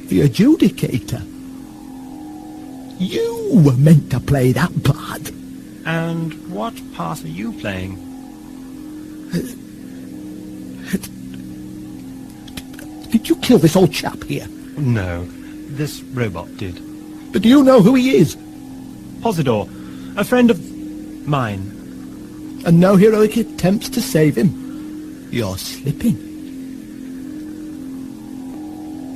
The adjudicator. You were meant to play that part. And what part are you playing? Did you kill this old chap here? No, this robot did. But do you know who he is? Posidor, a friend of mine. And no heroic attempts to save him? You're slipping.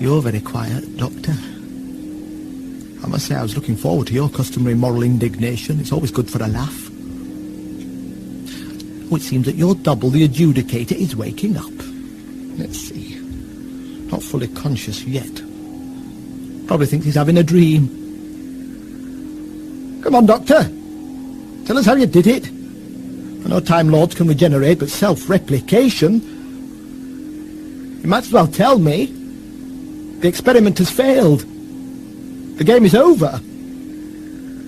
You're very quiet, Doctor. I must say I was looking forward to your customary moral indignation. It's always good for a laugh. Oh, it seems that your double, the adjudicator, is waking up. Let's see. Not fully conscious yet. Probably thinks he's having a dream. Come on, Doctor. Tell us how you did it. I know Time Lords can regenerate, but self-replication... You might as well tell me. The experiment has failed. The game is over.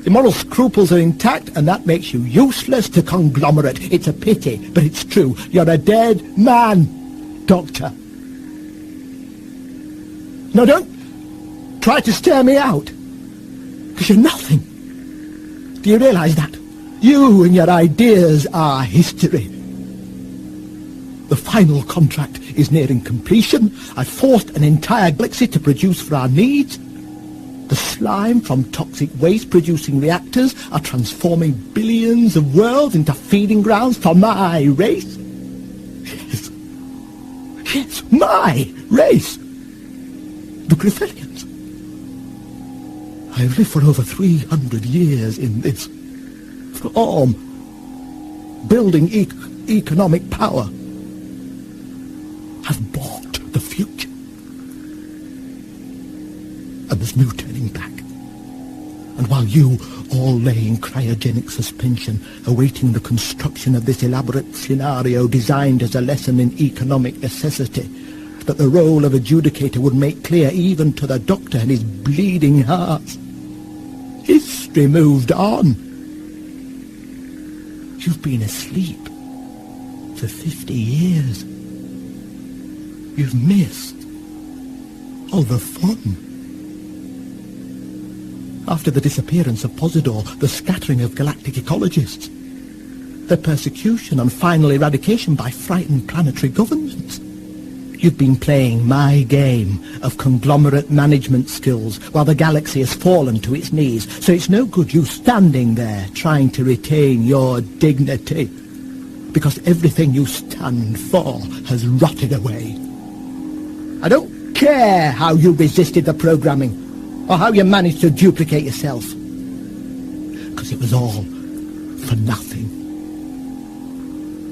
The moral scruples are intact, and that makes you useless to Conglomerate. It's a pity, but it's true. You're a dead man, Doctor. No, don't try to stare me out, because you're nothing. Do you realize that? You and your ideas are history. The final contract is nearing completion. I've forced an entire galaxy to produce for our needs. The slime from toxic waste-producing reactors are transforming billions of worlds into feeding grounds for my race. Yes. Yes, my race. The Griffelians. I've lived for over 300 years in this form, building economic power. I've bought the future. And there's no turning back. And while you all lay in cryogenic suspension, awaiting the construction of this elaborate scenario designed as a lesson in economic necessity, that the role of adjudicator would make clear even to the Doctor and his bleeding heart. History moved on. You've been asleep for 50 years. You've missed all the fun. After the disappearance of Posidor, the scattering of galactic ecologists, their persecution and final eradication by frightened planetary governments, you've been playing my game of conglomerate management skills while the galaxy has fallen to its knees. So it's no good you standing there trying to retain your dignity, because everything you stand for has rotted away. I don't care how you resisted the programming or how you managed to duplicate yourself, because it was all for nothing.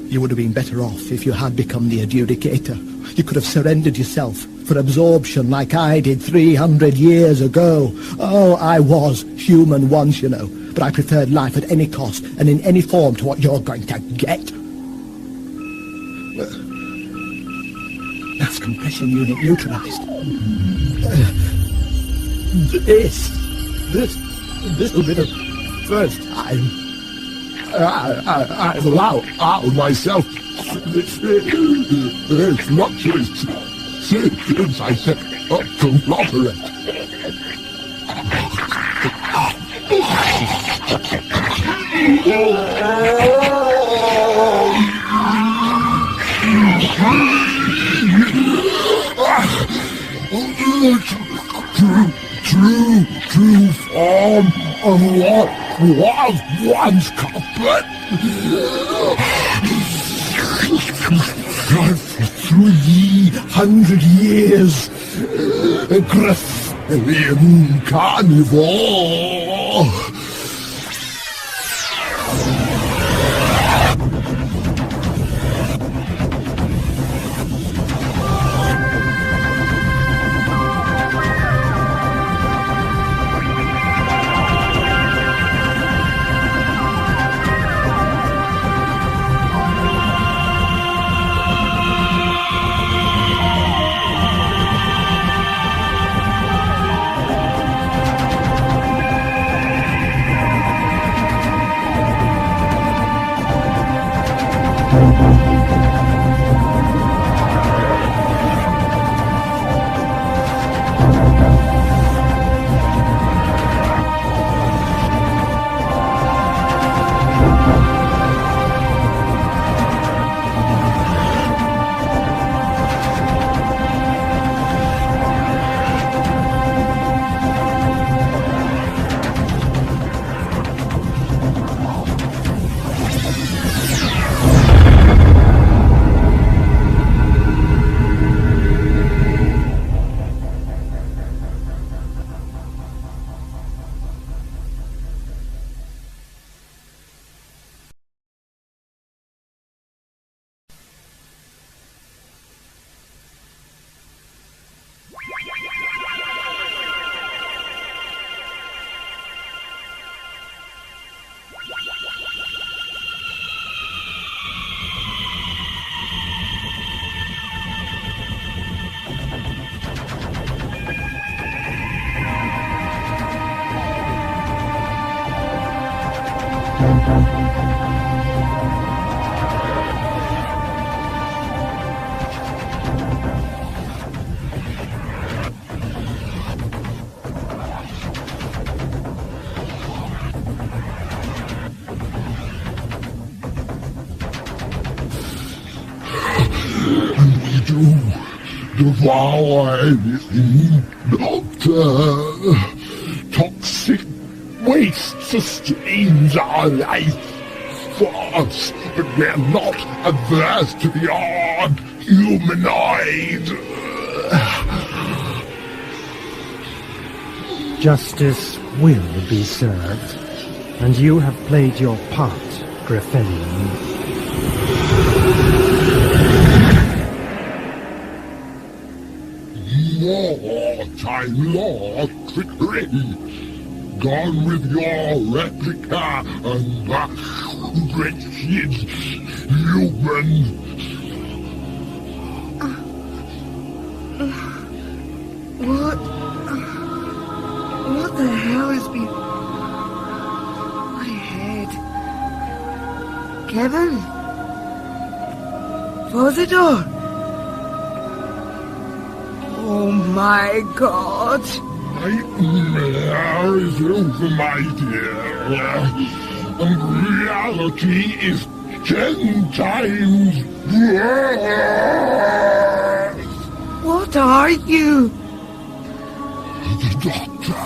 You would have been better off if you had become the adjudicator. You could have surrendered yourself for absorption like I did 300 years ago. Oh, I was human once, you know, but I preferred life at any cost and in any form to what you're going to get. That's compression unit neutralized. This will be the first time I've allowed myself as much since I set up Conglomerate. True form of what was once Cuthbert. 300 years, a Greffian carnivore. Devour anything, Doctor. Toxic waste sustains our life force, but we're not averse to the odd humanoid. Justice will be served, and you have played your part, Greffelian. More time lost trickery. Gone with your replica and that wretched human. What the hell has been... My head. Kevin? Posidor? Oh my God! Nightmare is over, my dear, and reality is 10 times worse. What are you? The Doctor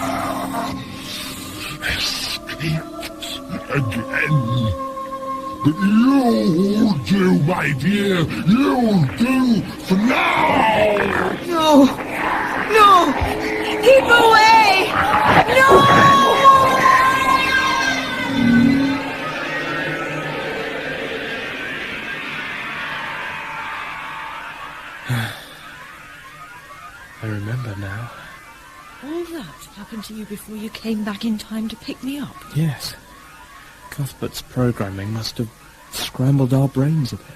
escaped again. But you'll do, my dear, you'll do for now! No! No! Keep away! No! I remember now. All that happened to you before you came back in time to pick me up? Yes. Cuthbert's programming must have scrambled our brains a bit.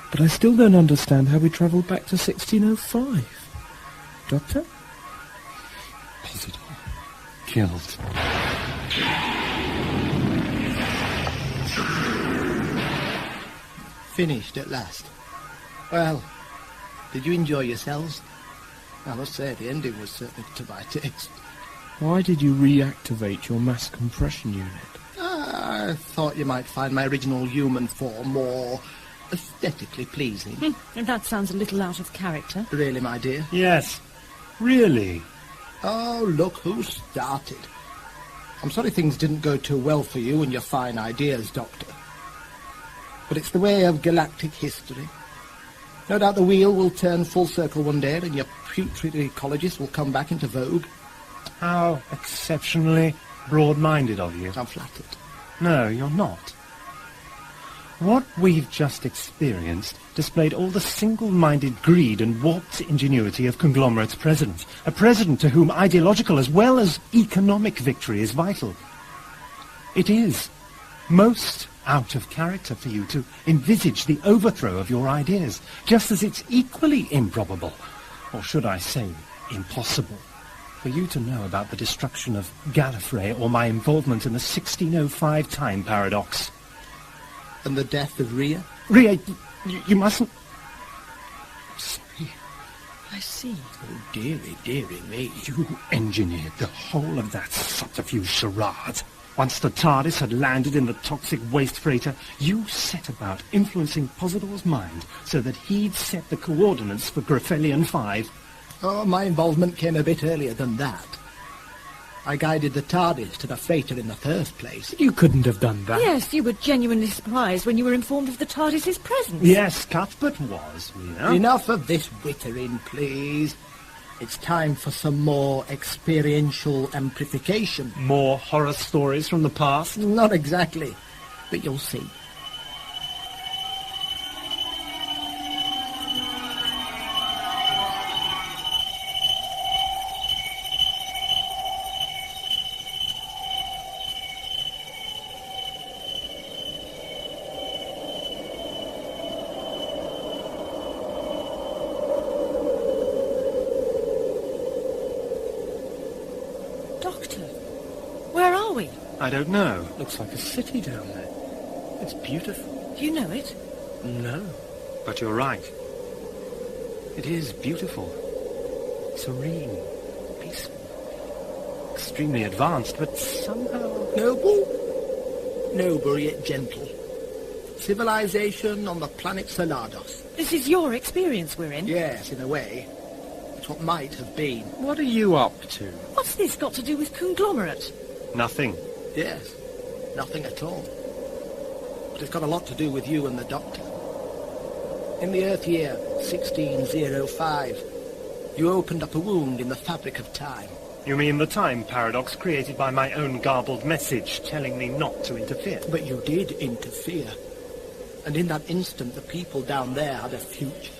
But I still don't understand how we travelled back to 1605. Doctor? Posidor. Killed. Finished at last. Well, did you enjoy yourselves? I must say, the ending was certainly to my taste. Why did you reactivate your mass compression unit? I thought you might find my original human form more aesthetically pleasing. And that sounds a little out of character. Really, my dear? Yes, really. Oh, look who started. I'm sorry things didn't go too well for you and your fine ideas, Doctor. But it's the way of galactic history. No doubt the wheel will turn full circle one day and your putrid ecologists will come back into vogue. How exceptionally broad-minded of you. I'm flattered. No, you're not. What we've just experienced displayed all the single-minded greed and warped ingenuity of Conglomerate's president. A president to whom ideological as well as economic victory is vital. It is most out of character for you to envisage the overthrow of your ideas, just as it's equally improbable, or should I say, impossible, for you to know about the destruction of Gallifrey or my involvement in the 1605 time paradox. And the death of Rhea? Rhea, you mustn't... Sorry. I see. Oh, dearie, dearie me. You engineered the whole of that subterfuge charade. Once the TARDIS had landed in the toxic waste freighter, you set about influencing Posidor's mind so that he'd set the coordinates for Graphelion 5. Oh, my involvement came a bit earlier than that. I guided the TARDIS to the freighter in the first place. You couldn't have done that. Yes, you were genuinely surprised when you were informed of the TARDIS's presence. Yes, Cuthbert was, you know. Enough of this wittering, please. It's time for some more experiential amplification. More horror stories from the past? Not exactly, but you'll see. I don't know. Looks like a city down there. It's beautiful. Do you know it? No. But you're right. It is beautiful. Serene. Peaceful. Extremely advanced, but somehow... Noble. Noble yet gentle. Civilization on the planet Salados. This is your experience we're in? Yes, in a way. It's what might have been. What are you up to? What's this got to do with Conglomerate? Nothing. Yes, nothing at all. But it's got a lot to do with you and the Doctor. In the Earth year 1605, you opened up a wound in the fabric of time. You mean the time paradox created by my own garbled message telling me not to interfere? But you did interfere. And in that instant, the people down there had a future.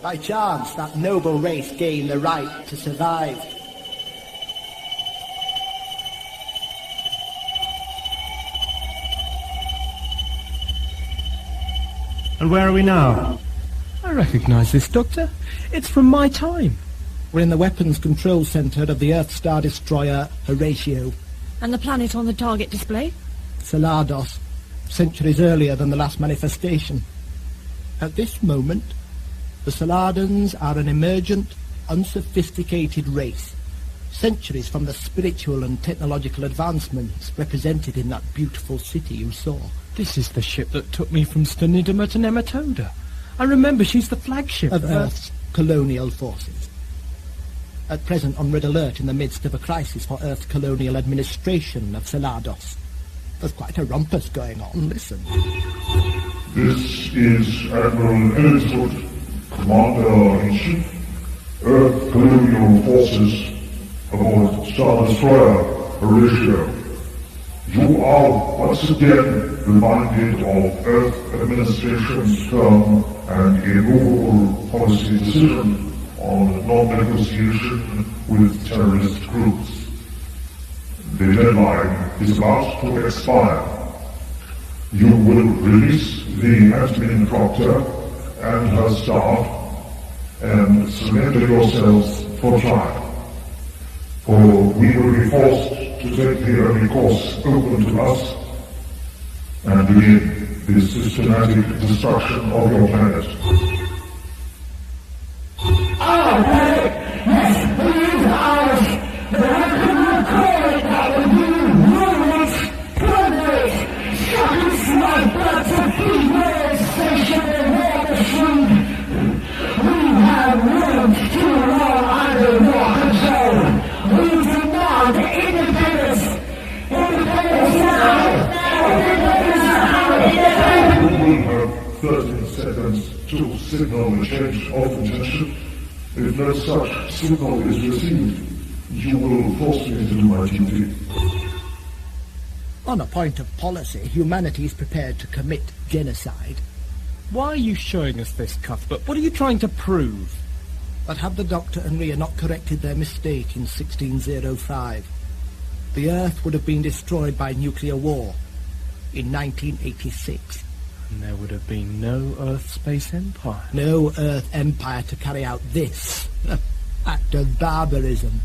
By chance, that noble race gained the right to survive. And where are we now? I recognize this, Doctor. It's from my time. We're in the weapons control center of the Earth Star Destroyer Horatio. And the planet on the target display? Salados, centuries earlier than the last manifestation. At this moment, the Saladans are an emergent, unsophisticated race, centuries from the spiritual and technological advancements represented in that beautiful city you saw. This is the ship that took me from Stenidima to Nematoda. I remember she's the flagship of Earth's colonial forces. At present on red alert in the midst of a crisis for Earth's colonial administration of Salados. There's quite a rumpus going on, listen. This is Admiral Elliswood, Commander-in-Chief, Earth colonial forces aboard Star Destroyer Horatio. You are once again reminded of Earth administration's firm and immovable policy decision on non-negotiation with terrorist groups. The deadline is about to expire. You will release the admin proctor and her staff and surrender yourselves for trial. For we will be forced to take the only course open to us and begin the systematic destruction of your planet. Our planet has been ours, but I cannot call it our new rulers, plunderers, suckers my blood to be yours. It's too long under your control. We demand independence. Independence now. Independence now. Independence. You will have 30 seconds to signal a change of intention. If no such signal is received, you will force me to do my duty. On a point of policy, humanity is prepared to commit genocide. Why are you showing us this, Cuthbert? What are you trying to prove? But had the Doctor and Rhea not corrected their mistake in 1605, the Earth would have been destroyed by nuclear war in 1986. And there would have been no Earth-space empire. No Earth empire to carry out this act of barbarism.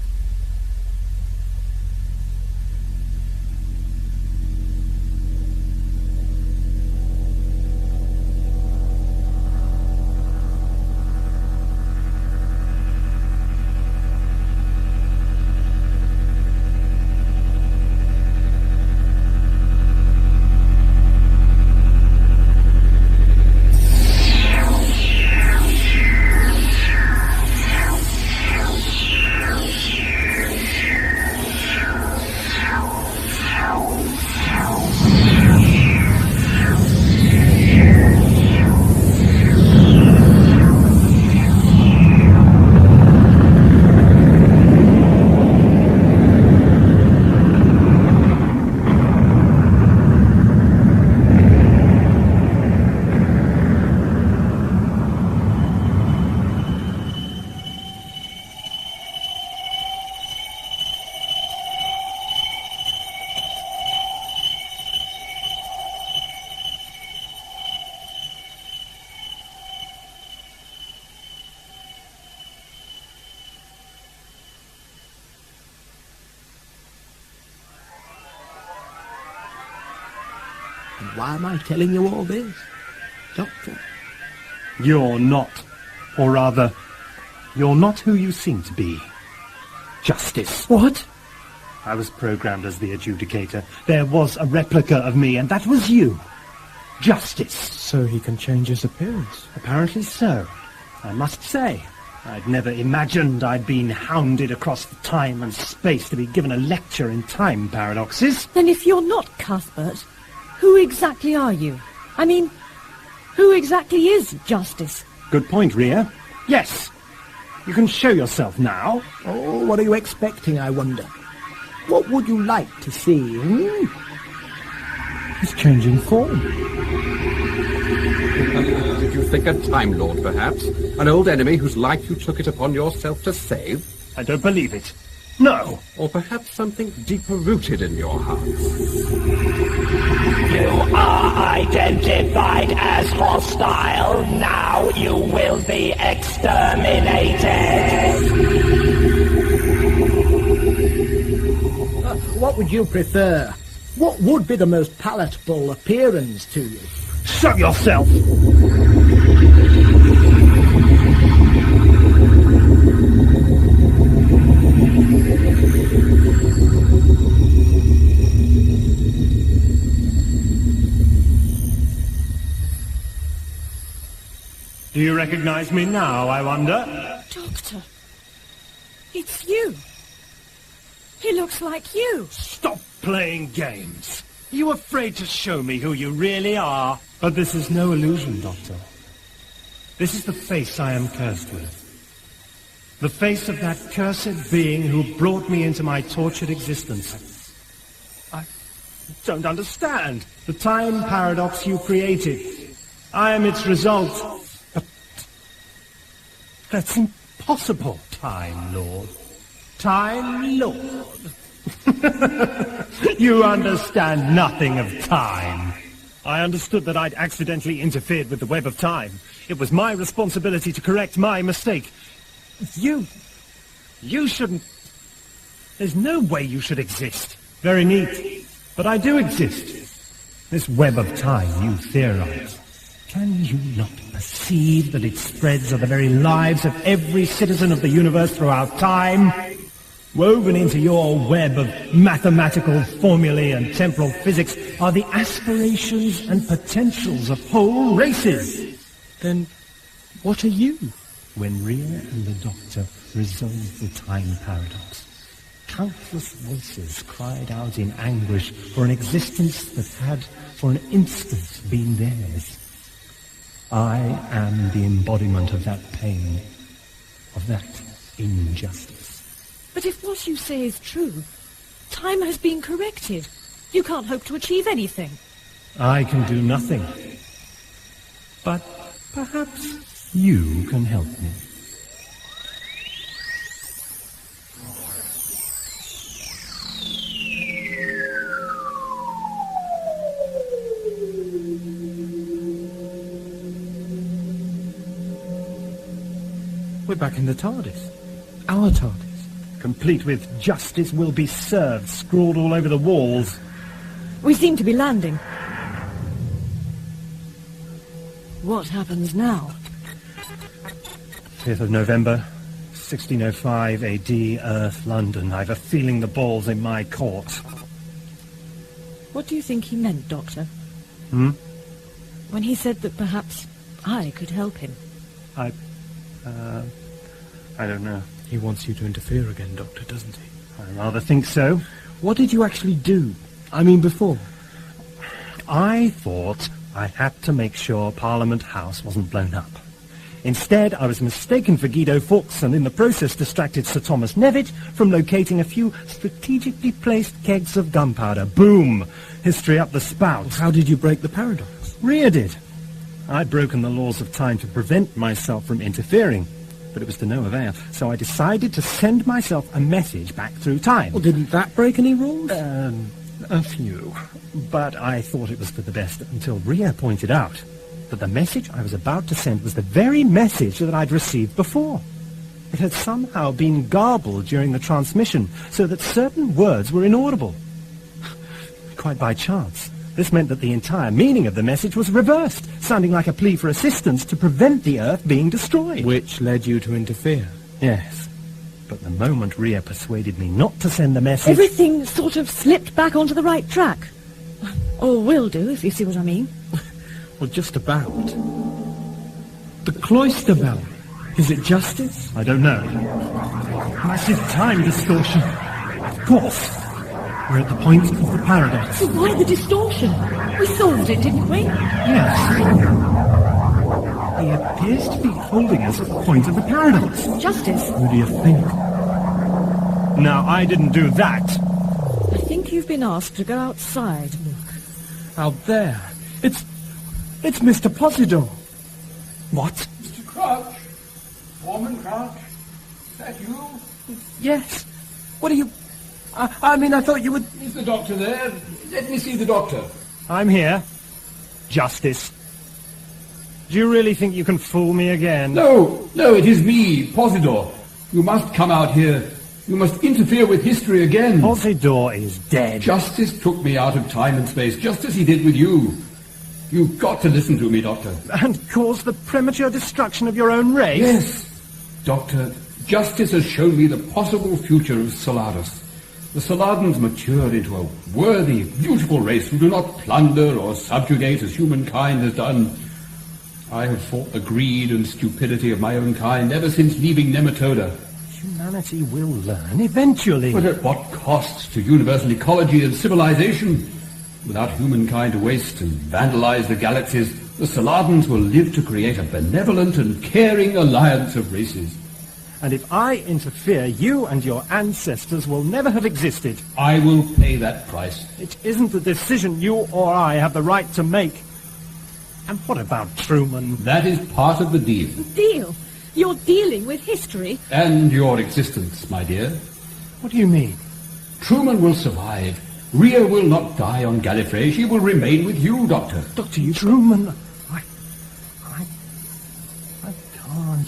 And why am I telling you all this, Doctor? You're not, or rather, you're not who you seem to be. Justyce. What? I was programmed as the adjudicator. There was a replica of me, and that was you. Justyce. So he can change his appearance? Apparently so. I must say, I'd never imagined I'd been hounded across the time and space to be given a lecture in time paradoxes. Then if you're not Cuthbert, who exactly are you? I mean, who exactly is Justyce? Good point, Rhea. Yes. You can show yourself now. Oh, what are you expecting, I wonder? What would you like to see, He's changing form. Did you think a Time Lord, perhaps? An old enemy whose life you took it upon yourself to save? I don't believe it. No. Or perhaps something deeper rooted in your hearts? You are identified as hostile. Now you will be exterminated. What would you prefer? What would be the most palatable appearance to you? Shut yourself! Do you recognize me now, I wonder? Doctor, it's you. He looks like you. Stop playing games. Are you afraid to show me who you really are? But this is no illusion, Doctor. This is the face I am cursed with. The face of that cursed being who brought me into my tortured existence. I don't understand. The time paradox you created. I am its result. But that's impossible, Time Lord. Time Lord. You understand nothing of time. I understood that I'd accidentally interfered with the web of time. It was my responsibility to correct my mistake. You shouldn't... There's no way you should exist. Very neat. But I do exist. This web of time you theorize. Can you not perceive that its threads are the very lives of every citizen of the universe throughout time? Woven into your web of mathematical formulae and temporal physics are the aspirations and potentials of whole races. Then what are you? When Rhea and the Doctor resolved the time paradox, countless voices cried out in anguish for an existence that had, for an instant, been theirs. I am the embodiment of that pain, of that injustice. But if what you say is true, time has been corrected. You can't hope to achieve anything. I can do nothing. But perhaps you can help me. We're back in the TARDIS. Our TARDIS. Complete with "Justice will be served" scrawled all over the walls. We seem to be landing. What happens now? 5th of November, 1605 AD, Earth, London. I've a feeling the ball's in my court. What do you think he meant, Doctor? When he said that perhaps I could help him? I don't know. He wants you to interfere again, Doctor, doesn't he? I rather think so. What did you actually do? I mean, before? I thought I had to make sure Parliament House wasn't blown up. Instead, I was mistaken for Guido Fawkes and in the process distracted Sir Thomas Nevitt from locating a few strategically placed kegs of gunpowder. Boom! History up the spout. Well, how did you break the paradox? Rhea did. I'd broken the laws of time to prevent myself from interfering, but it was to no avail. So I decided to send myself a message back through time. Well, didn't that break any rules? A few. But I thought it was for the best until Rhea pointed out that the message I was about to send was the very message that I'd received before. It had somehow been garbled during the transmission, so that certain words were inaudible. Quite by chance. This meant that the entire meaning of the message was reversed, sounding like a plea for assistance to prevent the Earth being destroyed. Which led you to interfere? Yes. But the moment Rhea persuaded me not to send the message... Everything sort of slipped back onto the right track. Or will do, if you see what I mean. Well, just about. The cloister bell. Is it Justyce? I don't know. Massive time distortion. Of course. We're at the point of the paradox. So why the distortion? We solved it, didn't we? Yes. He appears to be holding us at the point of the paradox. Justyce? Who do you think? No, I didn't do that. I think you've been asked to go outside. Look. Out there. It's Mr. Posidor. What? Mr. Crouch? Foreman Crouch? Is that you? Yes. What are you... I mean, I thought you would... Is the doctor there? Let me see the doctor. I'm here. Justyce. Do you really think you can fool me again? No, it is me, Posidor. You must come out here. You must interfere with history again. Posidor is dead. Justyce took me out of time and space, just as he did with you. You've got to listen to me, Doctor. And cause the premature destruction of your own race? Yes. Doctor, Justyce has shown me the possible future of Solaris. The Solardans matured into a worthy, beautiful race who do not plunder or subjugate as humankind has done. I have fought the greed and stupidity of my own kind ever since leaving Nematoda. Humanity will learn eventually. But at what cost to universal ecology and civilization? Without humankind to waste and vandalize the galaxies, the Solardans will live to create a benevolent and caring alliance of races. And if I interfere, you and your ancestors will never have existed. I will pay that price. It isn't a decision you or I have the right to make. And what about Truman? That is part of the deal. Deal? You're dealing with history? And your existence, my dear. What do you mean? Truman will survive. Rhea will not die on Gallifrey. She will remain with you, Doctor. Doctor, you... Truman... I can't...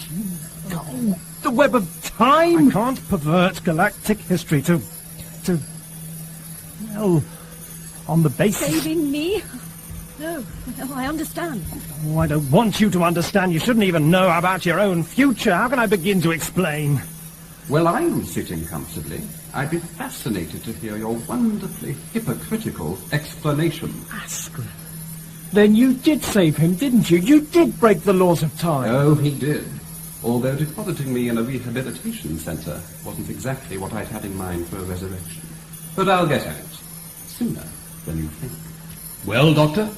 No. The web of time! I can't pervert galactic history to... Well, on the basis... Saving me? No, I understand. Oh, I don't want you to understand. You shouldn't even know about your own future. How can I begin to explain? Well, I'm sitting comfortably. I'd be fascinated to hear your wonderfully hypocritical explanation. Asgrim. Then you did save him, didn't you? You did break the laws of time. Oh, he did. although depositing me in a rehabilitation centre wasn't exactly what I'd had in mind for a resurrection. But I'll get out. Sooner than you think. Well, Doctor,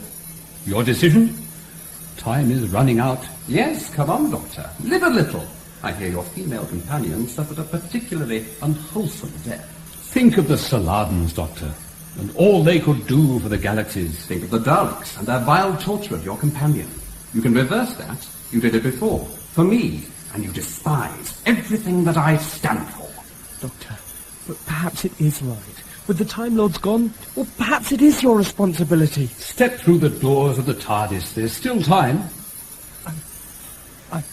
your decision? Time is running out. Yes, come on, Doctor. Live a little. I hear your female companion suffered a particularly unwholesome death. Think of the Saladins, Doctor, and all they could do for the galaxies. Think of the Daleks and their vile torture of your companion. You can reverse that. You did it before. For me. And you despise everything that I stand for. Doctor, but perhaps it is right. With the Time Lords gone, or perhaps it is your responsibility. Step through the doors of the TARDIS. There's still time. I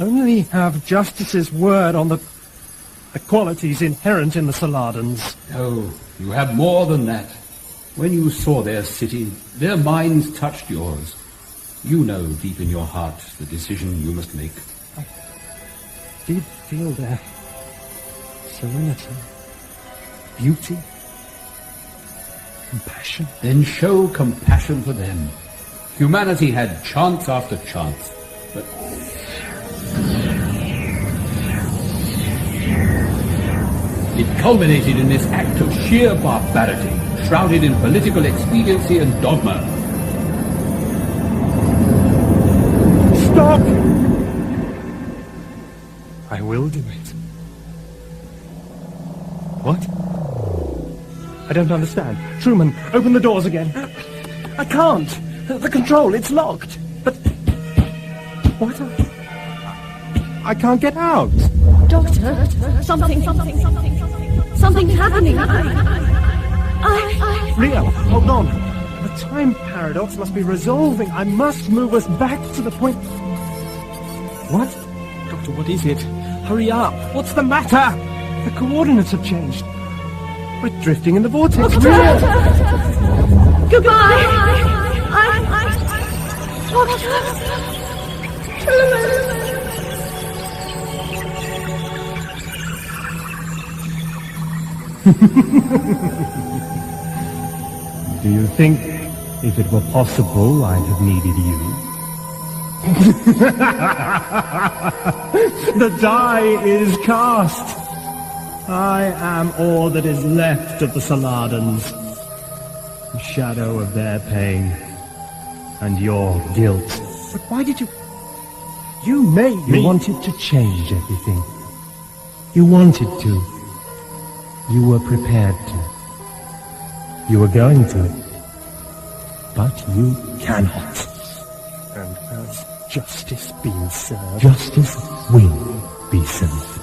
only have Justice's word on the qualities inherent in the Saladins. Oh, you have more than that. When you saw their city, their minds touched yours. You know deep in your heart the decision you must make. I did feel their serenity, beauty, compassion. Then show compassion for them. Humanity had chance after chance, but... it culminated in this act of sheer barbarity, shrouded in political expediency and dogma. Stop! I will do it. What? I don't understand. Truman, open the doors again. I can't. The control, it's locked. But... what? I can't get out. Doctor, something's happening. Rio, hold on. The time paradox must be resolving. I must move us back to the point... What? Doctor, what is it? Hurry up. What's the matter? The coordinates have changed. We're drifting in the vortex. Goodbye. Do you think if it were possible I'd have needed you? The die is cast. I am all that is left of the Saladins. The shadow of their pain and your guilt. But why did you... You made me... You wanted to change everything. You wanted to. You were prepared to. You were going to. But you cannot. And has justice been served? Justice will be served.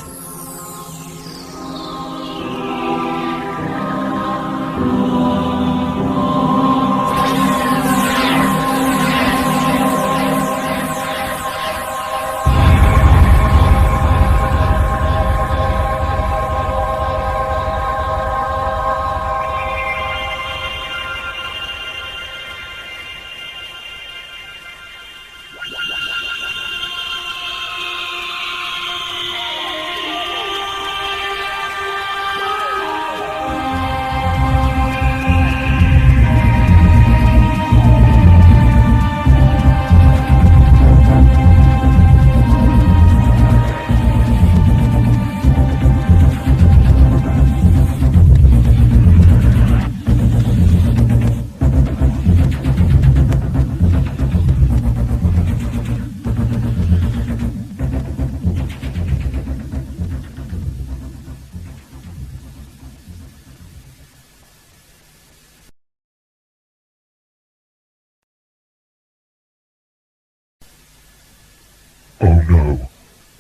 Oh no,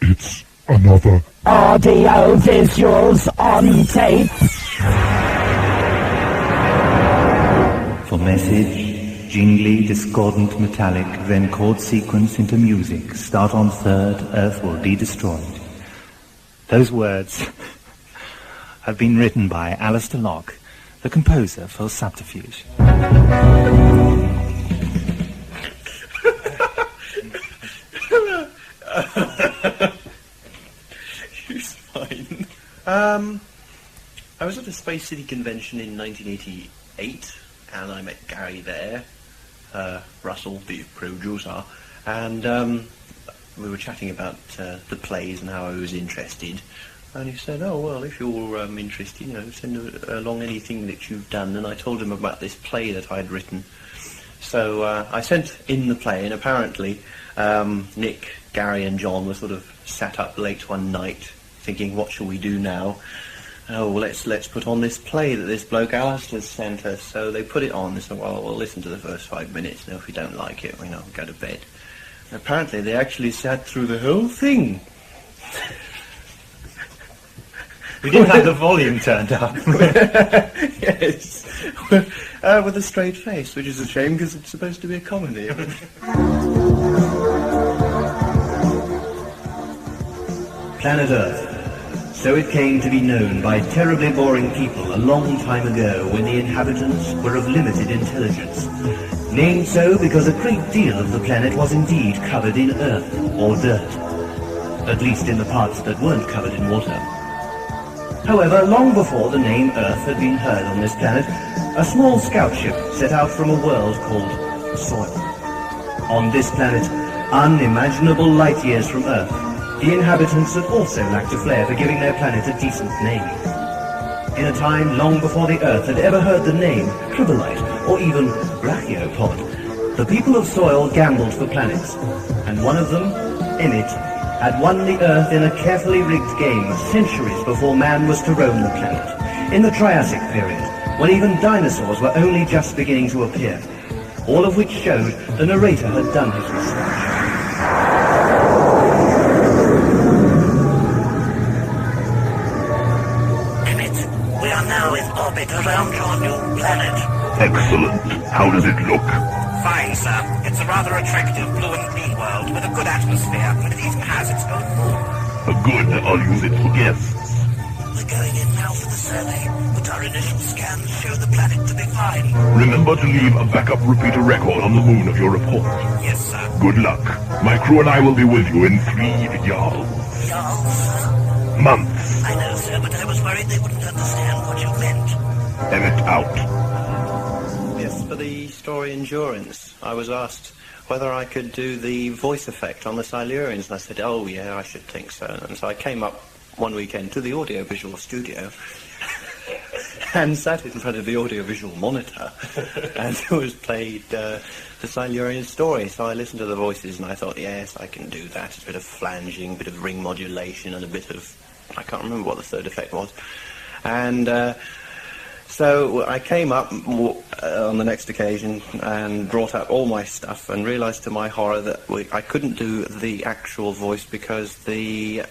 it's another... Audio visuals on tape. For message, jingly, discordant, metallic, then chord sequence into music. Start on third, Earth will be destroyed. Those words have been written by Alistair Locke, the composer for Subterfuge. It's fine. I was at the Space City convention in 1988, and I met Gary there, Russell, the producer, and we were chatting about the plays and how I was interested. And he said, oh, well, if you're interested, send along anything that you've done. And I told him about this play that I'd written. So I sent in the play, and apparently Nick, Gary and John were sort of sat up late one night thinking, what shall we do now? Oh, well, let's put on this play that this bloke Alistair's sent us. So they put it on. They said, well, we'll listen to the first 5 minutes, and if we don't like it, go to bed. And apparently they actually sat through the whole thing. We didn't have the volume turned up. Yes. With a straight face, which is a shame because it's supposed to be a comedy. Planet Earth. So it came to be known by terribly boring people a long time ago when the inhabitants were of limited intelligence. Named so because a great deal of the planet was indeed covered in earth or dirt. At least in the parts that weren't covered in water. However, long before the name Earth had been heard on this planet, a small scout ship set out from a world called Soil. On this planet, unimaginable light years from Earth, the inhabitants had also lacked a flair for giving their planet a decent name. In a time long before the Earth had ever heard the name Tribolite or even Brachiopod, the people of Soil gambled for planets, and one of them, Emmet, had won the Earth in a carefully rigged game centuries before man was to roam the planet, in the Triassic period, when even dinosaurs were only just beginning to appear, all of which showed the narrator had done his research. Emmet, we are now in orbit around your new planet. Excellent. How does it look? Fine, sir. It's a rather attractive blue and green world with a good atmosphere, and it even has its own moon. Good. I'll use it for guests. We're going in now for the survey, but our initial scans show the planet to be fine. Remember to leave a backup repeater record on the moon of your report. Yes, sir. Good luck. My crew and I will be with you in 3 yards. Yards? Months. I know, sir, but I was worried they wouldn't understand what you meant. Emmet out. Yes, for the story Endurance, I was asked whether I could do the voice effect on the Silurians, and I said, oh yeah, I should think so. And so I came up one weekend to the audiovisual studio and sat in front of the audiovisual monitor and it was played the Silurian story. So I listened to the voices and I thought, yes, I can do that. A bit of flanging, a bit of ring modulation, and a bit of, I can't remember what the third effect was. And so I came up on the next occasion and brought out all my stuff and realised to my horror that I couldn't do the actual voice because the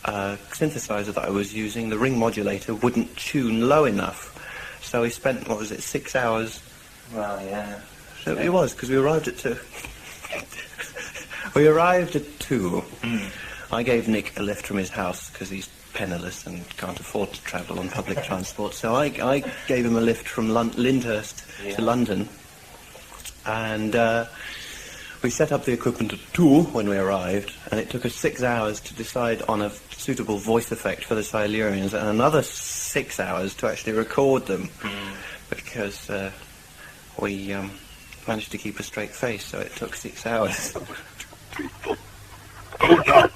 synthesizer that I was using, the ring modulator, wouldn't tune low enough. So we spent, 6 hours? Well, yeah. So it was, because we arrived at 2. We arrived at 2. I gave Nick a lift from his house because he's penniless and can't afford to travel on public transport. So I gave him a lift from Lyndhurst to London. And we set up the equipment at 2 when we arrived, and it took us 6 hours to decide on a suitable voice effect for the Silurians, and another 6 hours to actually record them, because we managed to keep a straight face, so it took 6 hours. Oh, no.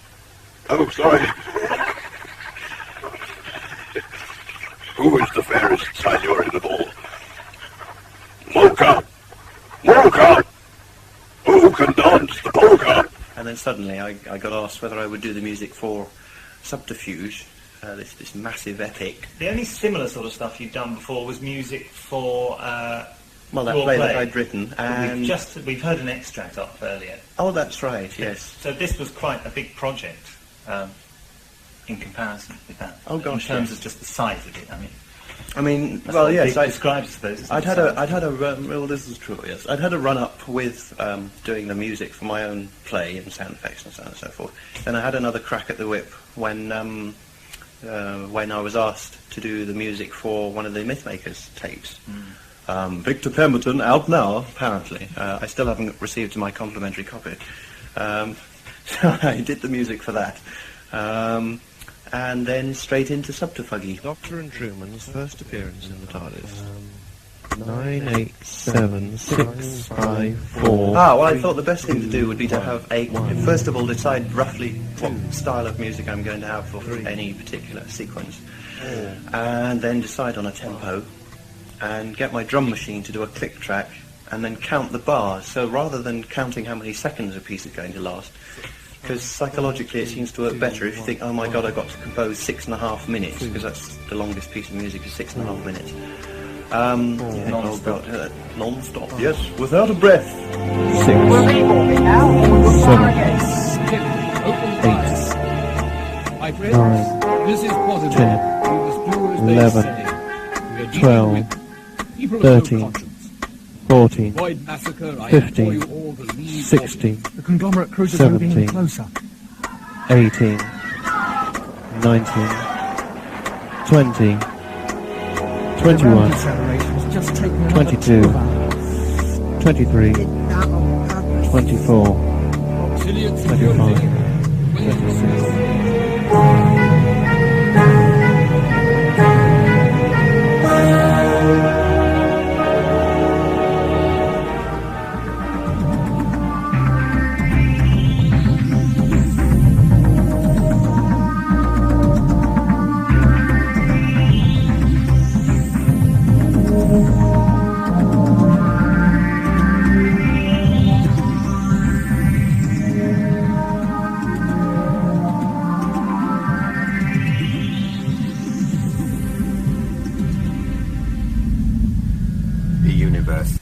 Oh, sorry. Who is the fairest Silurian of all? Mocha! Mocha! Who can dance the polka? And then suddenly I got asked whether I would do the music for Subterfuge, this massive epic. The only similar sort of stuff you've done before was music for that play that I'd written, and we've heard an extract up earlier. Oh, that's right, yes. So this was quite a big project in comparison with that. Oh gosh, in terms yes. of just the size of it. That's well, yes. Describes, I suppose. Well, this is true. Yes, I'd had a run up with doing the music for my own play and sound effects and so on and so forth. Then I had another crack at the whip when I was asked to do the music for one of the Mythmakers tapes. Victor Pemberton, out now, apparently. I still haven't received my complimentary copy. So I did the music for that. And then straight into Subterfuge. Doctor and Truman's first appearance in the TARDIS. 9876544. Ah, well, I thought the best thing to do would be to have first of all, decide roughly what style of music I'm going to have for any particular sequence. And then decide on a tempo, and get my drum machine to do a click track, and then count the bars. So rather than counting how many seconds a piece is going to last, because psychologically it seems to work better if you think, oh my god, I've got to compose 6.5 minutes, because that's the longest piece of music is 6.5 minutes. Non-stop. Non-stop, yes, without a breath. 6, 7, 8, 9, 10, 11, 12, 13, 14, 15, 16, The conglomerate cruisers are moving 17, closer. 18, 19, 20, 21, 22, 23, 24, 25, 26. The universe